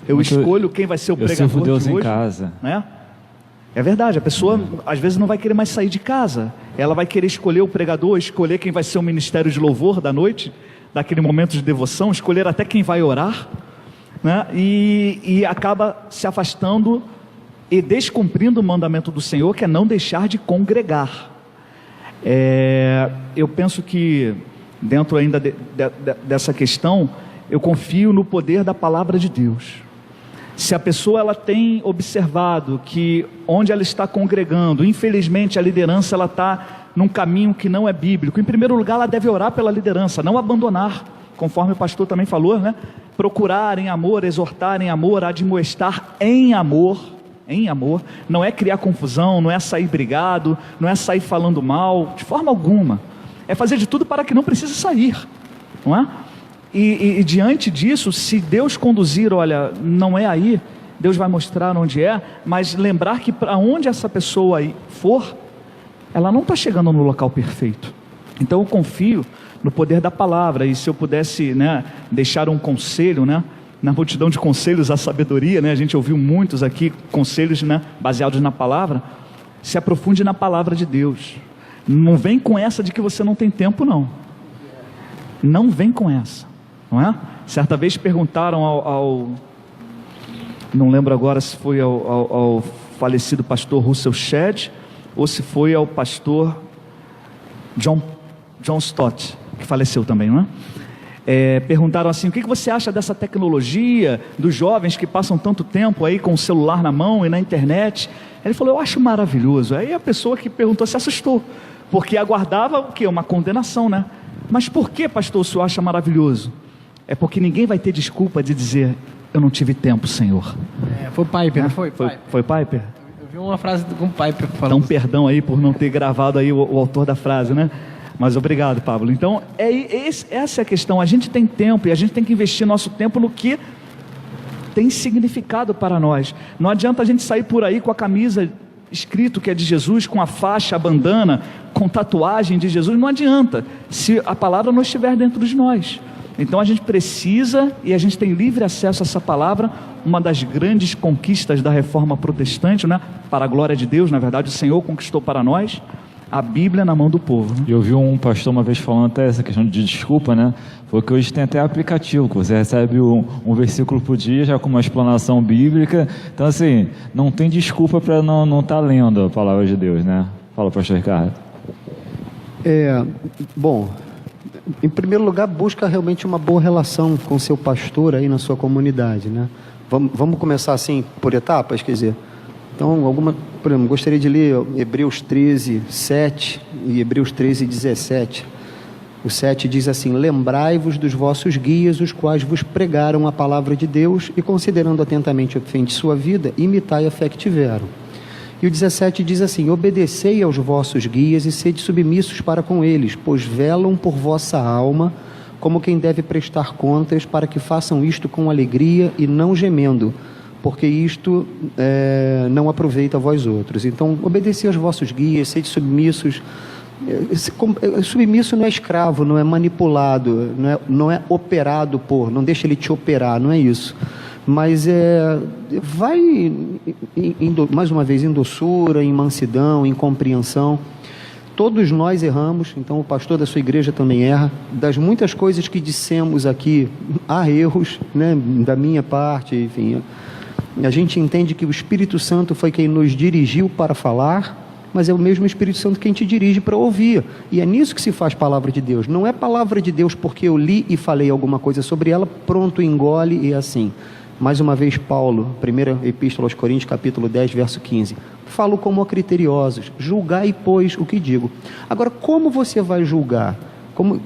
Eu escolho quem vai ser o pregador sirvo Deus de hoje, em casa. né? É verdade, a pessoa às vezes não vai querer mais sair de casa. Ela vai querer escolher o pregador, escolher quem vai ser o ministério de louvor da noite, daquele momento de devoção, escolher até quem vai orar, né? E acaba se afastando e descumprindo o mandamento do Senhor, que é não deixar de congregar. Eu penso que dentro ainda dessa questão, eu confio no poder da palavra de Deus. Se a pessoa ela tem observado que onde ela está congregando, infelizmente a liderança ela está num caminho que não é bíblico, em primeiro lugar ela deve orar pela liderança, não abandonar, conforme o pastor também falou, né? Procurar em amor, exortar em amor, admoestar em amor, não é criar confusão, não é sair brigado, não é sair falando mal, de forma alguma, é fazer de tudo para que não precise sair, não é? E diante disso, se Deus conduzir, olha, não é aí, Deus vai mostrar onde é, mas lembrar que para onde essa pessoa for, ela não está chegando no local perfeito. Então eu confio no poder da palavra, e se eu pudesse, né, deixar um conselho, né, na multidão de conselhos a sabedoria, né, a gente ouviu muitos aqui, conselhos, né, baseados na palavra, se aprofunde na palavra de Deus, não vem com essa de que você não tem tempo, não vem com essa. Não é? Certa vez perguntaram não lembro agora se foi ao falecido pastor Russell Shedd ou se foi ao pastor John Stott, que faleceu também, não é? Perguntaram assim, o que você acha dessa tecnologia, dos jovens que passam tanto tempo aí com o celular na mão e na internet? Ele falou, eu acho maravilhoso. Aí a pessoa que perguntou se assustou, porque aguardava o quê? Uma condenação, né? Mas por que, pastor, o senhor acha maravilhoso? É porque ninguém vai ter desculpa de dizer, eu não tive tempo, Senhor. Foi Piper, não foi? Foi Piper? Eu vi uma frase com Piper falando. Então, perdão aí por não ter gravado aí o autor da frase, né? Mas obrigado, Pablo. Então, essa é a questão. A gente tem tempo e a gente tem que investir nosso tempo no que tem significado para nós. Não adianta a gente sair por aí com a camisa escrito que é de Jesus, com a faixa, a bandana, com tatuagem de Jesus. Não adianta, se a palavra não estiver dentro de nós. Então a gente precisa, e a gente tem livre acesso a essa palavra, uma das grandes conquistas da reforma protestante, né? Para a glória de Deus, na verdade o Senhor conquistou para nós a Bíblia na mão do povo, né? Eu vi um pastor uma vez falando até essa questão de desculpa, né? Foi que hoje tem até aplicativo, que você recebe um versículo por dia, já com uma explanação bíblica. Então assim, não tem desculpa para não estar lendo a palavra de Deus, né? Fala, pastor Ricardo. Bom, em primeiro lugar, busca realmente uma boa relação com o seu pastor aí na sua comunidade, né? Vamos começar assim, por etapas, quer dizer. Então, por exemplo, gostaria de ler Hebreus 13, 7 e Hebreus 13, 17. O 7 diz assim: lembrai-vos dos vossos guias, os quais vos pregaram a palavra de Deus, e considerando atentamente o fim de sua vida, imitai a fé que tiveram. E o 17 diz assim: obedecei aos vossos guias e sede submissos para com eles, pois velam por vossa alma, como quem deve prestar contas, para que façam isto com alegria e não gemendo, porque isto não aproveita a vós outros. Então, obedecei aos vossos guias, sede submissos. Submisso não é escravo, não é manipulado, não é operado por, não deixa ele te operar, não é isso. Mas vai, mais uma vez, em doçura, em mansidão, em compreensão. Todos nós erramos, então o pastor da sua igreja também erra. Das muitas coisas que dissemos aqui, há erros, né, da minha parte, enfim. A gente entende que o Espírito Santo foi quem nos dirigiu para falar, mas é o mesmo Espírito Santo quem te dirige para ouvir. E é nisso que se faz palavra de Deus. Não é palavra de Deus porque eu li e falei alguma coisa sobre ela, pronto, engole e assim. Mais uma vez, Paulo, primeira epístola aos Coríntios, capítulo 10, verso 15. Falo como a criteriosos, julgai, pois, o que digo. Agora, como você vai julgar?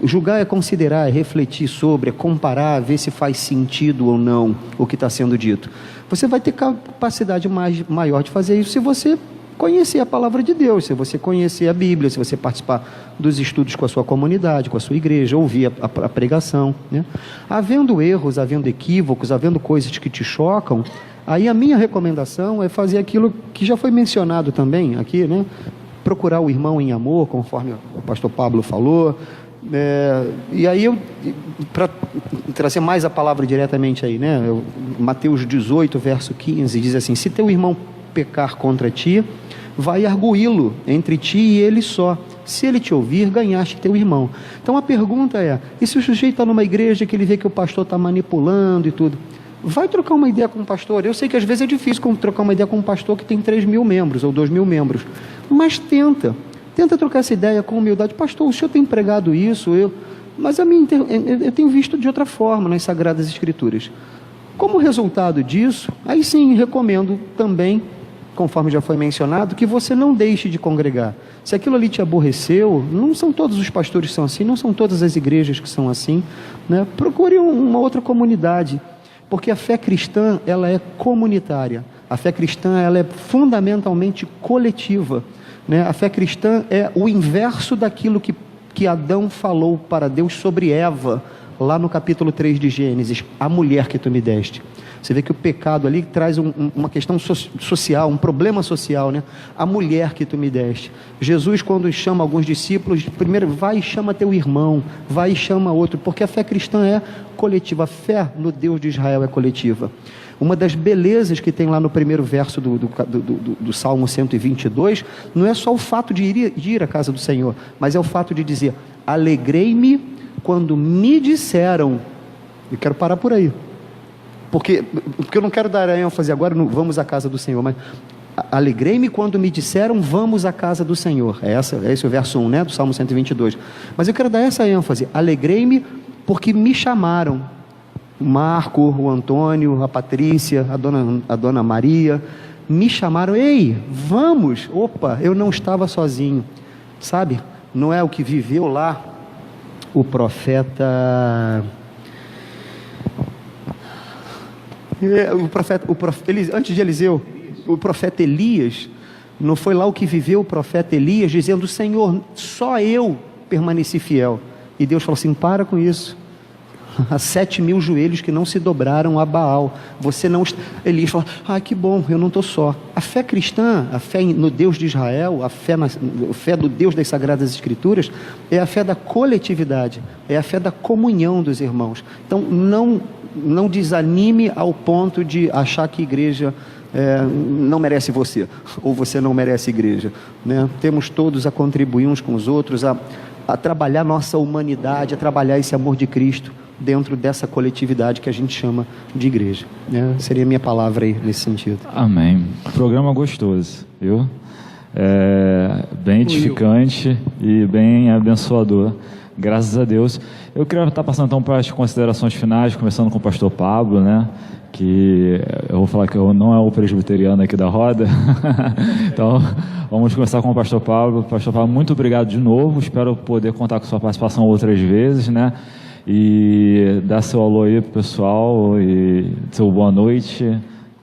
Julgar é considerar, é refletir sobre, é comparar, ver se faz sentido ou não o que está sendo dito. Você vai ter capacidade maior de fazer isso se você conhecer a palavra de Deus, se você conhecer a Bíblia, se você participar dos estudos com a sua comunidade, com a sua igreja, ouvir a pregação, né? Havendo erros, havendo equívocos, havendo coisas que te chocam, aí a minha recomendação é fazer aquilo que já foi mencionado também aqui, né? Procurar o irmão em amor, conforme o pastor Pablo falou. E aí para trazer mais a palavra diretamente aí, né? Mateus 18, verso 15, diz assim: se teu irmão pecar contra ti, vai arguí-lo entre ti e ele só. Se ele te ouvir, ganhaste teu irmão. Então a pergunta é: e se o sujeito está numa igreja que ele vê que o pastor está manipulando e tudo? Vai trocar uma ideia com o pastor. Eu sei que às vezes é difícil trocar uma ideia com um pastor que tem 3.000 membros ou 2.000 membros, mas tenta trocar essa ideia com humildade. Pastor, o senhor tem pregado isso, mas eu tenho visto de outra forma nas Sagradas Escrituras. Como resultado disso, aí sim recomendo também, conforme já foi mencionado, que você não deixe de congregar. Se aquilo ali te aborreceu, não são todos os pastores que são assim, não são todas as igrejas que são assim, né? Procure uma outra comunidade, porque a fé cristã, ela é comunitária. A fé cristã, ela é fundamentalmente coletiva, né? A fé cristã é o inverso daquilo que Adão falou para Deus sobre Eva, lá no capítulo 3 de Gênesis: a mulher que tu me deste. Você vê que o pecado ali traz uma questão social, um problema social, né? A mulher que tu me deste. Jesus, quando chama alguns discípulos, primeiro vai e chama teu irmão, vai e chama outro, porque a fé cristã é coletiva, a fé no Deus de Israel é coletiva. Uma das belezas que tem lá no primeiro verso do Salmo 122, não é só o fato de ir à casa do Senhor, mas é o fato de dizer: alegrei-me quando me disseram. Eu quero parar por aí, porque eu não quero dar ênfase agora no vamos à casa do Senhor, mas alegrei-me quando me disseram vamos à casa do Senhor. Esse é o verso 1, né, do Salmo 122. Mas eu quero dar essa ênfase: alegrei-me porque me chamaram. O Marco, o Antônio, a Patrícia, a dona Maria, me chamaram: ei, vamos. Opa, eu não estava sozinho, sabe? Não é o que viveu lá o profeta... antes de Eliseu, o profeta Elias, não foi lá o que viveu o profeta Elias, dizendo: Senhor, só eu permaneci fiel. E Deus falou assim: para com isso. Há 7.000 joelhos que não se dobraram a Baal. Você não... Elias falou: que bom, eu não estou só. A fé cristã, a fé no Deus de Israel, a fé do Deus das Sagradas Escrituras, é a fé da coletividade, é a fé da comunhão dos irmãos. Então não desanime ao ponto de achar que igreja não merece você, ou você não merece igreja, né? Temos todos a contribuir uns com os outros, a trabalhar nossa humanidade, a trabalhar esse amor de Cristo dentro dessa coletividade que a gente chama de igreja, né? Seria a minha palavra aí nesse sentido. Amém. Programa gostoso, viu? Bem edificante e bem abençoador. graças a Deus. Eu queria estar passando então para as considerações finais, começando com o pastor Pablo, né? Que eu vou falar que eu não é o presbiteriano aqui da roda. Então, vamos começar com o pastor Pablo. Pastor Pablo, muito obrigado de novo. Espero poder contar com sua participação outras vezes, né? E dar seu alô aí pro pessoal e seu boa noite.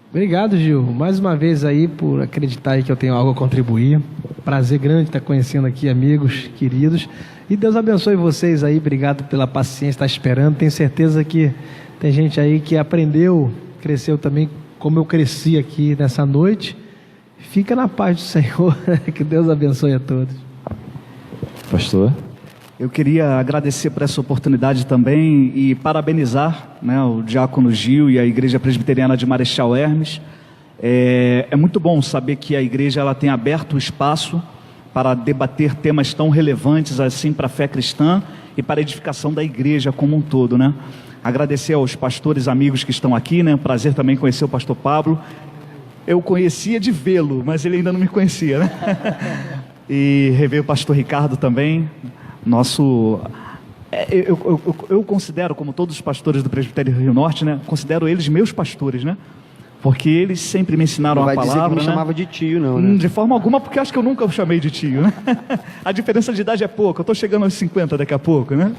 Obrigado, Gil. Mais uma vez aí por acreditar aí que eu tenho algo a contribuir. Prazer grande estar conhecendo aqui amigos queridos. E Deus abençoe vocês aí. Obrigado pela paciência, estar esperando. Tenho certeza que tem gente aí que aprendeu, cresceu também como eu cresci aqui nessa noite. Fica na paz do Senhor. Que Deus abençoe a todos. Pastor? Eu queria agradecer por essa oportunidade também e parabenizar, né, o diácono Gil e a Igreja Presbiteriana de Marechal Hermes. É muito bom saber que a igreja ela tem aberto o espaço para debater temas tão relevantes assim para a fé cristã e para a edificação da igreja como um todo, né? Agradecer aos pastores amigos que estão aqui, né? Prazer também conhecer o pastor Pablo. Eu conhecia de vê-lo, mas ele ainda não me conhecia, né? E rever o pastor Ricardo também. Eu considero, como todos os pastores do Presbitério Rio Norte, né? Considero eles meus pastores, né? Porque eles sempre me ensinaram a palavra. Não vai dizer que me né? chamava de tio, não, né? De forma alguma, porque acho que eu nunca o chamei de tio, né? A diferença de idade é pouco. Eu estou chegando aos 50 daqui a pouco, né?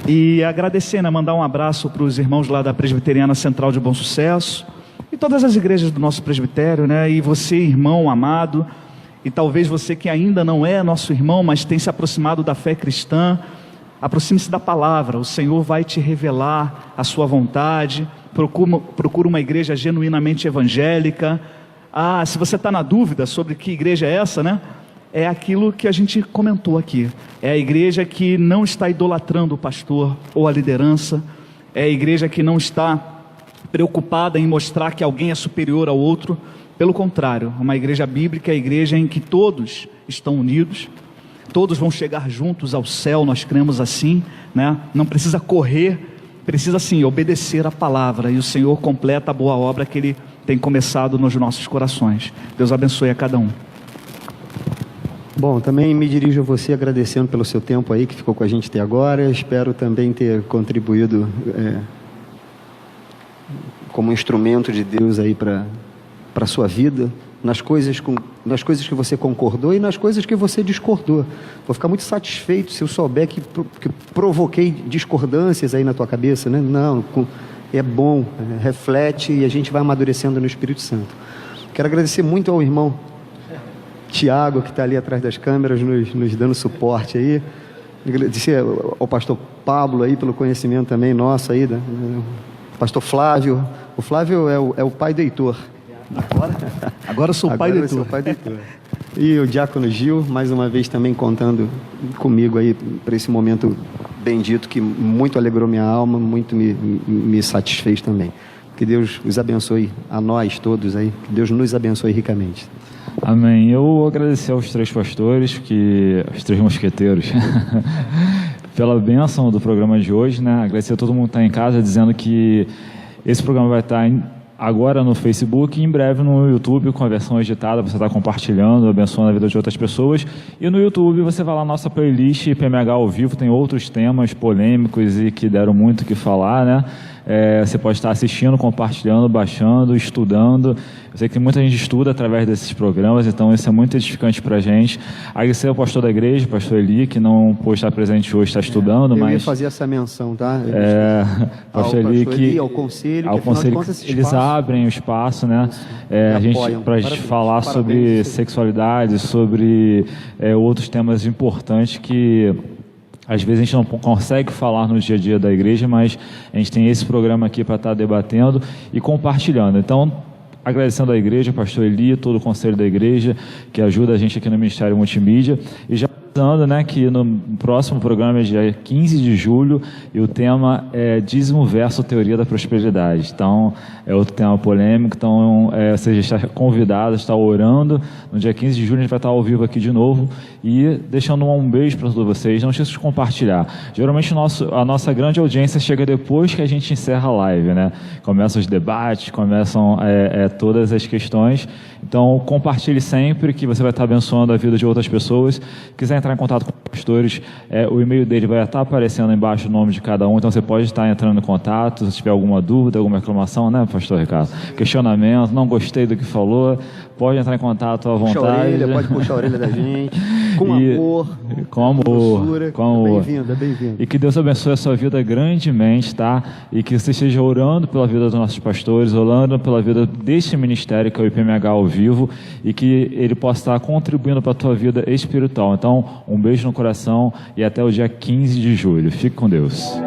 E agradecer, né? Mandar um abraço para os irmãos lá da Presbiteriana Central de Bom Sucesso e todas as igrejas do nosso presbitério, né? E você, irmão amado, e talvez você que ainda não é nosso irmão, mas tem se aproximado da fé cristã, aproxime-se da palavra. O Senhor vai te revelar a sua vontade. Procura uma igreja genuinamente evangélica. Se você está na dúvida sobre que igreja é essa, né? É aquilo que a gente comentou aqui. É a igreja que não está idolatrando o pastor ou a liderança. É a igreja que não está preocupada em mostrar que alguém é superior ao outro. Pelo contrário, uma igreja bíblica é a igreja em que todos estão unidos, todos vão chegar juntos ao céu, nós cremos assim, né? Não precisa correr, precisa sim obedecer a palavra, e o Senhor completa a boa obra que Ele tem começado nos nossos corações. Deus abençoe a cada um. Bom, também me dirijo a você agradecendo pelo seu tempo aí, que ficou com a gente até agora. Espero também ter contribuído como instrumento de Deus aí para a sua vida, nas coisas que você concordou e nas coisas que você discordou. Vou ficar muito satisfeito se eu souber que provoquei discordâncias aí na tua cabeça, né? Não, é bom, reflete e a gente vai amadurecendo no Espírito Santo. Quero agradecer muito ao irmão Tiago, que está ali atrás das câmeras, nos dando suporte aí. Agradecer ao pastor Pablo aí pelo conhecimento também nosso aí, pastor Flávio. O Flávio é o pai do Heitor. Agora eu sou o pai do Heitor. E o diácono Gil, mais uma vez também contando comigo aí para esse momento bendito que muito alegrou minha alma, muito me satisfez também. Que Deus os abençoe a nós todos aí, que Deus nos abençoe ricamente. Amém. Eu agradecer aos três pastores, os três mosqueteiros, pela bênção do programa de hoje, né? Agradecer a todo mundo que está em casa, dizendo que esse programa vai estar agora no Facebook e em breve no YouTube com a versão editada. Você está compartilhando, abençoando a vida de outras pessoas. E no YouTube você vai lá na nossa playlist PMH ao vivo, tem outros temas polêmicos e que deram muito o que falar, né? Você pode estar assistindo, compartilhando, baixando, estudando. Eu sei que muita gente estuda através desses programas, então isso é muito edificante para a gente. Agradecer ao pastor da igreja, o pastor Eli, que não pôde estar presente hoje, está estudando. Eu ia fazer essa menção, tá? Pastor Eli, ao conselho, ao conselho eles abrem o espaço, né? Para a gente falar sobre sexualidade, sobre outros temas importantes que às vezes a gente não consegue falar no dia a dia da igreja, mas a gente tem esse programa aqui para estar debatendo e compartilhando. Então, agradecendo à igreja, pastor Eli, todo o conselho da igreja, que ajuda a gente aqui no Ministério Multimídia, e já avisando, né, que no próximo programa é dia 15 de julho, e o tema é dízimo versus teoria da prosperidade. Então, é outro tema polêmico, então você já está convidado, está orando. No dia 15 de julho a gente vai estar ao vivo aqui de novo, e deixando um beijo para todos vocês. Não esqueça de compartilhar. Geralmente a nossa grande audiência chega depois que a gente encerra a live, né? Começam os debates, começam todas as questões. Então, compartilhe sempre, que você vai estar abençoando a vida de outras pessoas. Quiser entrar em contato com pastores, o e-mail dele vai estar aparecendo embaixo o nome de cada um, então você pode estar entrando em contato, se tiver alguma dúvida, alguma reclamação, né, pastor Ricardo? Questionamento, não gostei do que falou, pode entrar em contato à vontade. Puxa a orelha, pode puxar a orelha da gente, com amor, com amor, doçura, com amor. Bem-vindo, é bem-vindo. E que Deus abençoe a sua vida grandemente, tá? E que você esteja orando pela vida dos nossos pastores, orando pela vida deste ministério que é o IPMH ao vivo, e que ele possa estar contribuindo para a tua vida espiritual. Então, um beijo no coração e até o dia 15 de julho. Fique com Deus.